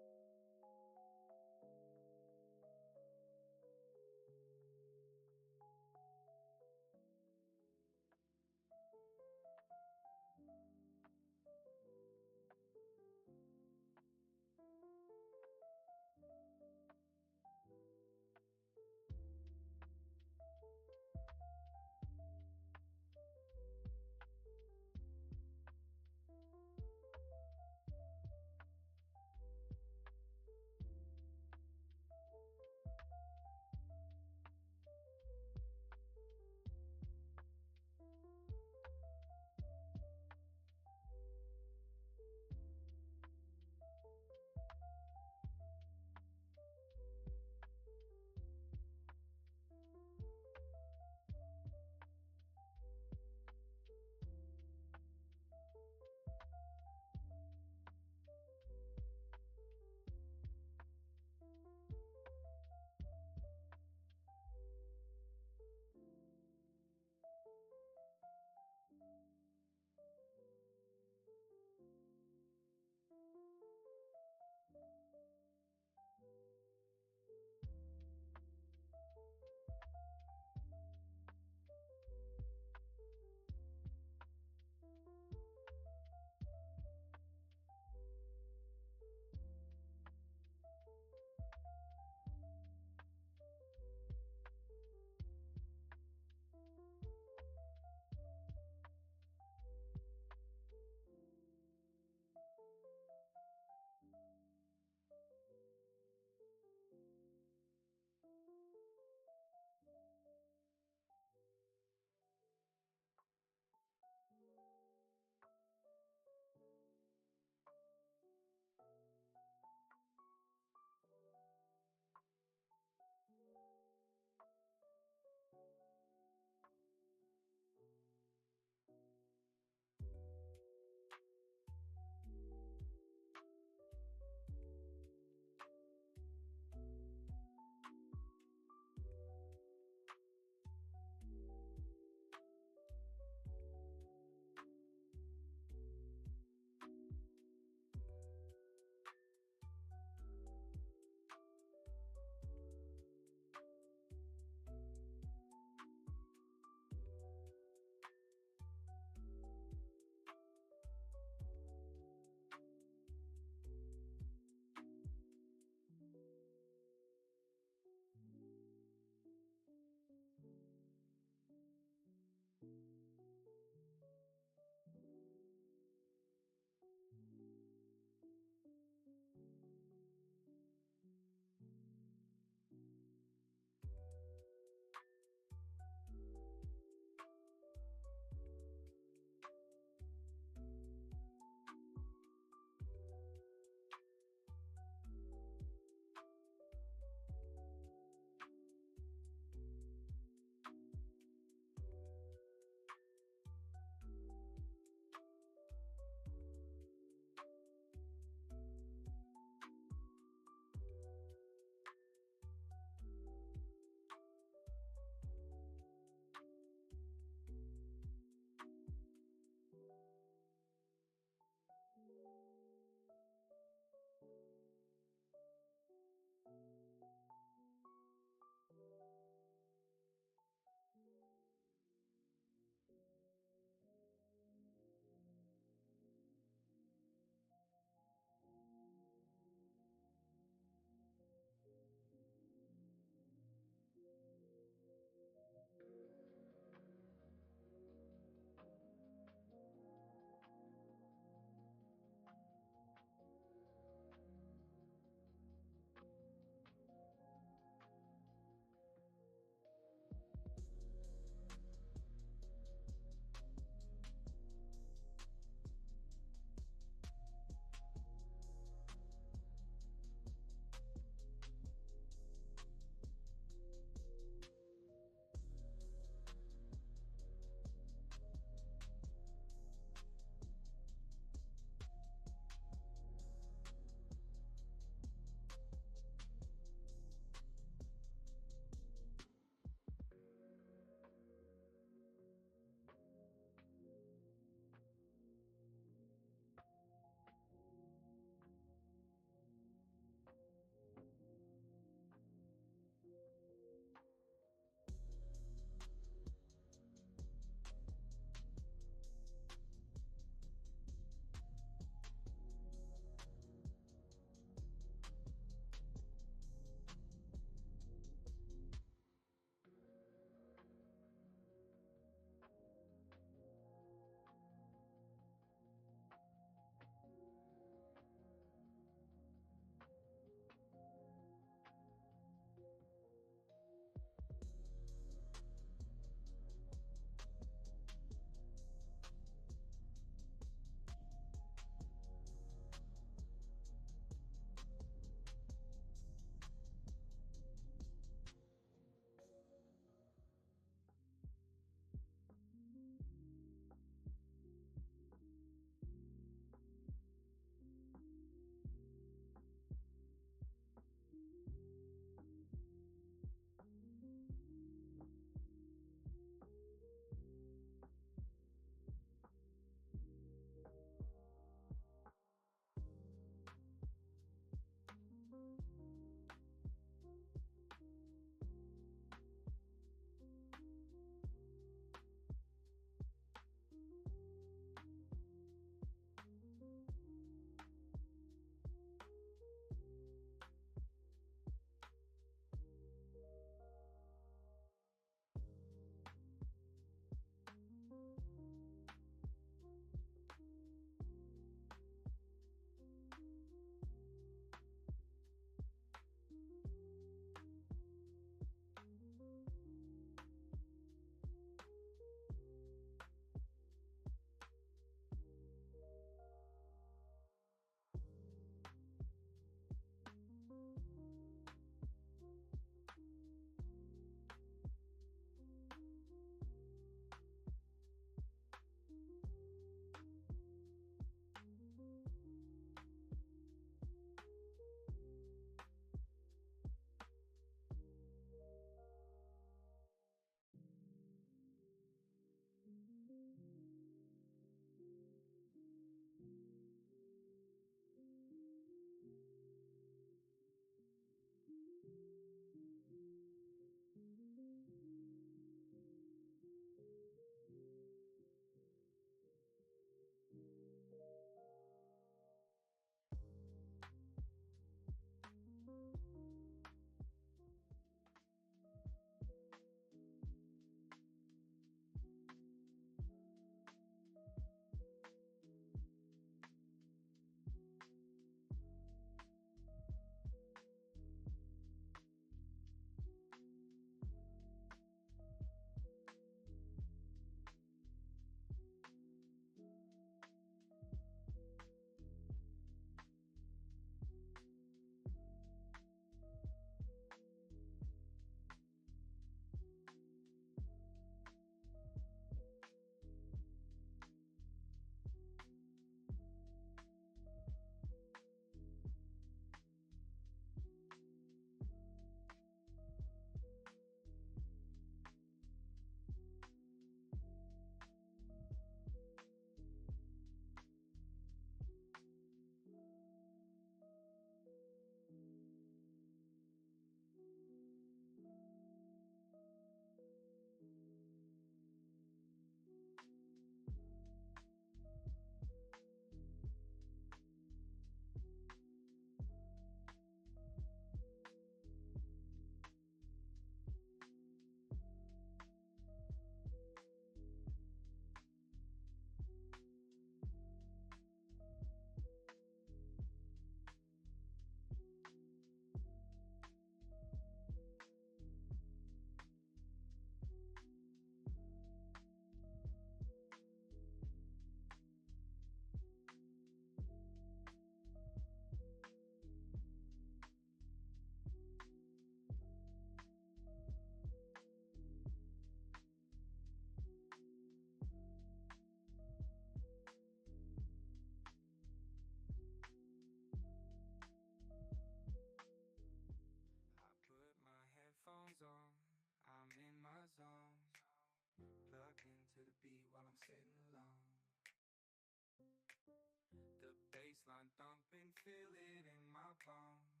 feel it in my bones.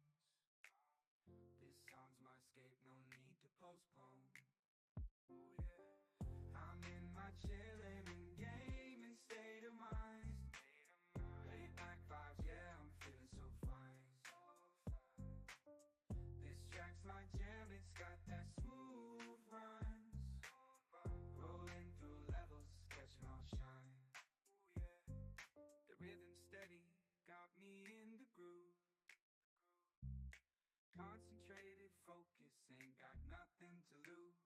This song's my escape, no need to postpone. Oh yeah, I'm in my chillin' and gaming state of mind. Laid back vibes, yeah, I'm feeling so fine. This track's my jam, it's got that smooth runs. Rolling through levels, catching all shine. Oh yeah, the rhythm steady, got me in the groove. Concentrated focus, ain't got nothing to lose.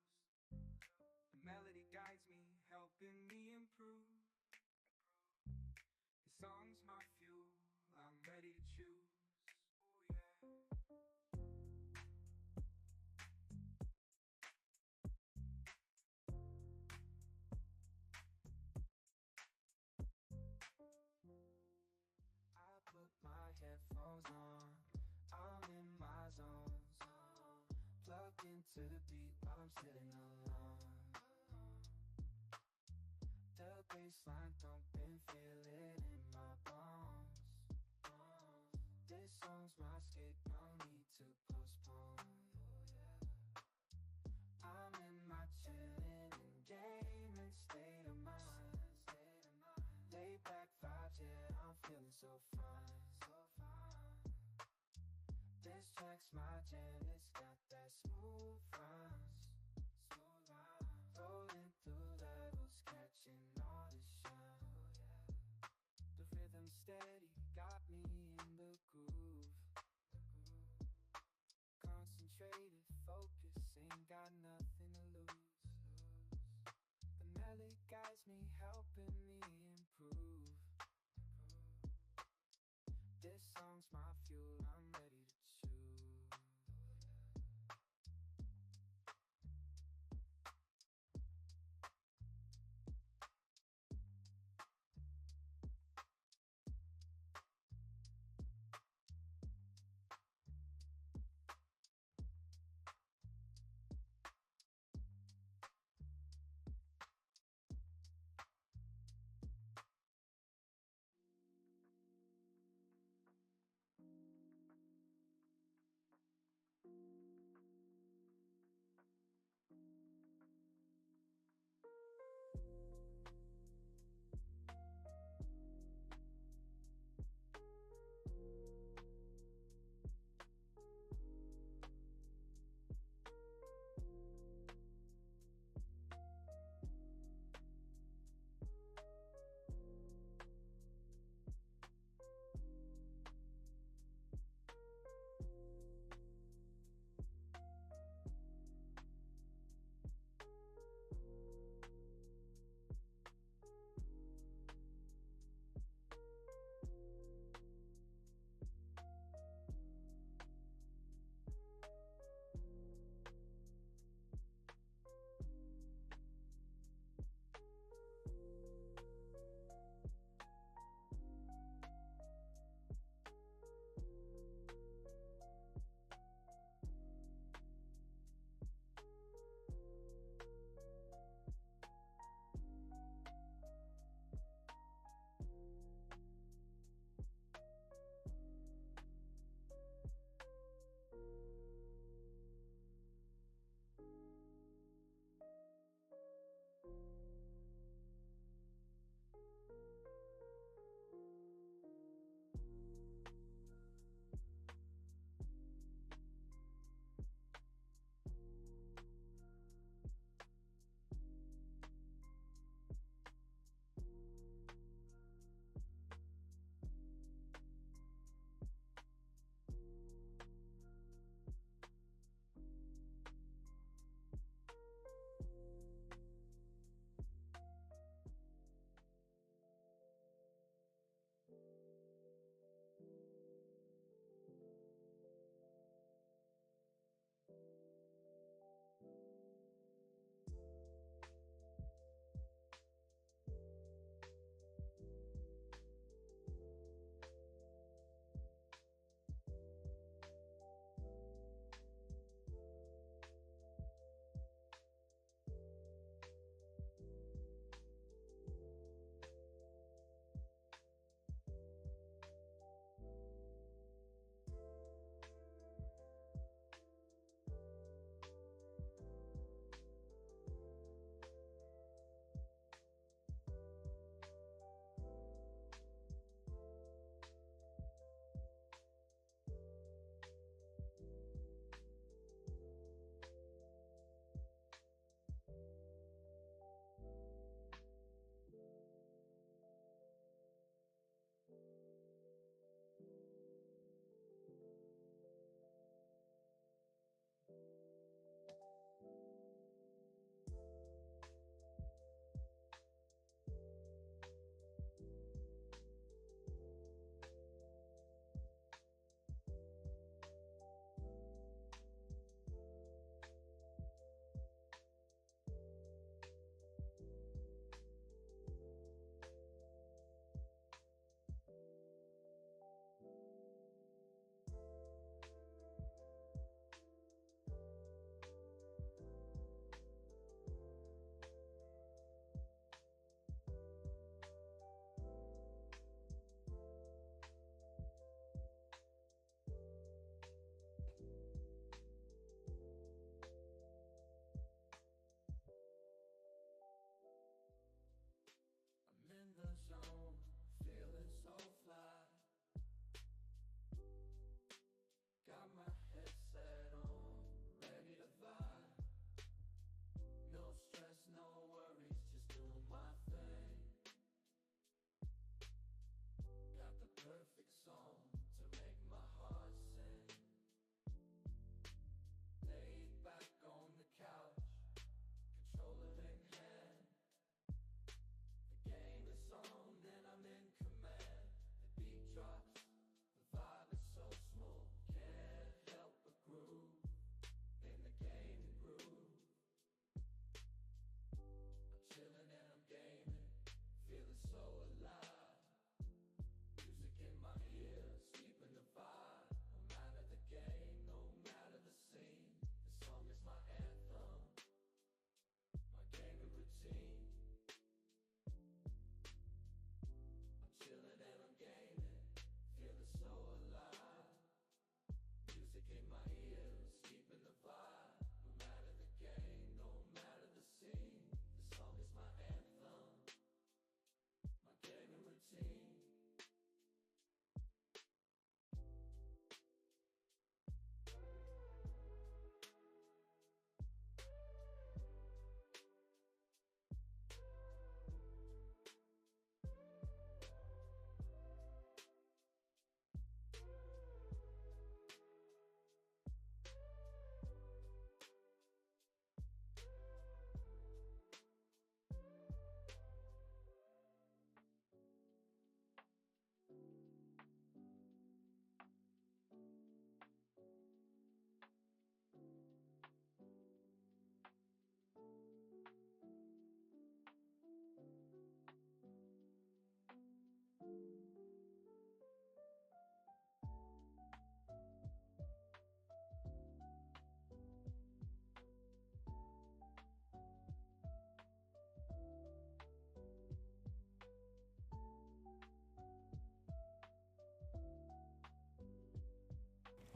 The melody guides me, helping me improve. The song's my fuel, I'm ready to choose. Oh yeah. I put my headphones on, I'm in my zone. Plugged into the beat while I'm sitting alone. The bassline thumping, feel it in my bones. This song's my escape, no need to postpone. I'm in my chillin' and gaming state of mind. Laid back vibes, yeah, I'm feeling so fine. This track's my jam, it's got that smooth runs. Rolling through levels, catching all the shine. The rhythm steady, got me in the groove. Concentrated focus, ain't got nothing to lose. The melody guides me, helping me improve. This song's my fuel, I'm ready to choose.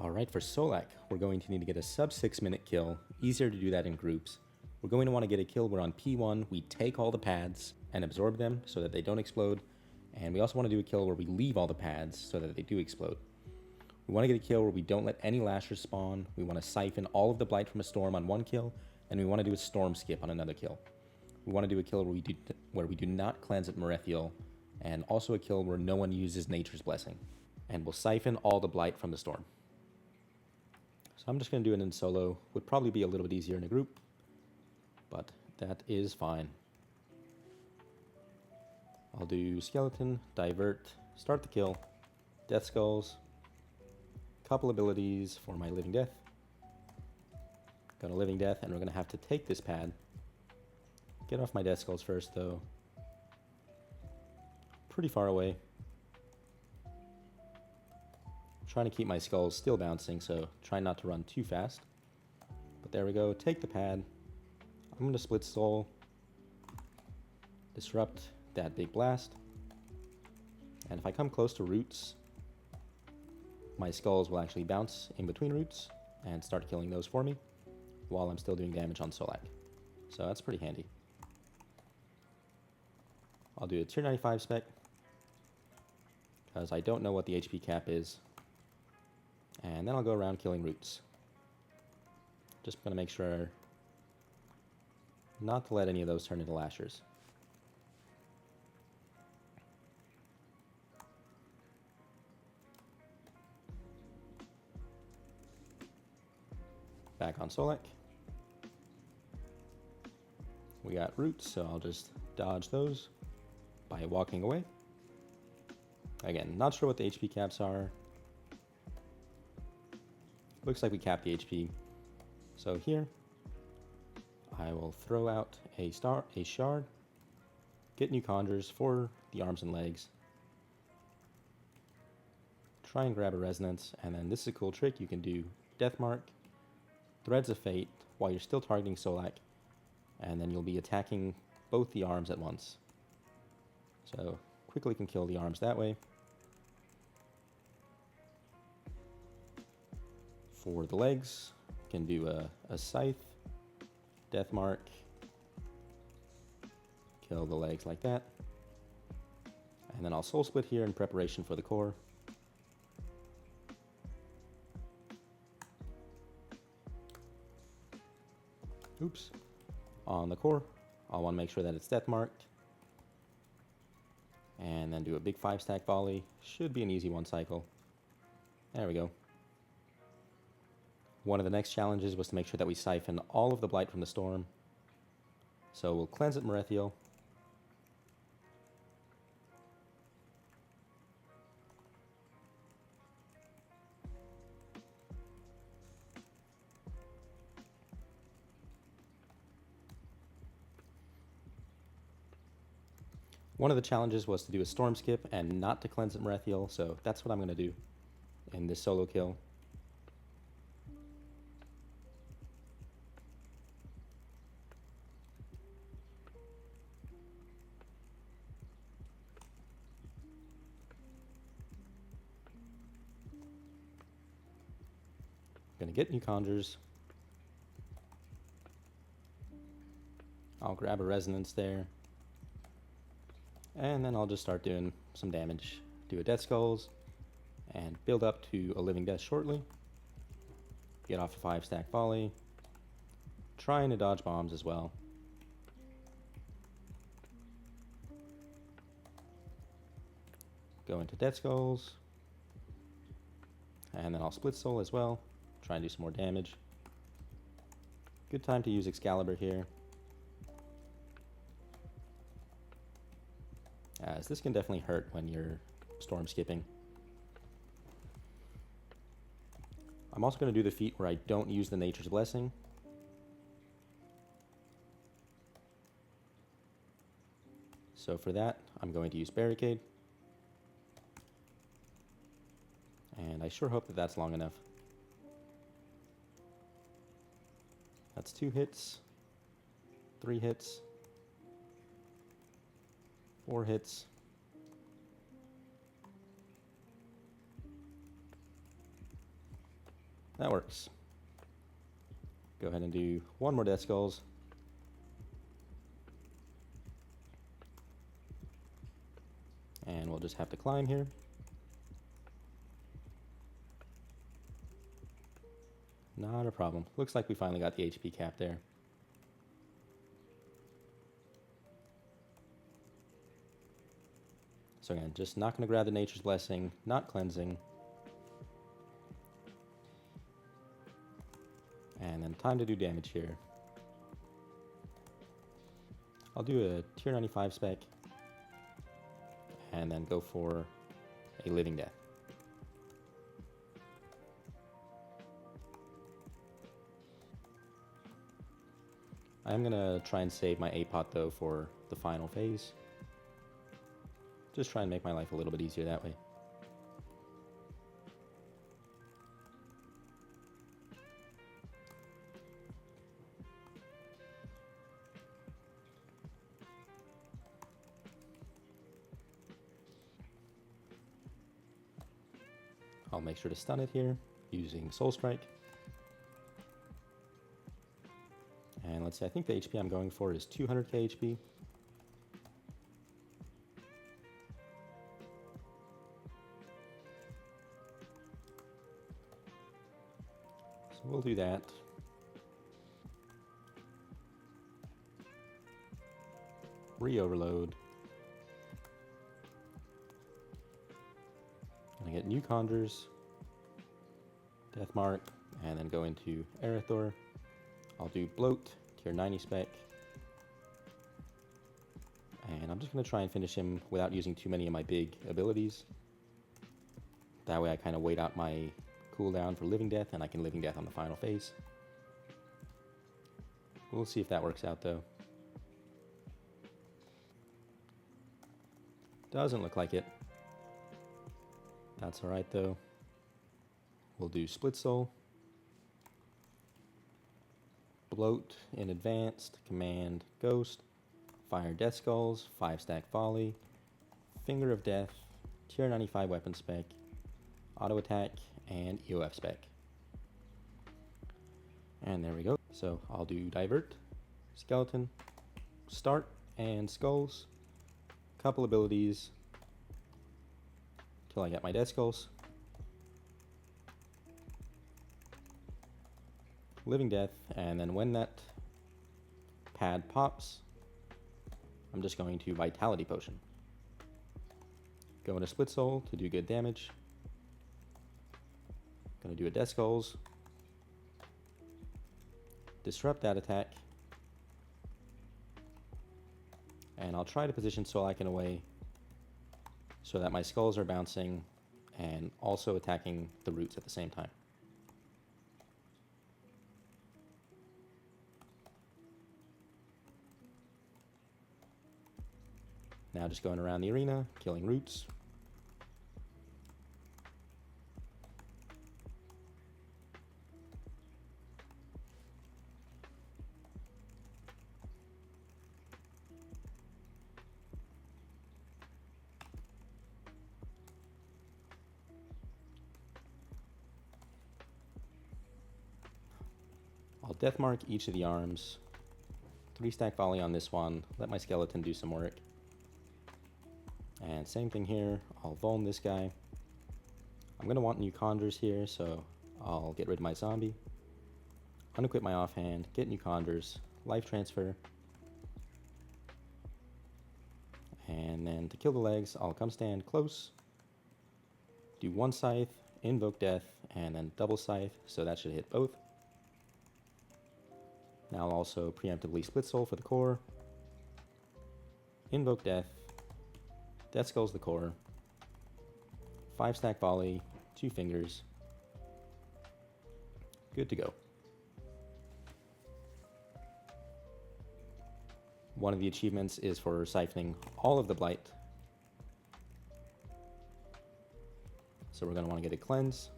Alright, for Solak, we're going to need to get a sub 6-minute kill. Easier to do that in groups. We're going to want to get a kill where on P1 we take all the pads and absorb them so that they don't explode. And we also want to do a kill where we leave all the pads so that they do explode. We want to get a kill where we don't let any lashers spawn. We want to siphon all of the blight from a storm on one kill, and we want to do a storm skip on another kill. We want to do a kill where we do not cleanse at Merethiel, and also a kill where no one uses Nature's Blessing. And we'll siphon all the blight from the storm. So I'm just going to do it in solo. Would probably be a little bit easier in a group, but that is fine. I'll do Skeleton, Divert, start the kill, Death Skulls, couple abilities for my Living Death. Go to Living Death, and we're going to have to take this pad. Get off my Death Skulls first, though. Pretty far away. I'm trying to keep my skulls still bouncing, so try not to run too fast. But there we go. Take the pad. I'm going to Split Soul. Disrupt that big blast. And if I come close to roots, my skulls will actually bounce in between roots and start killing those for me while I'm still doing damage on Solak. So that's pretty handy. I'll do a tier 95 spec because I don't know what the HP cap is. And then I'll go around killing roots. Just going to make sure not to let any of those turn into lashers. Back on Solak. We got roots, so I'll just dodge those by walking away. Again, not sure what the HP caps are. Looks like we capped the HP. So here, I will throw out a shard, get new conjures for the arms and legs, try and grab a resonance, and then this is a cool trick. You can do Death Mark, Threads of Fate while you're still targeting Solak, and then you'll be attacking both the arms at once. So quickly can kill the arms that way. For the legs, can do a Scythe, Death Mark, kill the legs like that. And then I'll Soul Split here in preparation for the core. Oops. On the core, I'll want to make sure that it's death marked. And then do a big 5-stack volley. Should be an easy one cycle. There we go. One of the next challenges was to make sure that we siphon all of the blight from the storm. So we'll cleanse at Merethiel. One of the challenges was to do a storm skip and not to cleanse at Merethiel, so that's what I'm going to do in this solo kill. I'm going to get new conjures. I'll grab a resonance there. And then I'll just start doing some damage. Do a Death Skulls, and build up to a Living Death shortly. Get off a 5-stack volley. Trying to dodge bombs as well. Go into Death Skulls. And then I'll Split Soul as well. Try and do some more damage. Good time to use Excalibur here, as this can definitely hurt when you're storm skipping. I'm also going to do the feat where I don't use the Nature's Blessing. So for that, I'm going to use Barricade. And I sure hope that that's long enough. That's 2 hits, 3 hits, 4 hits. That works. Go ahead and do one more Death Skulls. And we'll just have to climb here. Not a problem. Looks like we finally got the HP cap there. So again, just not going to grab the Nature's Blessing, not cleansing. And then time to do damage here. I'll do a tier 95 spec. And then go for a Living Death. I'm going to try and save my A-pot though for the final phase. Just try and make my life a little bit easier that way. I'll make sure to stun it here using Soul Strike. And let's see, I think the HP I'm going for is 200k HP. So we'll do that. Re-overload. Gonna get new Conjures, Deathmark, and then go into Araxxor. I'll do Bloat, tier 90 spec. And I'm just going to try and finish him without using too many of my big abilities. That way I kind of wait out my cooldown for Living Death, and I can Living Death on the final phase. We'll see if that works out though. Doesn't look like it. That's alright though. We'll do Split Soul. Bloat in Advanced, Command Ghost, Fire Death Skulls, 5-stack Volley, Finger of Death, tier 95 weapon spec, Auto Attack, and EOF spec. And there we go. So I'll do Divert, Skeleton, Start, and Skulls. Couple abilities till I get my Death Skulls. Living Death, and then when that pad pops, I'm just going to Vitality Potion. Go into Split Soul to do good damage. Gonna do a Death Skulls. Disrupt that attack. And I'll try to position Soul-Aken away so that my skulls are bouncing and also attacking the roots at the same time. Now just going around the arena, killing roots. I'll Deathmark each of the arms. 3-stack Volley on this one. Let my skeleton do some work. And same thing here, I'll Vuln this guy. I'm going to want new Conjures here, so I'll get rid of my zombie. Unequip my offhand, get new Conjures, Life Transfer. And then to kill the legs, I'll come stand close. Do 1 Scythe, Invoke Death, and then double Scythe, so that should hit both. Now I'll also preemptively Split Soul for the core. Invoke Death. Death Skulls the core. 5-stack Volley, 2 fingers. Good to go. One of the achievements is for siphoning all of the Blight. So we're going to want to get a Cleanse.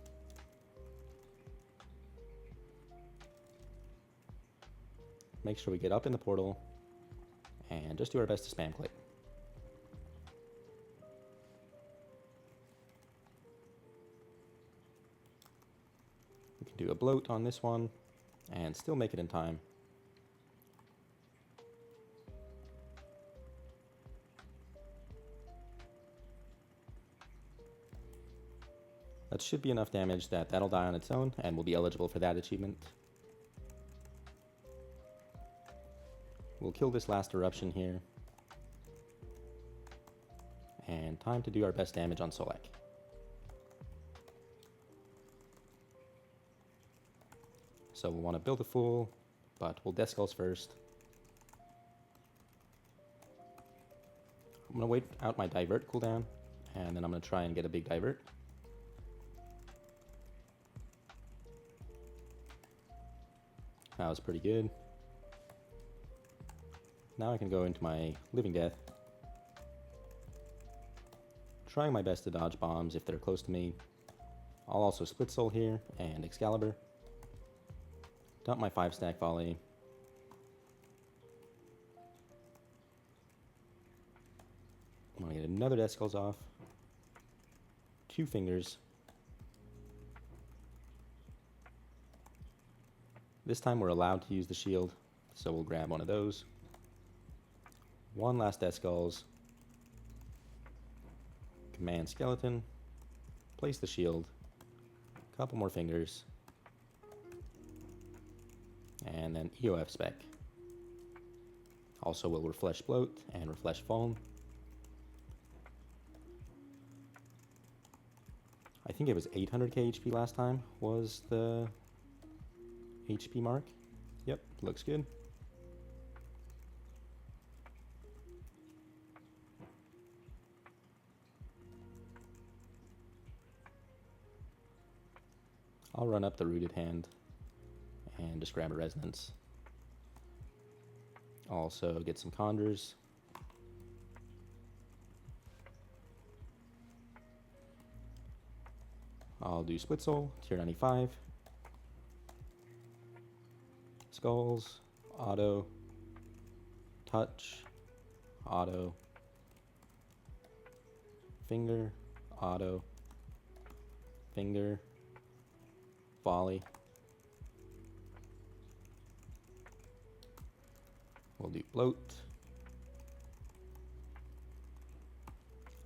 Make sure we get up in the portal and just do our best to spam click. We can do a bloat on this one and still make it in time. That should be enough damage that that'll die on its own and we'll be eligible for that achievement. We'll kill this last eruption here. And time to do our best damage on Solak. So we'll want to build a Fool, but we'll Death Skulls first. I'm going to wait out my Divert cooldown, and then I'm going to try and get a big Divert. That was pretty good. Now I can go into my Living Death. Trying my best to dodge bombs if they're close to me. I'll also Split Soul here and Excalibur. Dump my 5-stack volley. I'm gonna get another Death Skulls off. 2 fingers. This time we're allowed to use the shield, so we'll grab one of those. 1 last Death Skulls. Command Skeleton. Place the shield. Couple more fingers. And then EOF spec. Also will Refresh Bloat and Refresh Fallen. I think it was 800k HP last time was the HP mark. Yep, looks good. I'll run up the Rooted Hand and just grab a Resonance. Also get some Conjures. I'll do Split Soul, tier 95. Skulls, auto, touch, auto, finger, auto, finger, volley. We'll do bloat,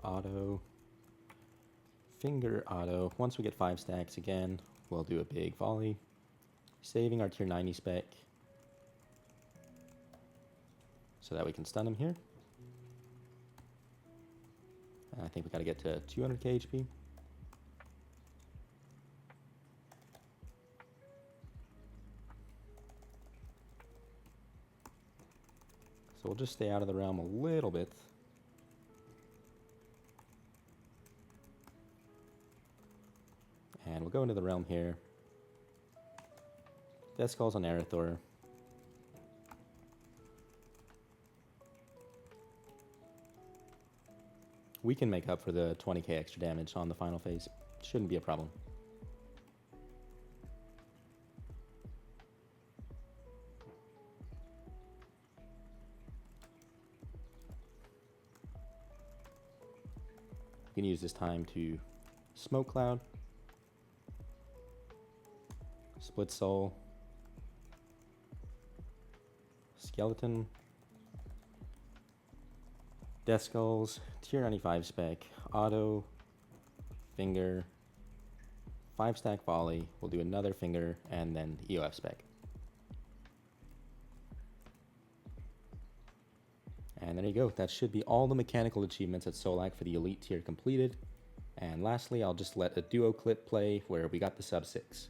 auto, finger, auto. Once we get 5 stacks again, we'll do a big volley, saving our tier 90 spec so that we can stun him here. And I think we gotta get to 200k HP. So we'll just stay out of the realm a little bit. And we'll go into the realm here. Death Skulls on Araxxor. We can make up for the 20k extra damage on the final phase. Shouldn't be a problem. You can use this time to Smoke Cloud, Split Soul, Skeleton, Death Skulls, tier 95 spec, auto, finger, 5-stack volley. We'll do another finger and then EOF spec. And there you go. That should be all the mechanical achievements at Solak for the Elite tier completed. And lastly, I'll just let a duo clip play where we got the sub 6.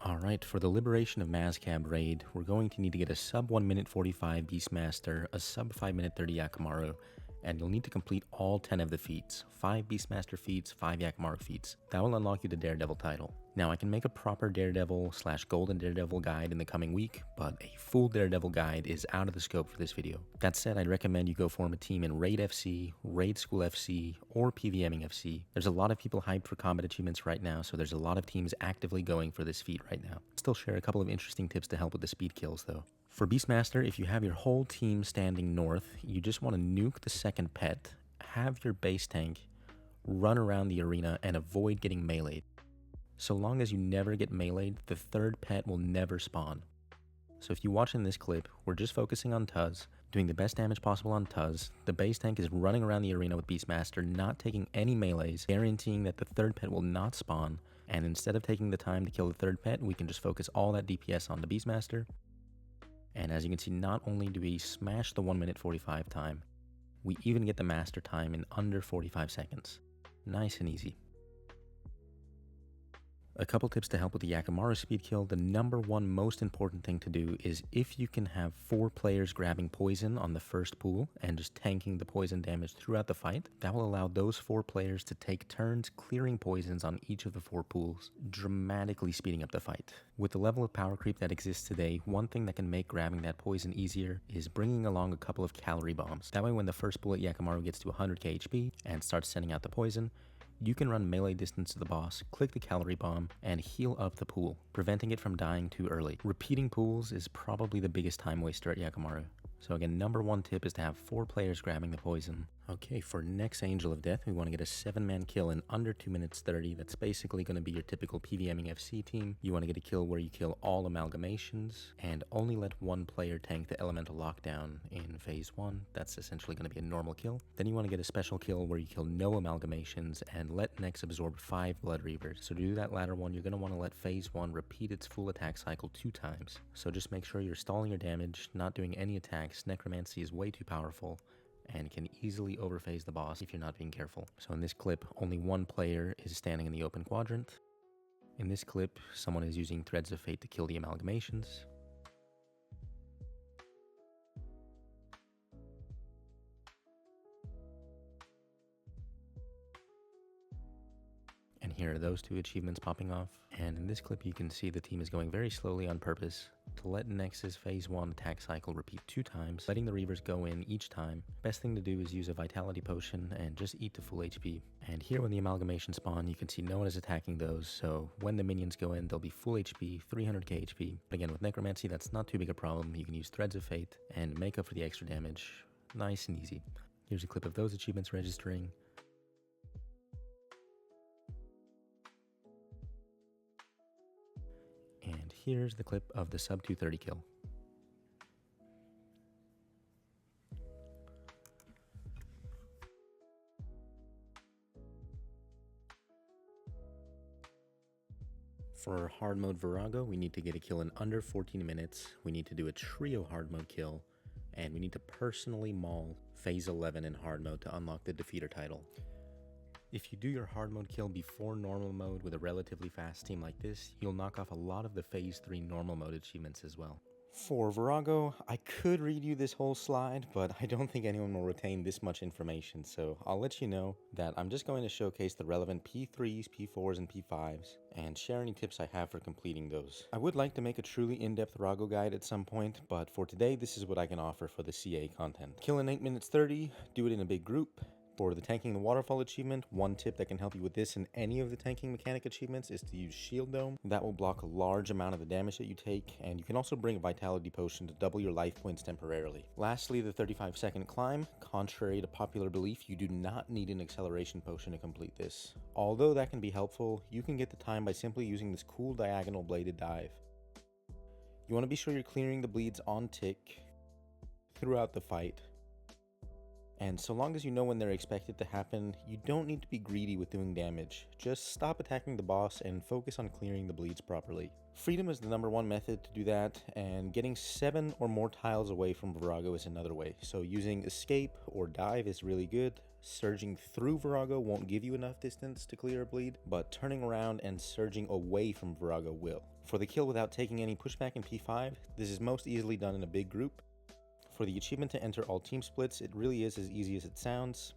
Alright, for the Liberation of Mazcab raid, we're going to need to get a sub 1 minute 45 Beastmaster, a sub 5 minute 30 Akamaru, and you'll need to complete all 10 of the feats, 5 Beastmaster feats, 5 Yakmaro feats. That will unlock you the Daredevil title. Now I can make a proper Daredevil/Golden Daredevil guide in the coming week, but a full Daredevil guide is out of the scope for this video. That said, I'd recommend you go form a team in Raid FC, Raid School FC, or PVMing FC. There's a lot of people hyped for combat achievements right now, so there's a lot of teams actively going for this feat right now. Still share a couple of interesting tips to help with the speed kills though. For Beastmaster, if you have your whole team standing north, you just want to nuke the second pet, have your base tank run around the arena and avoid getting meleeed. So long as you never get meleeed, the third pet will never spawn. So if you watch in this clip, we're just focusing on Tuz, doing the best damage possible on Tuz. The base tank is running around the arena with Beastmaster, not taking any melees, guaranteeing that the third pet will not spawn, and instead of taking the time to kill the third pet, we can just focus all that DPS on the Beastmaster. And as you can see, not only do we smash the 1 minute 45 time, we even get the master time in under 45 seconds. Nice and easy. A couple tips to help with the Yakmaro speed kill. The number one most important thing to do is if you can have 4 players grabbing poison on the first pool and just tanking the poison damage throughout the fight, that will allow those 4 players to take turns clearing poisons on each of the 4 pools, dramatically speeding up the fight. With the level of power creep that exists today, one thing that can make grabbing that poison easier is bringing along a couple of calorie bombs. That way when the first pool at Yakmaro gets to 100k HP and starts sending out the poison, you can run melee distance to the boss, click the calorie bomb, and heal up the pool, preventing it from dying too early. Repeating pools is probably the biggest time waster at Yakmaro. So again, number one tip is to have 4 players grabbing the poison. Okay, for next Angel of Death, we want to get a 7-man kill in under 2 minutes 30. That's basically going to be your typical PVMing FC team. You want to get a kill where you kill all amalgamations and only let 1 player tank the elemental lockdown in phase 1. That's essentially going to be a normal kill. Then you want to get a special kill where you kill no amalgamations and let Nex absorb 5 Blood Reavers. So to do that latter one, you're going to want to let phase 1 repeat its full attack cycle 2 times. So just make sure you're stalling your damage, not doing any attacks. Necromancy is way too powerful and can easily overphase the boss if you're not being careful. So in this clip, only 1 player is standing in the open quadrant. In this clip, someone is using Threads of Fate to kill the amalgamations. And here are those 2 achievements popping off. And in this clip, you can see the team is going very slowly on purpose to let Nex's phase 1 attack cycle repeat 2 times, letting the Reavers go in each time. Best thing to do is use a Vitality Potion and just eat to full HP. And here when the amalgamation spawn, you can see no one is attacking those, so when the minions go in, they'll be full HP, 300k HP. But again, with Necromancy, that's not too big a problem. You can use Threads of Fate and make up for the extra damage. Nice and easy. Here's a clip of those achievements registering. And here's the clip of the sub 230 kill. For hard mode Virago, we need to get a kill in under 14 minutes. We need to do a trio hard mode kill, and we need to personally maul phase 11 in hard mode to unlock the defeater title. If you do your hard mode kill before normal mode with a relatively fast team like this, you'll knock off a lot of the phase 3 normal mode achievements as well. For Virago, I could read you this whole slide, but I don't think anyone will retain this much information, so I'll let you know that I'm just going to showcase the relevant P3s, P4s, and P5s, and share any tips I have for completing those. I would like to make a truly in-depth Virago guide at some point, but for today, this is what I can offer for the CA content. Kill in 8 minutes 30, do it in a big group. For the Tanking the Waterfall achievement, one tip that can help you with this and any of the tanking mechanic achievements is to use Shield Dome. That will block a large amount of the damage that you take, and you can also bring a Vitality Potion to double your life points temporarily. Lastly, the 35-second climb. Contrary to popular belief, you do not need an acceleration potion to complete this. Although that can be helpful, you can get the time by simply using this cool diagonal bladed dive. You want to be sure you're clearing the bleeds on tick throughout the fight. And so long as you know when they're expected to happen, you don't need to be greedy with doing damage. Just stop attacking the boss and focus on clearing the bleeds properly. Freedom is the #1 method to do that, and getting 7 or more tiles away from Virago is another way. So using escape or dive is really good. Surging through Virago won't give you enough distance to clear a bleed, but turning around and surging away from Virago will. For the kill without taking any pushback in P5, this is most easily done in a big group. For the achievement to enter all team splits, it really is as easy as it sounds.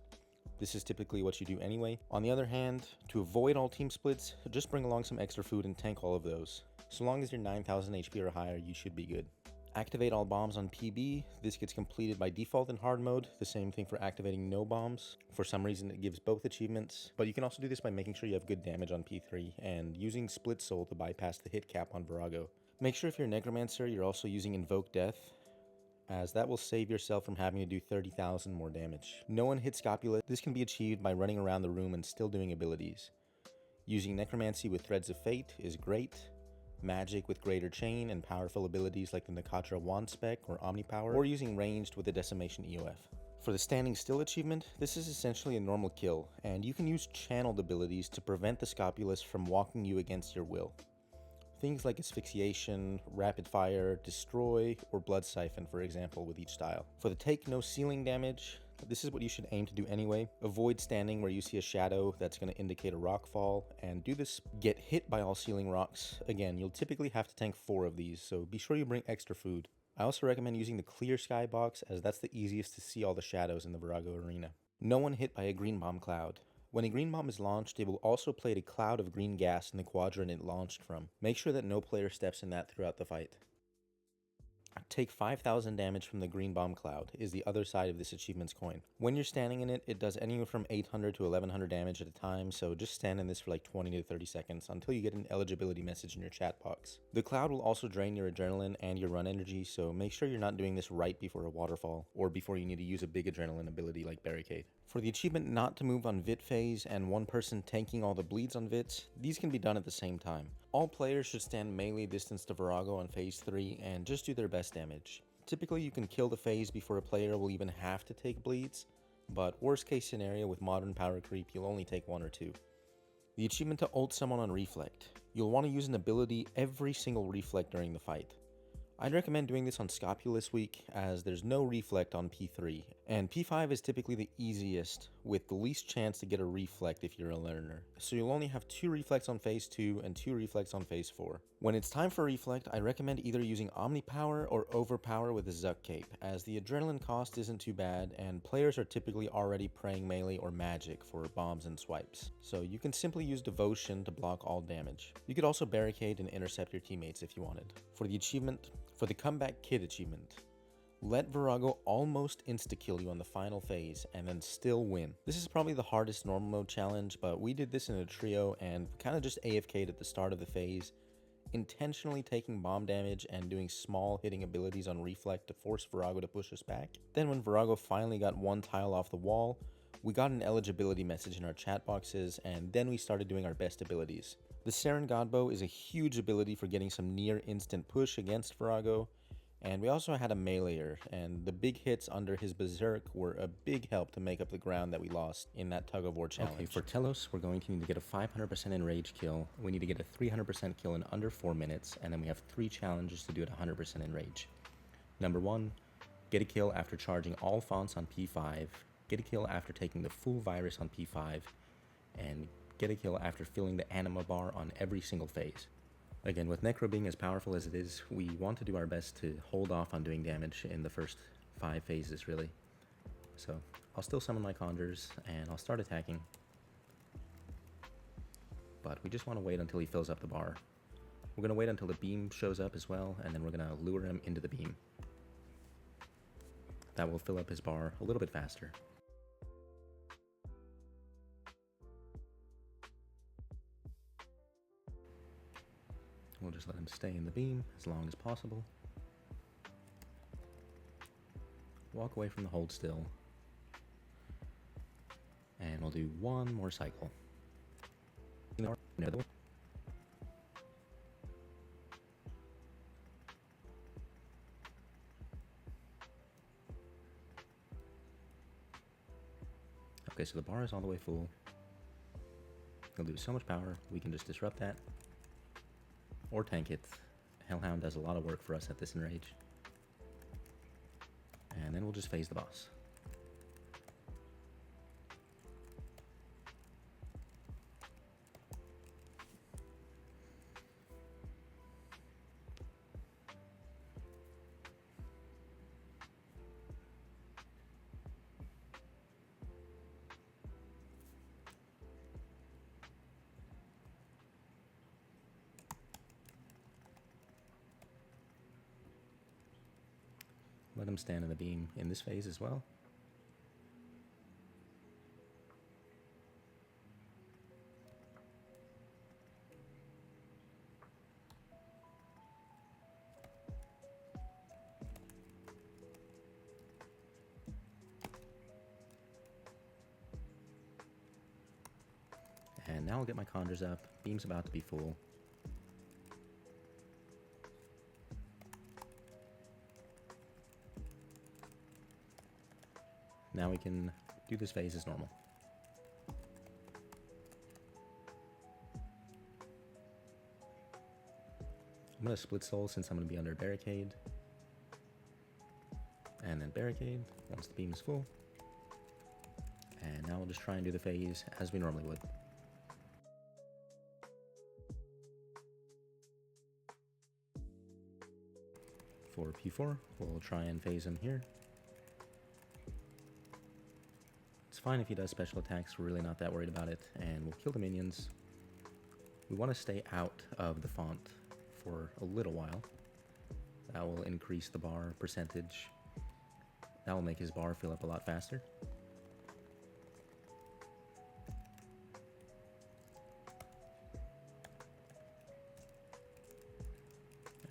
This is typically what you do anyway. On the other hand, to avoid all team splits, just bring along some extra food and tank all of those. So long as you're 9,000 HP or higher, you should be good. Activate all bombs on PB. This gets completed by default in hard mode. The same thing for activating no bombs. For some reason it gives both achievements, but you can also do this by making sure you have good damage on P3 and using Split Soul to bypass the hit cap on Virago. Make sure if you're a Necromancer, you're also using Invoke Death, as that will save yourself from having to do 30,000 more damage. No one hits Scapula. This can be achieved by running around the room and still doing abilities. Using Necromancy with Threads of Fate is great. Magic with Greater Chain and powerful abilities like the Nakatra Wand Spec or Omnipower, or using ranged with the Decimation EOF. For the Standing Still achievement, this is essentially a normal kill, and you can use channeled abilities to prevent the Scapulus from walking you against your will. Things like Asphyxiation, Rapid Fire, Destroy, or Blood Siphon, for example, with each style. For the Take No Ceiling damage, this is what you should aim to do anyway. Avoid standing where you see a shadow that's going to indicate a rock fall, and do this. Get hit by all ceiling rocks. Again, you'll typically have to tank 4 of these, so be sure you bring extra food. I also recommend using the clear sky box, as that's the easiest to see all the shadows in the Virago arena. No one hit by a green bomb cloud. When a green bomb is launched, it will also play a cloud of green gas in the quadrant it launched from. Make sure that no player steps in that throughout the fight. Take 5,000 damage from the green bomb cloud is the other side of this achievement's coin. When you're standing in it, it does anywhere from 800 to 1100 damage at a time, so just stand in this for like 20 to 30 seconds until you get an eligibility message in your chat box. The cloud will also drain your adrenaline and your run energy, so make sure you're not doing this right before a waterfall, or before you need to use a big adrenaline ability like Barricade. For the achievement not to move on Vit phase and one person tanking all the bleeds on Vits, these can be done at the same time. All players should stand melee distance to Virago on phase 3 and just do their best damage. Typically you can kill the phase before a player will even have to take bleeds, but worst case scenario with modern power creep, you'll only take 1 or 2. The achievement to ult someone on Reflect. You'll want to use an ability every single Reflect during the fight. I'd recommend doing this on Scapulus week, as there's no Reflect on P3, and P5 is typically the easiest, with the least chance to get a Reflect if you're a learner. So you'll only have 2 Reflects on phase 2 and 2 Reflects on phase 4. When it's time for Reflect, I recommend either using Omnipower or Overpower with a Zuck Cape, as the adrenaline cost isn't too bad, and players are typically already praying melee or magic for bombs and swipes. So you can simply use Devotion to block all damage. You could also barricade and intercept your teammates if you wanted. For the Comeback Kid achievement, let Virago almost insta-kill you on the final phase and then still win. This is probably the hardest normal mode challenge, but we did this in a trio and kind of just AFK'd at the start of the phase, intentionally taking bomb damage and doing small hitting abilities on Reflect to force Virago to push us back. Then when Virago finally got one tile off the wall, we got an eligibility message in our chat boxes, and then we started doing our best abilities. The Saren Godbow is a huge ability for getting some near instant push against Virago, and we also had a meleeer, and the big hits under his Berserk were a big help to make up the ground that we lost in that tug of war challenge. Okay, for Telos, we're going to need to get a 500% enrage kill, we need to get a 300% kill in under 4 minutes, and then we have 3 challenges to do at 100% enrage. Number 1, get a kill after charging all fonts on P5, get a kill after taking the full virus on P5, and get a kill after filling the anima bar on every single phase. Again, with Necro being as powerful as it is, we want to do our best to hold off on doing damage in the first 5 phases, really. So, I'll still summon my Conjures, and I'll start attacking. But we just want to wait until he fills up the bar. We're going to wait until the beam shows up as well, and then we're going to lure him into the beam. That will fill up his bar a little bit faster. We'll just let him stay in the beam as long as possible. Walk away from the hold still. And we'll do 1 more cycle. Okay, so the bar is all the way full. He'll lose so much power, we can just disrupt that. Or tank it. Hellhound does a lot of work for us at this enrage. And then we'll just phase the boss. Let him stand in the beam in this phase as well. And now I'll get my conjures up. Beam's about to be full. Now we can do this phase as normal. I'm going to split soul since I'm going to be under barricade. And then barricade once the beam is full. And now we'll just try and do the phase as we normally would. For P4, we'll try and phase him here. It's fine if he does special attacks, we're really not that worried about it, and we'll kill the minions. We want to stay out of the font for a little while. That will increase the bar percentage. That will make his bar fill up a lot faster.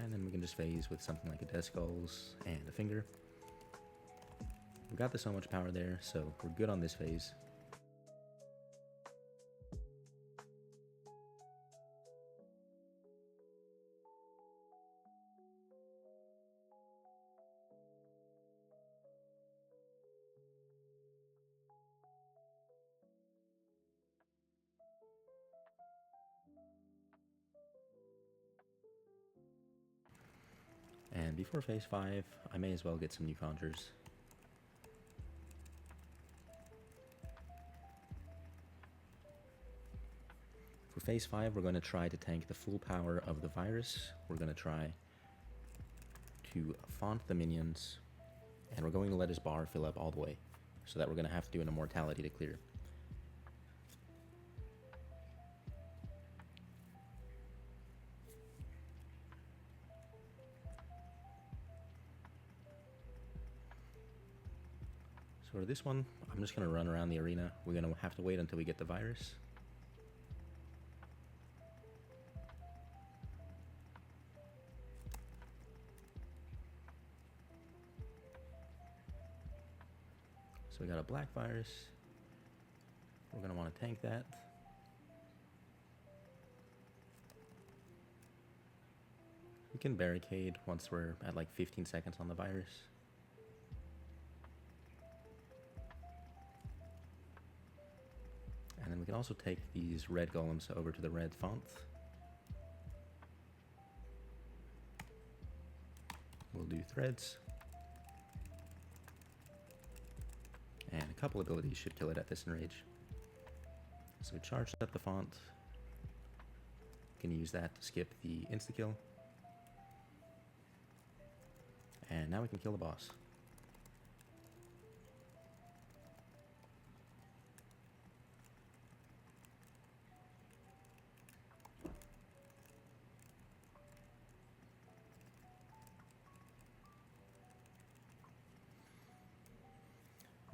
And then we can just phase with something like a Death Skulls and a Finger. We got the so much power there, so we're good on this phase. And before phase 5, I may as well get some new conjures. For phase 5, we're going to try to tank the full power of the virus. We're going to try to font the minions, and we're going to let his bar fill up all the way, so that we're going to have to do an immortality to clear. So for this one, I'm just going to run around the arena. We're going to have to wait until we get the virus. So we got a black virus. We're going to want to tank that. We can barricade once we're at like 15 seconds on the virus. And then we can also take these red golems over to the red font. We'll do threads. And a couple abilities should kill it at this enrage. So we charged up the font. We can use that to skip the insta-kill. And now we can kill the boss.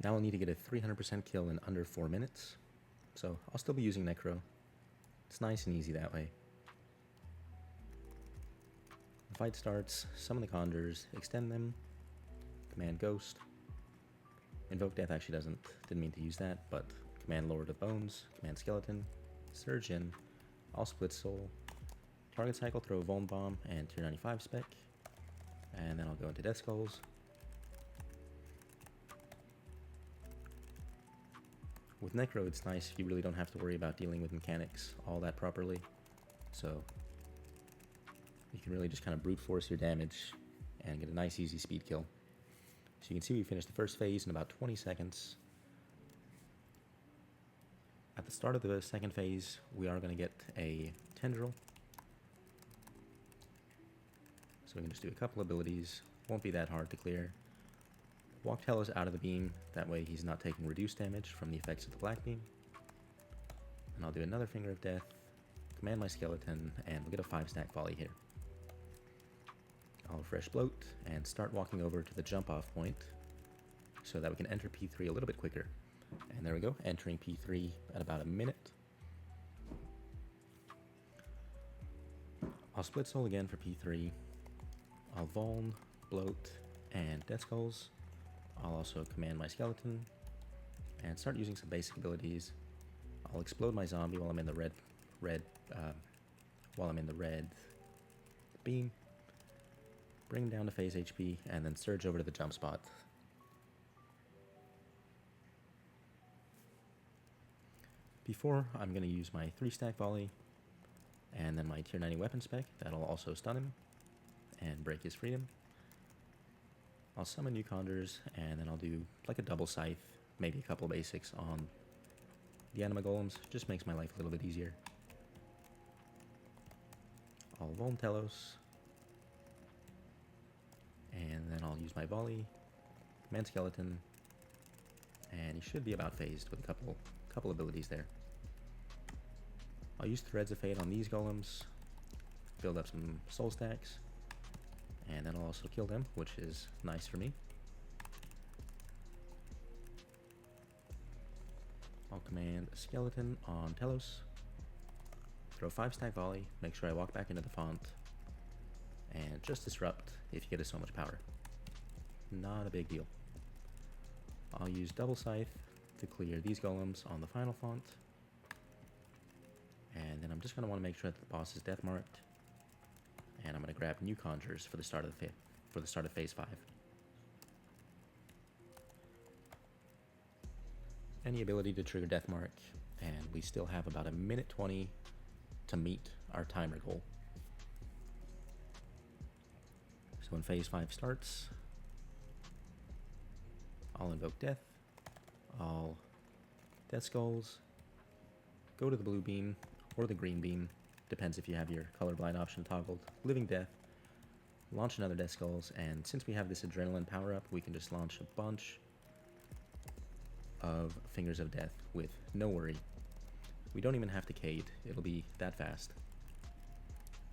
Now we'll need to get a 300% kill in under 4 minutes. So I'll still be using Necro. It's nice and easy that way. The fight starts, summon the conjures, extend them, command Ghost. Invoke Death actually didn't mean to use that, but command Lord of Bones, command Skeleton, Surge in, I'll split Soul, target cycle, throw a Vuln Bomb and tier 95 spec, and then I'll go into Death Skulls. With Necro, it's nice if you really don't have to worry about dealing with mechanics all that properly, so you can really just kind of brute force your damage and get a nice easy speed kill. So you can see we finished the first phase in about 20 seconds. At the start of the second phase, we are going to get a Tendril. So we can just do a couple abilities, won't be that hard to clear. Walk Telos out of the beam, that way he's not taking reduced damage from the effects of the black beam. And I'll do another Finger of Death, command my Skeleton, and we'll get a 5-stack volley here. I'll refresh bloat and start walking over to the jump off point so that we can enter P3 a little bit quicker. And there we go, entering P3 at about a minute. I'll split soul again for P3. I'll Vuln, bloat, and Death Skulls. I'll also command my skeleton and start using some basic abilities. I'll explode my zombie while I'm in the red beam. Bring him down to phase HP and then surge over to the jump spot. Before, I'm going to use my 3-stack volley and then my tier 90 weapon spec. That'll also stun him and break his freedom. I'll summon new conjures and then I'll do like a double scythe, maybe a couple basics on the anima golems. Just makes my life a little bit easier. I'll Vuln Telos, and then I'll use my volley, command skeleton, and he should be about phased with a couple abilities there. I'll use Threads of Fate on these golems, build up some soul stacks, and then I'll also kill them, which is nice for me. I'll command a skeleton on Telos, throw 5-stack volley, make sure I walk back into the font, and just disrupt if you get so much power. Not a big deal. I'll use double scythe to clear these golems on the final font, and then I'm just going to want to make sure that the boss is death marked, and I'm going to grab new conjures for the start of phase 5. Any ability to trigger death mark, and we still have about a minute 20 to meet our timer goal. So when phase 5 starts, I'll invoke death, I'll Death Skulls, go to the blue beam or the green beam, depends if you have your colorblind option toggled, Living Death, launch another Death Skulls, and since we have this adrenaline power up, we can just launch a bunch of Fingers of Death with no worry. We don't even have to cade, it'll be that fast.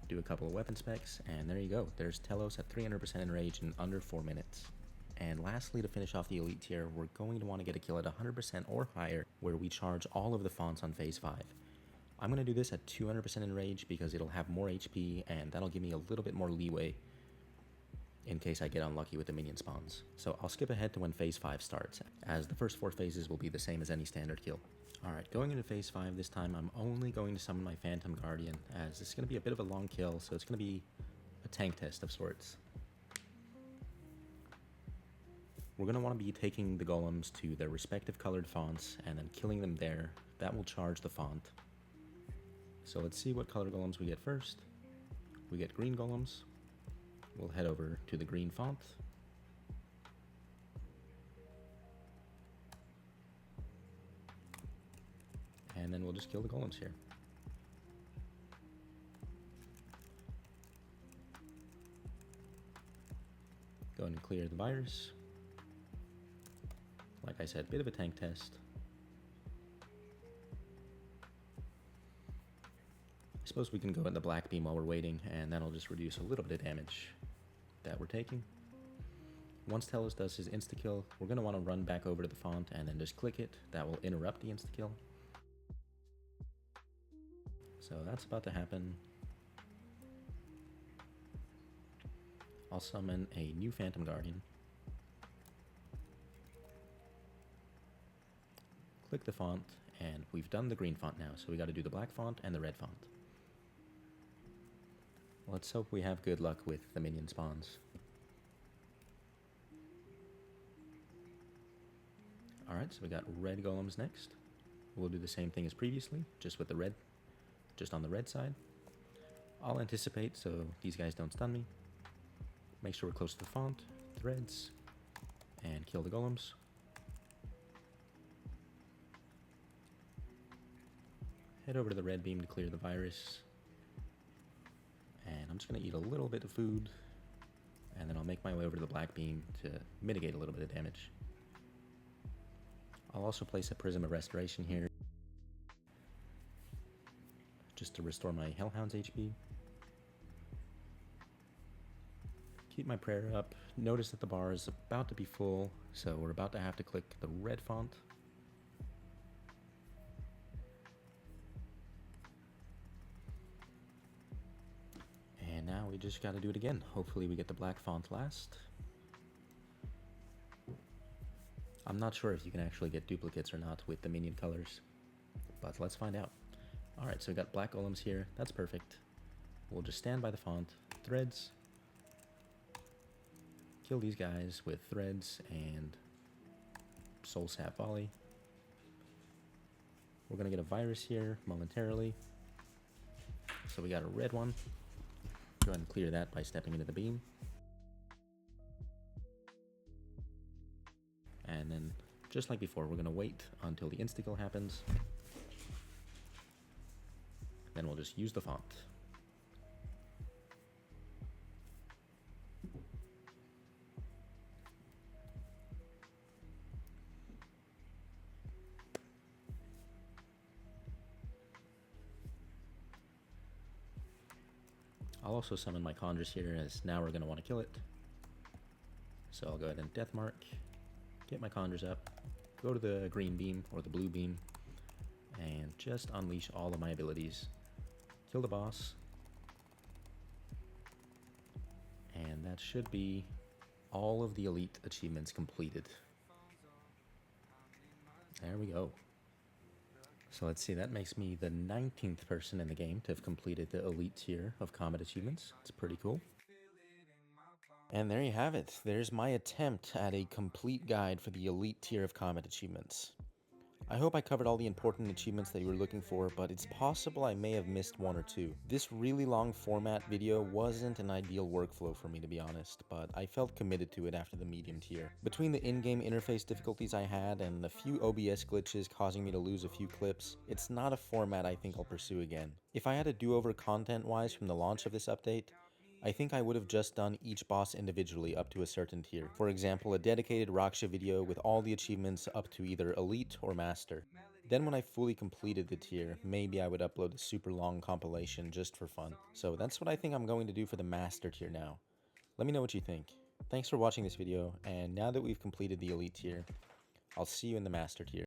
Do a couple of weapon specs, and there you go. There's Telos at 300% enrage in under 4 minutes. And lastly, to finish off the elite tier, we're going to want to get a kill at 100% or higher, where we charge all of the fonts on phase 5. I'm going to do this at 200% enrage because it'll have more HP, and that'll give me a little bit more leeway in case I get unlucky with the minion spawns. So I'll skip ahead to when phase 5 starts, as the first 4 phases will be the same as any standard kill. Alright, going into phase 5 this time, I'm only going to summon my Sanctum Guardian, as it's going to be a bit of a long kill, so it's going to be a tank test of sorts. We're going to want to be taking the golems to their respective colored fonts, and then killing them there. That will charge the font. So let's see what color golems we get first. We get green golems. We'll head over to the green font. And then we'll just kill the golems here. Go ahead and clear the virus. Like I said, bit of a tank test. I suppose we can go in the black beam while we're waiting, and that'll just reduce a little bit of damage that we're taking. Once Telos does his insta-kill, we're going to want to run back over to the font and then just click it. That will interrupt the insta-kill. So that's about to happen. I'll summon a new Sanctum Guardian. Click the font, and we've done the green font now, so we got to do the black font and the red font. Let's hope we have good luck with the minion spawns. Alright, so we got red golems next. We'll do the same thing as previously, just with the red, just on the red side. I'll anticipate so these guys don't stun me. Make sure we're close to the font, threads, and kill the golems. Head over to the red beam to clear the virus. And I'm just going to eat a little bit of food, and then I'll make my way over to the black beam to mitigate a little bit of damage. I'll also place a Prism of Restoration here, just to restore my Hellhound's HP. Keep my prayer up. Notice that the bar is about to be full, so we're about to have to click the red font. And now we just gotta do it again. Hopefully we get the black font last. I'm not sure if you can actually get duplicates or not with the minion colors, but let's find out. Alright, so we got black golems here. That's perfect. We'll just stand by the font. Threads. Kill these guys with threads and soul sap volley. We're gonna get a virus here momentarily. So we got a red one. Go ahead and clear that by stepping into the beam. And then, just like before, we're gonna wait until the insta-kill happens. Then we'll just use the font. I'll also summon my Conjures here, as now we're going to want to kill it. So I'll go ahead and Death Mark, get my Conjures up, go to the green beam, or the blue beam, and just unleash all of my abilities. Kill the boss. And that should be all of the elite achievements completed. There we go. So let's see, that makes me the 19th person in the game to have completed the elite tier of combat achievements. It's pretty cool. And there you have it. There's my attempt at a complete guide for the elite tier of combat achievements. I hope I covered all the important achievements that you were looking for, but it's possible I may have missed one or two. This really long format video wasn't an ideal workflow for me, to be honest, but I felt committed to it after the medium tier. Between the in-game interface difficulties I had and a few OBS glitches causing me to lose a few clips, it's not a format I think I'll pursue again. If I had a do-over content-wise from the launch of this update, I think I would have just done each boss individually up to a certain tier. For example, a dedicated Raksha video with all the achievements up to either Elite or Master. Then when I fully completed the tier, maybe I would upload a super long compilation just for fun. So that's what I think I'm going to do for the Master tier now. Let me know what you think. Thanks for watching this video, and now that we've completed the Elite tier, I'll see you in the Master tier.